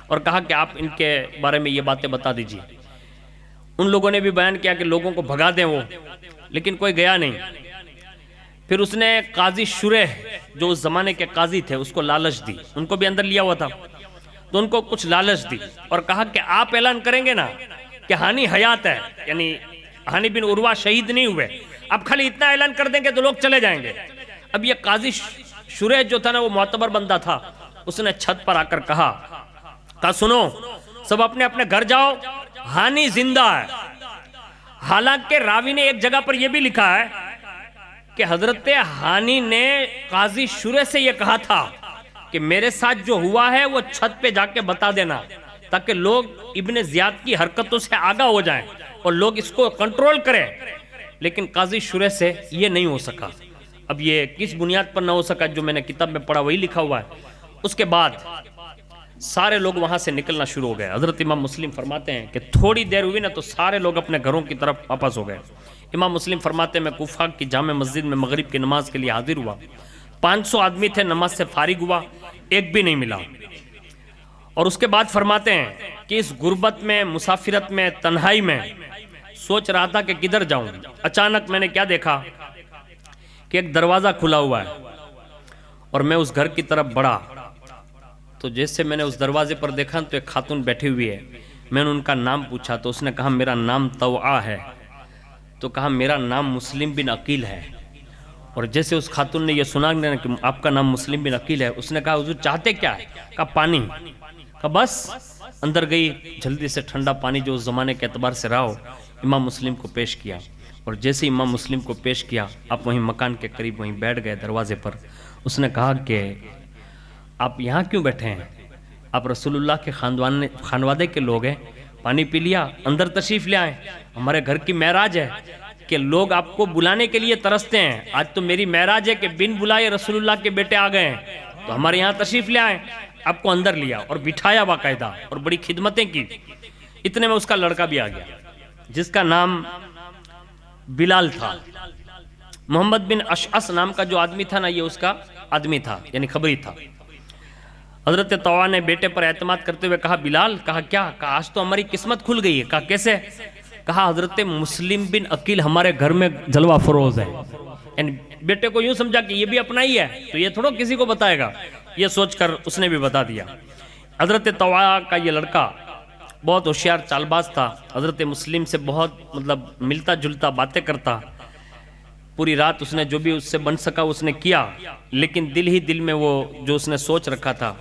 اور کہا کہ آپ ان کے بارے میں یہ باتیں بتا دیجیے۔ ان لوگوں نے بھی بیان کیا کہ لوگوں کو بھگا دیں وہ، لیکن کوئی گیا نہیں۔ پھر اس نے قاضی شریح جو اس زمانے کے قاضی تھے اس کو لالچ دی، ان کو بھی اندر لیا ہوا تھا تو ان کو کچھ لالچ دی اور کہا کہ آپ اعلان کریں گے نا کہ ہانی حیات ہے، یعنی ہانی بن عروہ شہید نہیں ہوئے، اب خالی اتنا اعلان کر دیں گے تو لوگ چلے جائیں گے۔ اب یہ قاضی شریح جو تھا نا وہ معتبر بندہ تھا، اس نے چھت پر آ کر کہا سنو سب اپنے اپنے گھر جاؤ، ہانی زندہ ہے۔ حالانکہ راوی نے ایک جگہ پر یہ بھی لکھا ہے کہ حضرت ہانی نے قاضی شریح سے یہ کہا تھا کہ میرے ساتھ جو ہوا ہے وہ چھت پہ جا کے بتا دینا، تاکہ لوگ ابن زیاد کی حرکتوں سے آگاہ ہو جائیں اور لوگ اس کو کنٹرول کریں، لیکن قاضی شریح سے یہ نہیں ہو سکا۔ اب یہ کس بنیاد پر نہ ہو سکا، جو میں نے کتاب میں پڑھا وہی لکھا ہوا ہے۔ اس کے بعد سارے لوگ وہاں سے نکلنا شروع ہو گئے۔ حضرت امام مسلم فرماتے ہیں کہ تھوڑی دیر ہوئی نا تو سارے لوگ اپنے گھروں کی طرف واپس ہو گئے۔ امام مسلم فرماتے ہیں میں کوفہ کی جامع مسجد میں مغرب کی نماز کے لیے حاضر ہوا، 500 آدمی تھے، نماز سے فارغ ہوا، ایک بھی نہیں ملا۔ اور اس کے بعد فرماتے ہیں کہ اس غربت میں، مسافرت میں، تنہائی میں سوچ رہا تھا کہ کدھر جاؤں۔ اچانک میں نے کیا دیکھا کہ ایک دروازہ کھلا ہوا ہے اور میں اس گھر کی طرف بڑھا تو جیسے میں نے اس دروازے پر دیکھا تو ایک خاتون بیٹھی ہوئی ہے۔ میں نے ان کا نام پوچھا تو اس نے کہا میرا نام طوعہ ہے، تو کہا میرا نام مسلم بن عقیل ہے۔ اور جیسے اس خاتون نے یہ سنا کہ آپ کا نام مسلم بن عقیل ہے، اس نے کہا حضور چاہتے کیا ہے؟ کہا پانی۔ کہا بس۔ اندر گئی، جلدی سے ٹھنڈا پانی جو اس زمانے کے اعتبار سے رہا ہو امام مسلم کو پیش کیا، اور جیسے امام مسلم کو پیش کیا آپ وہیں مکان کے قریب وہیں بیٹھ گئے دروازے پر۔ اس نے کہا کہ آپ یہاں کیوں بیٹھے ہیں؟ آپ رسول اللہ کے خانوادے کے لوگ ہیں، پانی پی لیا, اندر تشریف لے آئیں. ہمارے گھر کی معراج ہے کہ لوگ آپ کو بلانے کے لیے ترستے ہیں. آج تو میری معراج ہے کہ بن بلائے رسول اللہ کے بیٹے آ گئے ہیں, تو ہمارے یہاں تشریف لے آئیں. آپ کو اندر لیا اور بٹھایا باقاعدہ اور بڑی خدمتیں کی. اتنے میں اس کا لڑکا بھی آ گیا جس کا نام بلال تھا. محمد بن اشعث نام کا جو آدمی تھا نا, یہ اس کا آدمی تھا, یعنی خبری تھا. حضرت طوع نے بیٹے پر اعتماد کرتے ہوئے کہا بلال, کہا کیا؟ کہا آج تو ہماری قسمت کھل گئی ہے. کہا کیسے؟ کہا حضرت مسلم بن عقیل ہمارے گھر میں جلوہ فروز ہے. یعنی بیٹے کو یوں سمجھا کہ یہ بھی اپنا ہی ہے, تو یہ تھوڑا کسی کو بتائے گا. یہ سوچ کر اس نے بھی بتا دیا. حضرت طوع کا یہ لڑکا بہت ہوشیار چال باز تھا. حضرت مسلم سے بہت ملتا جلتا باتیں کرتا. پوری رات اس نے جو بھی اس سے بن سکا اس نے کیا, لیکن دل ہی دل میں وہ جو اس نے سوچ رکھا تھا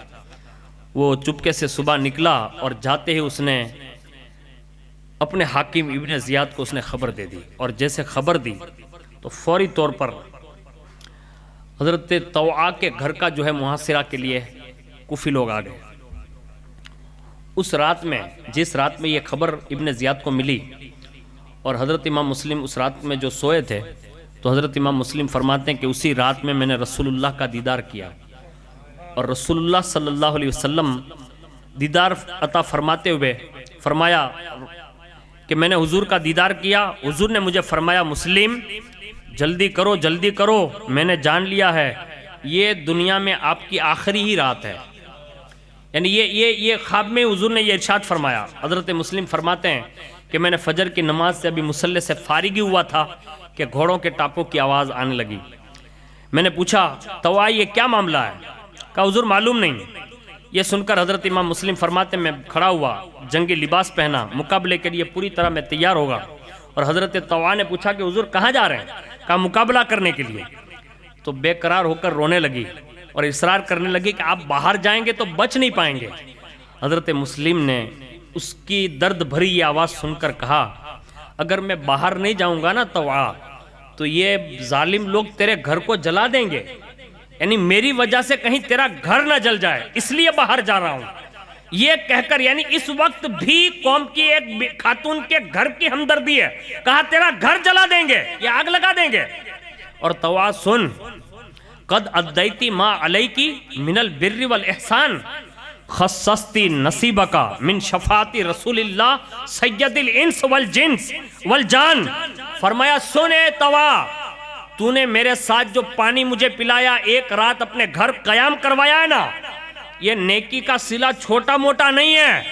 وہ چپکے سے صبح نکلا, اور جاتے ہی اس نے اپنے حاکم ابن زیاد کو اس نے خبر دے دی. اور جیسے خبر دی تو فوری طور پر حضرت طوع کے گھر کا جو ہے محاصرہ کے لیے کوفی لوگ آ گئے. اس رات میں, جس رات میں یہ خبر ابن زیاد کو ملی, اور حضرت امام مسلم اس رات میں جو سوئے تھے, تو حضرت امام مسلم فرماتے ہیں کہ اسی رات میں نے رسول اللہ کا دیدار کیا. اور رسول اللہ صلی اللہ علیہ وسلم دیدار عطا فرماتے ہوئے فرمایا کہ میں نے حضور کا دیدار کیا. حضور نے مجھے فرمایا مسلم جلدی کرو جلدی کرو, میں نے جان لیا ہے یہ دنیا میں آپ کی آخری ہی رات ہے. یعنی یہ خواب میں حضور نے یہ ارشاد فرمایا. حضرت مسلم فرماتے ہیں کہ میں نے فجر کی نماز سے ابھی مصلی سے فارغ ہی ہوا تھا کہ گھوڑوں کے ٹاپوں کی آواز آنے لگی. میں نے پوچھا طوع یہ کیا معاملہ ہے؟ کہا حضور معلوم نہیں. یہ سن کر حضرت امام مسلم فرماتے ہیں میں کھڑا ہوا, جنگی لباس پہنا, مقابلے کے لیے پوری طرح میں تیار ہوگا. اور حضرت طوع نے پوچھا کہ حضور کہاں جا رہے ہیں؟ کہا مقابلہ کرنے کے لیے. تو بے قرار ہو کر رونے لگی اور اصرار کرنے لگی کہ آپ باہر جائیں گے تو بچ نہیں پائیں گے. حضرت مسلم نے اس کی درد بھری یہ آواز سن کر کہا اگر میں باہر نہیں جاؤں گا نا طوع, تو یہ ظالم لوگ تیرے گھر کو جلا دیں گے. یعنی میری وجہ سے کہیں تیرا گھر نہ جل جائے, اس لیے باہر جا رہا ہوں. یہ کہہ کر, یعنی اس وقت بھی قوم کی ایک خاتون کے گھر کی ہمدردی ہے, کہا تیرا گھر جلا دیں گے, یہ آگ لگا دیں گے. اور طوع سن, قد ادیتی ما علیکی من البر والاحسان خصصتی نصیبکا من شفاعت رسول اللہ سید الانس والجنس والجان. فرمایا سن اے طوع, تو نے میرے ساتھ جو پانی مجھے پلایا, ایک رات اپنے گھر قیام کروایا ہے نا, یہ نیکی کا صلہ چھوٹا موٹا نہیں ہے,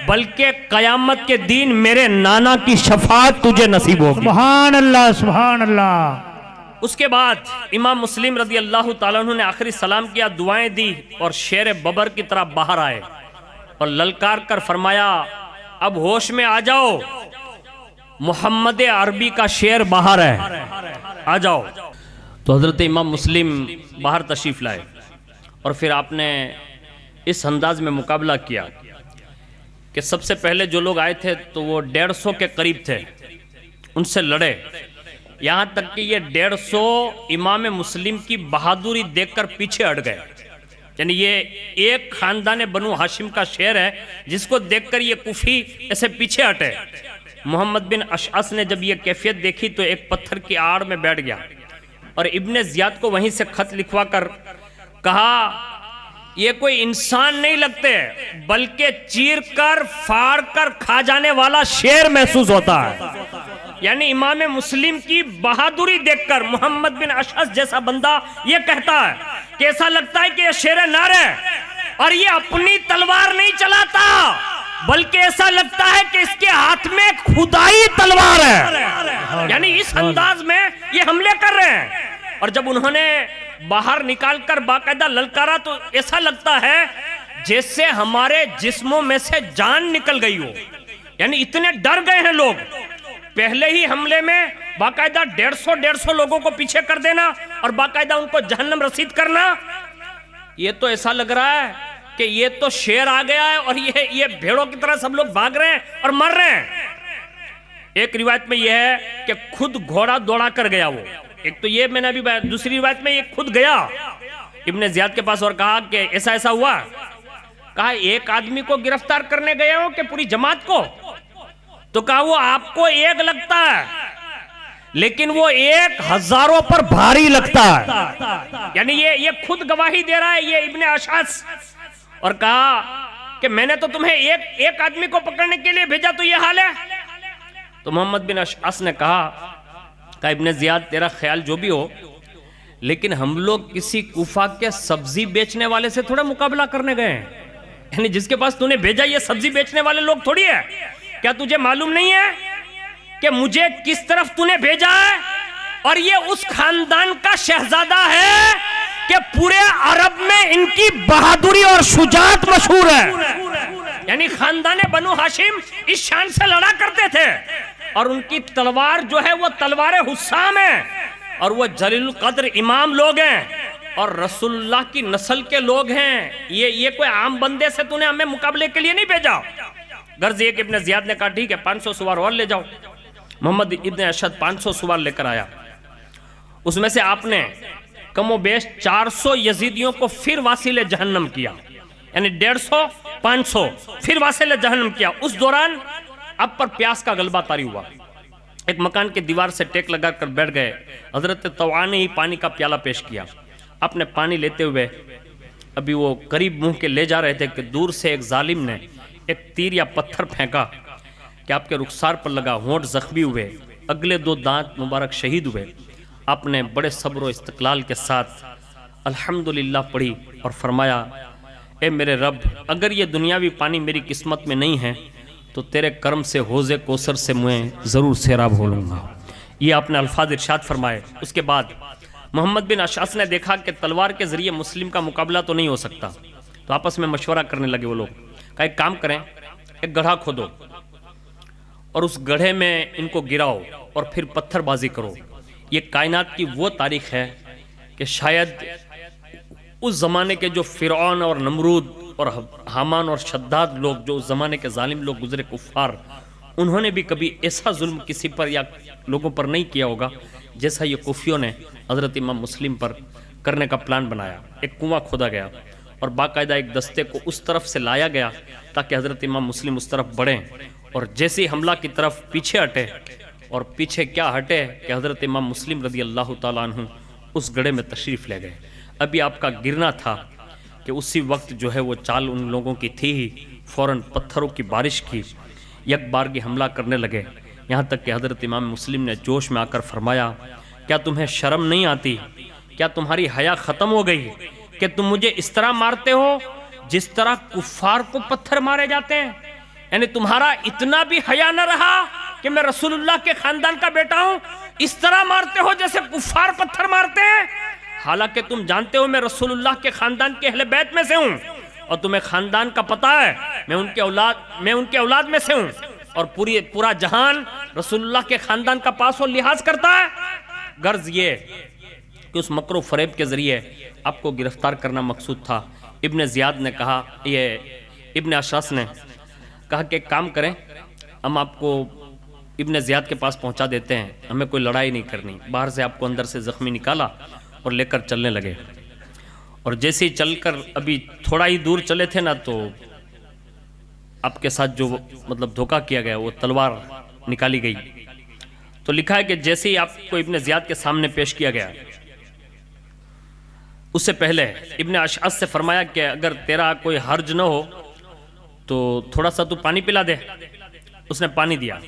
بلکہ قیامت کے دن میرے نانا کی شفاعت تجھے نصیب ہوگی. سبحان اللہ سبحان اللہ. اس کے بعد امام مسلم رضی اللہ تعالیٰ عنہ نے آخری سلام کیا, دعائیں دی, اور شیر ببر کی طرح باہر آئے اور للکار کر فرمایا اب ہوش میں آ جاؤ, محمد عربی کا شیر باہر ہے, آ جاؤ. تو حضرت امام مسلم باہر تشریف لائے اور پھر آپ نے اس انداز میں مقابلہ کیا کہ سب سے پہلے جو لوگ آئے تھے تو وہ 150 کے قریب تھے, ان سے لڑے. یہاں تک کہ یہ 150 امام مسلم کی بہادری دیکھ کر پیچھے ہٹ گئے. یعنی یہ ایک خاندان بنو ہاشم کا شیر ہے جس کو دیکھ کر یہ کوفی ایسے پیچھے ہٹے. محمد بن اشعث نے جب یہ کیفیت دیکھی تو ایک پتھر کی آڑ میں بیٹھ گیا اور ابن زیاد کو وہیں سے خط لکھوا کر کہا یہ کوئی انسان نہیں لگتے بلکہ چیر کر پھاڑ کر کھا جانے والا شیر محسوس ہوتا ہے. یعنی امام مسلم کی بہادری دیکھ کر محمد بن اشعث جیسا بندہ یہ کہتا ہے کہ ایسا لگتا ہے کہ یہ شیر نر ہے اور یہ اپنی تلوار نہیں چلاتا بلکہ ایسا لگتا ہے کہ اس کے ہاتھ میں خدائی تلوار ہے. یعنی اس انداز میں یہ حملے کر رہے ہیں. اور جب انہوں نے باہر نکال کر باقاعدہ للکارا تو ایسا لگتا ہے جیسے ہمارے جسموں میں سے جان نکل گئی ہو. یعنی اتنے ڈر گئے ہیں لوگ. پہلے ہی حملے میں باقاعدہ 150 لوگوں کو پیچھے کر دینا اور باقاعدہ ان کو جہنم رسید کرنا, یہ تو ایسا لگ رہا ہے کہ یہ تو شیر آ گیا ہے اور یہ بھیڑوں کی طرح سب لوگ بھاگ رہے ہیں اور مر رہے ہیں. ایک روایت میں یہ ہے کہ خود گھوڑا دوڑا کر گیا وہ. ایک تو یہ میں نے ابھی دوسری روایت میں یہ خود گیا ابن زیاد کے پاس اور کہا کہ ایسا ایسا ہوا. کہا ایک آدمی کو گرفتار کرنے گئے ہو کہ پوری جماعت کو؟ تو کہا وہ آپ کو ایک لگتا ہے لیکن وہ ایک ہزاروں پر بھاری لگتا ہے. یعنی یہ خود گواہی دے رہا ہے یہ ابن اشعث. اور کہا کہ میں نے تو تمہیں ایک آدمی کو پکڑنے کے لیے بھیجا تو یہ حال ہے. تو محمد بن اشعث نے کہا ابن زیاد تیرا خیال جو بھی ہو لیکن ہم لوگ کسی کوفہ کے سبزی بیچنے والے سے تھوڑا مقابلہ کرنے گئے ہیں. یعنی جس کے پاس تو نے بھیجا یہ سبزی بیچنے والے لوگ تھوڑی ہے. کیا تجھے معلوم نہیں ہے کہ مجھے کس طرف تو نے بھیجا ہے؟ اور یہ اس خاندان کا شہزادہ ہے کہ پورے عرب میں ان کی بہادری اور شجاعت مشہور ہے. یعنی خاندان بنو ہاشم اس شان سے لڑا کرتے تھے اور ان کی تلوار جو ہے وہ تلوار حسام ہے اور وہ جلیل القدر امام لوگ ہیں اور رسول اللہ کی نسل کے لوگ ہیں. یہ کوئی عام بندے سے تو نے ہمیں مقابلے کے لیے نہیں بھیجا. غرض یہ کہ ابن زیاد نے کہا ٹھیک ہے 500 سوار اور لے جاؤ. محمد ابن اشعث 500 سوار لے کر آیا. اس میں سے آپ نے کم و بیش 400 یزیدیوں کو پھر واصل جہنم کیا. یعنی 150 500 پھر واصل جہنم کیا. اس دوران اب پر پیاس کا غلبہ طاری ہوا. ایک مکان کے دیوار سے ٹیک لگا کر بیٹھ گئے. حضرت طوعا نے ہی پانی کا پیالہ پیش کیا. آپ نے پانی لیتے ہوئے ابھی وہ قریب منہ کے لے جا رہے تھے کہ دور سے ایک ظالم نے ایک تیر یا پتھر پھینکا کہ آپ کے رخسار پر لگا. ہونٹ زخمی ہوئے, اگلے 2 دانت مبارک شہید ہوئے. آپ نے بڑے صبر و استقلال کے ساتھ الحمدللہ پڑھی اور فرمایا اے میرے رب اگر یہ دنیاوی پانی میری قسمت میں نہیں ہے تو تیرے کرم سے حوض کوثر سے میں ضرور سیراب ہو لوں گا. یہ آپ نے الفاظ ارشاد فرمائے. اس کے بعد محمد بن اشعث نے دیکھا کہ تلوار کے ذریعے مسلم کا مقابلہ تو نہیں ہو سکتا تو آپس میں مشورہ کرنے لگے وہ لوگ. کہا ایک کام کریں, ایک گڑھا کھودو اور اس گڑھے میں ان کو گراؤ اور پھر پتھر بازی کرو. یہ کائنات کی وہ تاریخ ہے کہ شاید اس زمانے کے جو فرعون اور نمرود اور حامان اور شداد لوگ جو اس زمانے کے ظالم لوگ گزرے کفار انہوں نے بھی کبھی ایسا ظلم کسی پر یا لوگوں پر نہیں کیا ہوگا جیسا یہ کوفیوں نے حضرت امام مسلم پر کرنے کا پلان بنایا. ایک کنواں کھودا گیا اور باقاعدہ ایک دستے کو اس طرف سے لایا گیا تاکہ حضرت امام مسلم اس طرف بڑھیں اور جیسے حملہ کی طرف پیچھے ہٹے اور پیچھے کیا ہٹے کہ حضرت امام مسلم رضی اللہ تعالیٰ عنہ اس گڑھے میں تشریف لے گئے. ابھی آپ کا گرنا تھا کہ اسی وقت جو ہے وہ چال ان لوگوں کی تھی ہی فوراً پتھروں کی بارش کی یک بارگی حملہ کرنے لگے. یہاں تک کہ حضرت امام مسلم نے جوش میں آ کر فرمایا کیا تمہیں شرم نہیں آتی, کیا تمہاری حیا ختم ہو گئی کہ تم مجھے اس طرح مارتے ہو جس طرح کفار کو پتھر مارے جاتے ہیں؟ یعنی تمہارا اتنا بھی حیا نہ رہا کہ میں رسول اللہ کے خاندان کا بیٹا ہوں, اس طرح مارتے ہو جیسے کفار پتھر مارتے ہیں. حالانکہ تم جانتے ہو میں رسول اللہ کے خاندان کے اہل بیت میں سے ہوں اور تمہیں خاندان کا پتہ ہے میں ان کے اولاد میں سے ہوں اور پورا جہان رسول اللہ کے خاندان کا پاس و لحاظ کرتا ہے. غرض یہ کہ اس مکر و فریب کے ذریعے آپ کو گرفتار کرنا مقصود تھا. ابن زیاد نے کہا, یہ ابن اشعث نے کہا کہ ایک کام کریں, ہم آپ کو ابن زیاد کے پاس پہنچا دیتے ہیں, ہمیں کوئی لڑائی نہیں کرنی. باہر سے آپ کو اندر سے زخمی نکالا اور لے کر چلنے لگے اور جیسے ہی چل کر ابھی تھوڑا ہی دور چلے تھے نا تو آپ کے ساتھ جو مطلب دھوکہ کیا گیا وہ تلوار نکالی گئی. تو لکھا ہے کہ جیسے ہی آپ کو ابن زیاد کے سامنے پیش کیا گیا اس سے پہلے ابن اشعث سے فرمایا کہ اگر تیرا کوئی حرج نہ ہو تو تھوڑا سا تو پانی پلا دے. اس نے پانی دیا.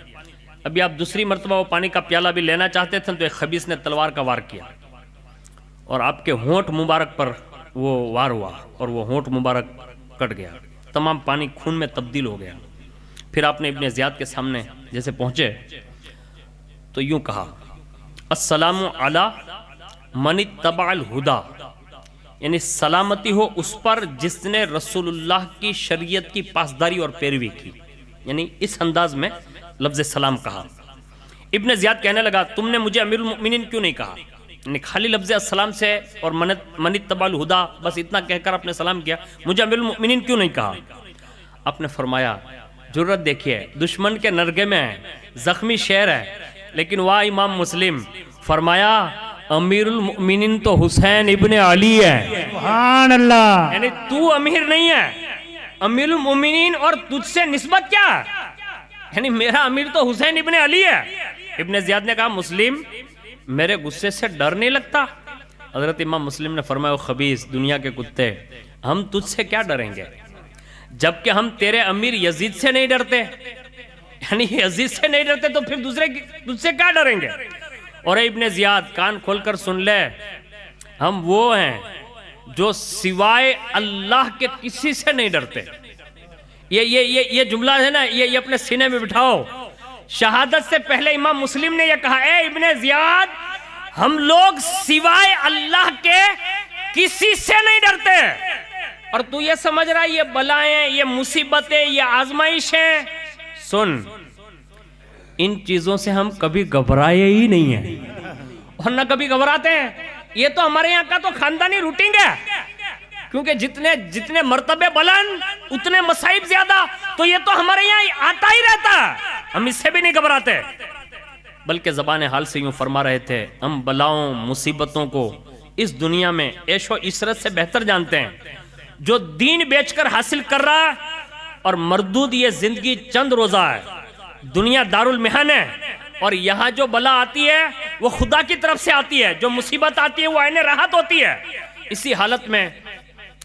ابھی آپ دوسری مرتبہ وہ پانی کا پیالہ بھی لینا چاہتے تھے تو ایک خبیث نے تلوار کا وار کیا اور آپ کے ہونٹ مبارک پر وہ وار ہوا اور وہ ہونٹ مبارک کٹ گیا, تمام پانی خون میں تبدیل ہو گیا. پھر آپ نے ابن زیاد کے سامنے جیسے پہنچے تو یوں کہا السلام علی من اتبع الہدا, یعنی سلامتی ہو اس پر جس نے رسول اللہ کی شریعت کی پاسداری اور پیروی کی. یعنی اس انداز میں لفظ سلام کہا. ابن زیاد کہنے لگا تم نے مجھے امیر المؤمنین کیوں نہیں کہا؟ یعنی خالی لفظ السلام سے اور من اتبع الہدا بس اتنا کہہ کر آپ نے سلام کیا, مجھے امیر المؤمنین کیوں نہیں کہا؟ آپ نے فرمایا جرت دیکھیے, دشمن کے نرگے میں ہے, زخمی شیر ہے, لیکن واہ امام مسلم, فرمایا امیر المؤمنین تو حسین ابن علی ہے. سبحان اللہ. یعنی تو امیر نہیں ہے, امیر المؤمنین اور تجھ سے نسبت کیا ہے؟ یعنی میرا امیر تو حسین ابن علی ہے. ابن زیاد نے کہا مسلم میرے غصے سے ڈر نہیں لگتا؟ حضرت امام مسلم نے فرمایا او خبیث دنیا کے کتے، ہم تجھ سے کیا ڈریں گے جبکہ ہم تیرے امیر یزید سے نہیں ڈرتے. یعنی یزید سے نہیں ڈرتے تو پھر دوسرے تجھ سے کیا ڈریں گے؟ اور اے ابن زیاد کان کھول کر سن لے، ہم وہ ہیں جو سوائے اللہ کے کسی سے نہیں ڈرتے. یہ جملہ ہے نا، یہ اپنے سینے میں بٹھاؤ. شہادت سے پہلے امام مسلم نے یہ کہا اے ابن زیاد ہم لوگ سوائے اللہ کے کسی سے نہیں ڈرتے. اور تو یہ سمجھ رہا ہے یہ بلائیں، یہ مصیبتیں، یہ آزمائشیں، سن ان چیزوں سے ہم کبھی گھبرائے ہی نہیں ہیں اور نہ کبھی گھبراتے ہیں. یہ تو ہمارے یہاں کا تو خاندانی روٹین ہے، کیونکہ جتنے مرتبے بلند اتنے مصائب زیادہ، تو یہ تو ہمارے یہاں آتا ہی رہتا ہے، ہم اس سے بھی نہیں گھبراتے. بلکہ زبان حال سے یوں فرما رہے تھے ہم بلاؤں مصیبتوں کو اس دنیا میں عیش و عشرت سے بہتر جانتے ہیں. جو دین بیچ کر حاصل کر رہا ہے اور مردود یہ زندگی چند روزہ ہے، دنیا دارالمحن ہے، اور یہاں جو بلا آتی ہے وہ خدا کی طرف سے آتی ہے، جو مصیبت آتی ہے وہ عین راحت ہوتی ہے. اسی حالت میں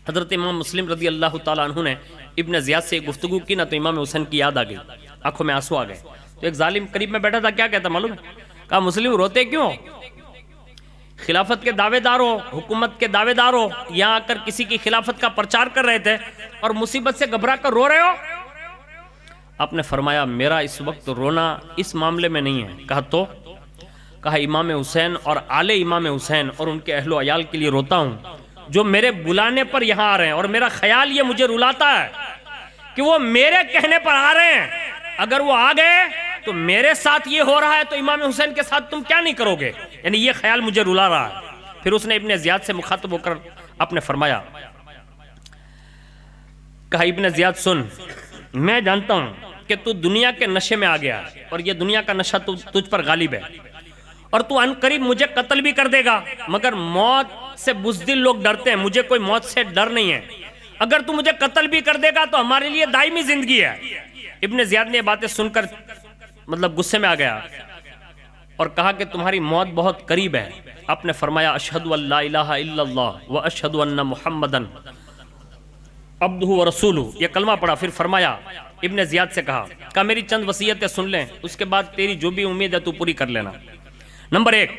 حضرت امام مسلم رضی اللہ تعالیٰ عنہ نے ابن زیاد سے گفتگو کی نا، تو امام حسین کی یاد آ گئی، آنکھوں میں آنسو آ گئے. تو ایک ظالم قریب میں بیٹھا تھا، کیا کہتا معلوم ہے؟ کہا مسلم روتے کیوں؟ خلافت کے دعوے دار ہو، حکومت کے دعوے دار ہو، یہاں آ کر کسی کی خلافت کا پرچار کر رہے تھے اور مصیبت سے گھبرا کر رو رہے ہو؟ آپ نے فرمایا میرا اس وقت رونا اس معاملے میں نہیں ہے. کہا تو؟ کہا امام حسین اور آل امام حسین اور ان کے اہل و عیال کے لیے روتا ہوں جو میرے بلانے پر یہاں آ رہے ہیں، اور میرا خیال یہ مجھے رلاتا ہے کہ وہ میرے کہنے پر آ رہے ہیں. اگر وہ آ گئے تو میرے ساتھ یہ ہو رہا ہے تو امام حسین کے ساتھ تم کیا نہیں کرو گے؟ یعنی یہ خیال مجھے رلا رہا ہے. پھر اس نے ابن زیاد سے مخاطب ہو کر آپ نے فرمایا، کہا ابن زیاد سن، میں جانتا ہوں کہ تو دنیا کے نشے میں آ گیا اور یہ دنیا کا نشہ تجھ پر غالب ہے، اور تو ان قریب مجھے قتل بھی کر دے گا، مگر موت سے بزدل لوگ ڈرتے ہیں، مجھے کوئی موت سے ڈر نہیں ہے. اگر تو مجھے قتل بھی کر دے گا تو ہمارے لیے دائمی زندگی ہے. ابن زیاد نے یہ باتیں سن کر مطلب غصے میں آ گیا اور کہا کہ تمہاری موت بہت قریب ہے. آپ نے فرمایا اشہدو ان لا الہ الا اللہ و اشہدو ان محمدن عبدہ و رسولہ، یہ کلمہ پڑھا. پھر فرمایا ابن زیاد سے کہا میری چند وصیتیں سن لیں، اس کے بعد تیری جو بھی امید ہے تو پوری کر لینا. نمبر 1،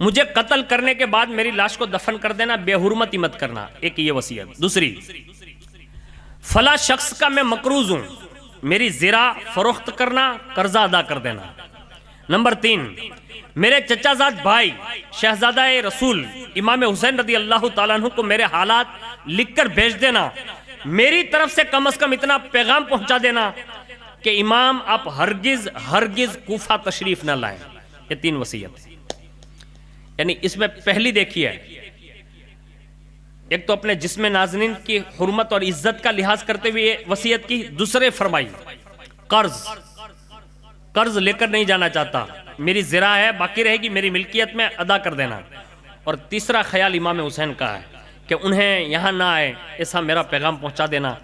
مجھے قتل کرنے کے بعد میری لاش کو دفن کر دینا، بے حرمتی مت کرنا، ایک یہ وصیت. دوسری، فلاں شخص کا میں مقروض ہوں، میری زرع فروخت کرنا، قرضہ ادا کر دینا. نمبر 3، میرے چچا زاد بھائی شہزادہ رسول امام حسین رضی اللہ تعالیٰ عنہ کو میرے حالات لکھ کر بھیج دینا، میری طرف سے کم از کم اتنا پیغام پہنچا دینا کہ امام آپ ہرگز کوفہ تشریف نہ لائیں. یہ 3 وصیت. یعنی اس میں پہلی دیکھیے، ایک تو اپنے جسم نازنین کی حرمت اور عزت کا لحاظ کرتے ہوئے وصیت کی. دوسرے فرمائی قرض لے کر نہیں جانا چاہتا، میری زرع ہے باقی رہے گی میری ملکیت میں، ادا کر دینا. اور تیسرا خیال امام حسین کا ہے کہ انہیں یہاں نہ آئے ایسا میرا پیغام پہنچا دینا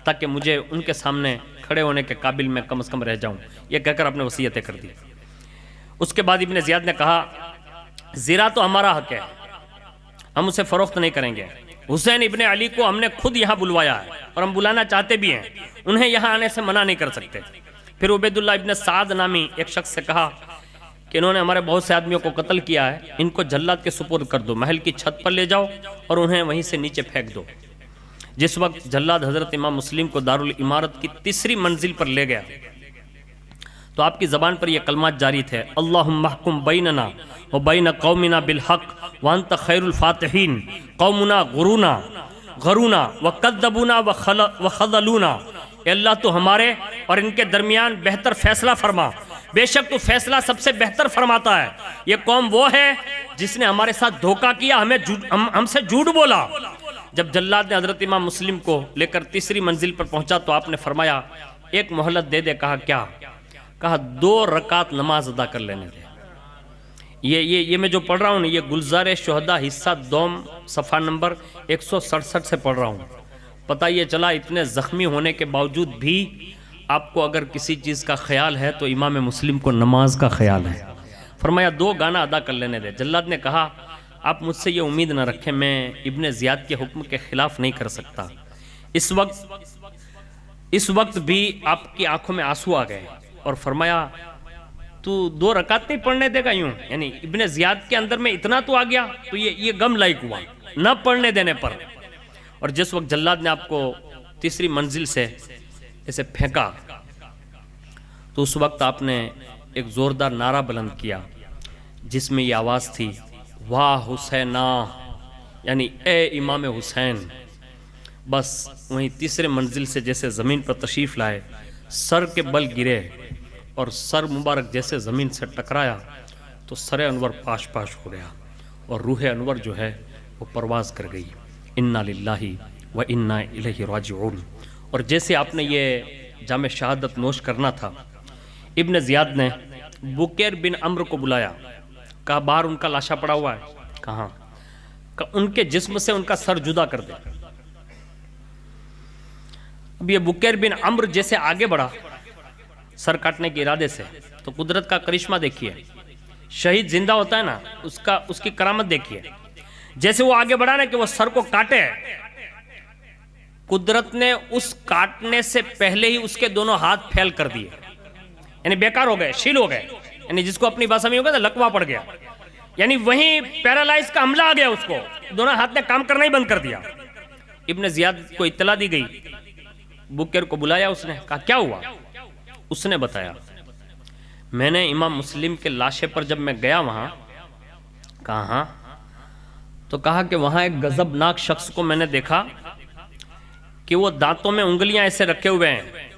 تاکہ مجھے ان کے سامنے کھڑے ہونے کے قابل میں کم از کم رہ جاؤں. یہ کہہ کر اپنے وصیتیں کر دی. اس کے بعد ابن زیاد نے کہا زرع تو ہمارا حق ہے، ہم اسے فروخت نہیں کریں گے. حسین ابن علی کو ہم نے خود یہاں بلوایا ہے اور ہم بلانا چاہتے بھی ہیں، انہیں یہاں آنے سے منع نہیں کر سکتے. پھر عبید اللہ ابن سعد نامی ایک شخص سے کہا کہ انہوں نے ہمارے بہت سے آدمیوں کو قتل کیا ہے، ان کو جلاد کے سپرد کر دو، محل کی چھت پر لے جاؤ اور انہیں وہیں سے نیچے پھینک دو. جس وقت جلاد حضرت امام مسلم کو دارالامارت کی 3ری منزل پر لے گیا تو آپ کی زبان پر یہ کلمات جاری تھے، اللہم احکم بیننا و بین قومنا بالحق وانت خیر الفاتحین، قومنا غرونا وکذبونا وخذلونا. اے اللہ تو ہمارے اور ان کے درمیان بہتر فیصلہ فرما، بے شک تو فیصلہ سب سے بہتر فرماتا ہے. یہ قوم وہ ہے جس نے ہمارے ساتھ دھوکہ کیا، ہم سے جھوٹ بولا. جب جلاد نے حضرت امام مسلم کو لے کر 3ری منزل پر پہنچا تو آپ نے فرمایا ایک مہلت دے دے. کہا کیا؟ کہا 2 رکعت نماز ادا کر لینے دے. یہ میں جو پڑھ رہا ہوں یہ گلزار شہداء حصہ 2 صفحہ نمبر 167 سے پڑھ رہا ہوں. پتہ یہ چلا اتنے زخمی ہونے کے باوجود بھی آپ کو اگر کسی چیز کا خیال ہے تو امام مسلم کو نماز کا خیال ہے. فرمایا 2 گانا ادا کر لینے دے. جلاد نے کہا آپ مجھ سے یہ امید نہ رکھیں، میں ابن زیاد کے حکم کے خلاف نہیں کر سکتا. اس وقت بھی آپ کی آنکھوں میں آنسو آ گئے اور فرمایا تو 2 رکعت نہیں پڑھنے دے گا یوں؟ یعنی ابن زیاد کے اندر میں اتنا تو آ گیا تو یہ غم لائق ہوا نہ پڑھنے دینے پر. اور جس وقت جلاد نے آپ کو تیسری منزل سے اسے پھینکا تو اس وقت آپ نے ایک زوردار نعرہ بلند کیا جس میں یہ آواز تھی، واہ حسینہ، یعنی اے امام حسین. بس وہیں تیسرے منزل سے جیسے زمین پر تشریف لائے، سر کے بل گرے اور سر مبارک جیسے زمین سے ٹکرایا تو سر انور پاش پاش ہو گیا اور روح انور جو ہے وہ پرواز کر گئی. انا للہ و انا الیہ راجعون. اور جیسے آپ نے یہ جام شہادت نوش کرنا تھا، ابن زیاد نے بکیر بن عمرو کو بلایا، کہا باہر ان کا لاشا پڑا ہوا ہے. کہاں؟ کہ ان کے جسم سے ان کا سر جدا کر دے. اب یہ بکیر بن عمرو جیسے آگے بڑھا سر کاٹنے کے ارادے سے، تو قدرت کا کرشمہ دیکھیے. شہید زندہ ہوتا ہے نا، اس کی کرامت دیکھیے. جیسے وہ آگے بڑھا نا کہ وہ سر کو کاٹے، قدرت نے اس کاٹنے سے پہلے ہی اس کے دونوں ہاتھ پھیل کر دیے، یعنی بیکار ہو گئے، شیل ہو گئے. یعنی جس کو اپنی بھاشا میں ہوگا لکوا پڑ گیا، یعنی وہیں پیرالائز کا حملہ آ گیا اس کو، دونوں ہاتھ نے کام کرنا ہی بند کر دیا. ابن زیاد کو اطلاع دی گئی، بکیر کو بلایا، اس نے کہا کیا ہوا؟ اس نے بتایا، میں نے امام مسلم کے لاشے پر جب میں گیا وہاں، کہاں؟ تو کہا کہ وہاں ایک غضبناک شخص کو میں نے دیکھا کہ وہ دانتوں میں انگلیاں ایسے رکھے ہوئے ہیں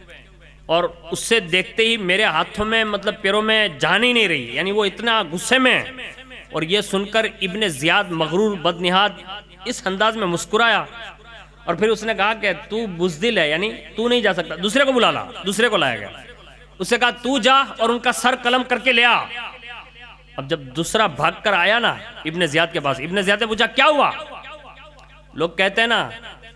اور اس سے دیکھتے ہی میرے ہاتھوں میں مطلب پیروں میں جان ہی نہیں رہی، یعنی وہ اتنا غصے میں. اور یہ سن کر ابن زیاد مغرور بدنہاد اس انداز میں مسکرایا اور پھر اس نے کہا کہ تو بزدل ہے، یعنی تو نہیں جا سکتا، دوسرے کو بلا لا. دوسرے کو لایا گیا، اس سے کہا تو جا اور ان کا سر قلم کر کے لے آ. اب جب دوسرا بھاگ کر آیا نا ابن زیاد کے پاس، ابن زیاد نے پوچھا کیا ہوا؟ لوگ کہتے ہیں نا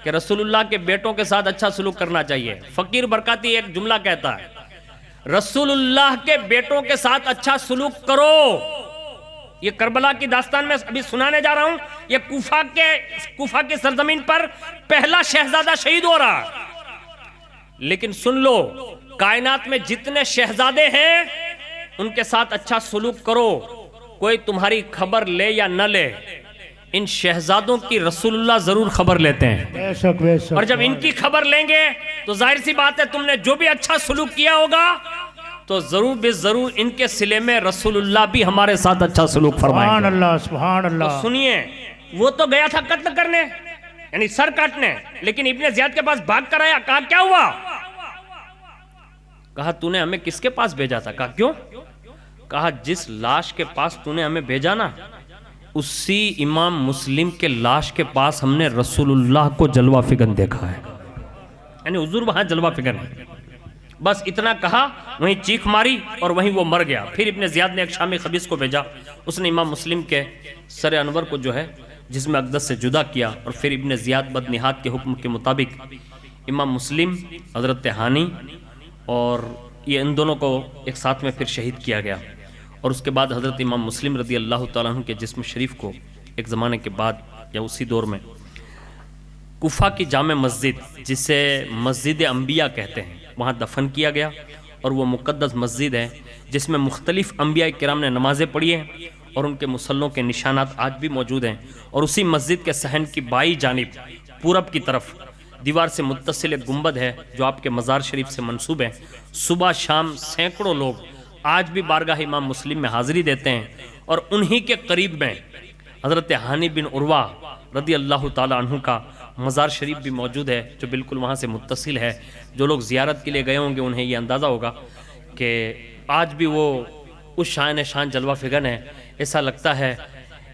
کہ رسول اللہ کے بیٹوں کے ساتھ اچھا سلوک کرنا چاہیے. فقیر برکاتی ایک جملہ کہتا ہے، رسول اللہ کے بیٹوں کے ساتھ اچھا سلوک کرو. یہ کربلا کی داستان میں ابھی سنانے جا رہا ہوں. یہ کوفہ کے سرزمین پر پہلا شہزادہ شہید ہو رہا، لیکن سن لو، کائنات میں جتنے شہزادے ہیں ان کے ساتھ اچھا سلوک کرو. کوئی تمہاری خبر لے یا نہ لے، ان شہزادوں کی رسول اللہ ضرور خبر لیتے ہیں. بے شک بے شک. اور جب ان کی خبر لیں گے تو ظاہر سی بات ہے تم نے جو بھی اچھا سلوک کیا ہوگا تو ضرور بے ضرور ان کے صلے میں رسول اللہ بھی ہمارے ساتھ اچھا سلوک فرمائیں سبحان گے. اللہ سبحان اللہ. سنیے، وہ تو گیا تھا قتل کرنے، یعنی سر کاٹنے، لیکن ابن زیاد کے پاس بھاگ کر آیا. کہا کیا ہوا؟ کہا تو نے ہمیں کس کے پاس بھیجا تھا؟ کہا کیوں؟ کہا جس لاش کے پاس تو نے ہمیں بھیجا نا، اسی امام مسلم کے لاش کے پاس ہم نے رسول اللہ کو جلوہ فگن دیکھا ہے، یعنی حضور وہاں جلوہ فگن ہے. بس اتنا کہا، وہیں چیخ ماری اور وہیں وہ مر گیا. پھر ابن زیاد نے ایک شامی خبیث کو بھیجا، اس نے امام مسلم کے سر انور کو جو ہے جسم اقدس سے جدا کیا. اور پھر ابن زیاد بدنہاد کے حکم کے مطابق امام مسلم، حضرت ہانی اور یہ ان دونوں کو ایک ساتھ میں پھر شہید کیا گیا. اور اس کے بعد حضرت امام مسلم رضی اللہ تعالیٰ عنہ کے جسم شریف کو ایک زمانے کے بعد یا اسی دور میں کوفہ کی جامع مسجد، جسے مسجد انبیاء کہتے ہیں، وہاں دفن کیا گیا. اور وہ مقدس مسجد ہے جس میں مختلف انبیاء کرام نے نمازیں پڑھی ہیں اور ان کے مصلوں کے نشانات آج بھی موجود ہیں. اور اسی مسجد کے صحن کی بائیں جانب پورب کی طرف دیوار سے متصل ایک گنبد ہے جو آپ کے مزار شریف سے منسوب ہے. صبح شام سینکڑوں لوگ آج بھی بارگاہ امام مسلم میں حاضری دیتے ہیں. اور انہی کے قریب میں حضرت ہانی بن عروہ رضی اللہ تعالیٰ عنہ کا مزار شریف بھی موجود ہے جو بالکل وہاں سے متصل ہے. جو لوگ زیارت کے لیے گئے ہوں گے انہیں یہ اندازہ ہوگا کہ آج بھی وہ اس شان جلوہ فگن ہے. ایسا لگتا ہے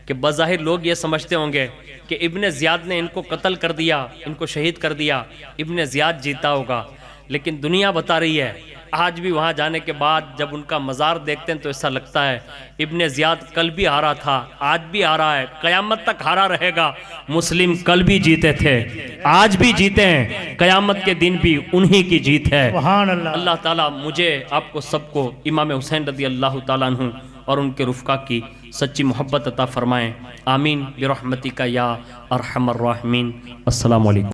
کہ بظاہر لوگ یہ سمجھتے ہوں گے کہ ابن زیاد نے ان کو قتل کر دیا، ان کو شہید کر دیا، ابن زیاد جیتا ہوگا. لیکن دنیا بتا رہی ہے آج بھی وہاں جانے کے بعد جب ان کا مزار دیکھتے ہیں تو ایسا لگتا ہے ابن زیاد کل بھی ہارا تھا، آج بھی ہارا ہے، قیامت تک ہارا رہے گا۔ مسلم کل بھی جیتے تھے، آج بھی جیتے ہیں، قیامت کے دن بھی انہی کی جیت ہے۔ سبحان اللہ۔ اللہ تعالیٰ مجھے آپ کو سب کو امام حسین رضی اللہ تعالیٰ عنہ اور ان کے رفقا کی سچی محبت عطا فرمائیں، آمین برحمتک یا ارحم الراحمین۔ السلام علیکم۔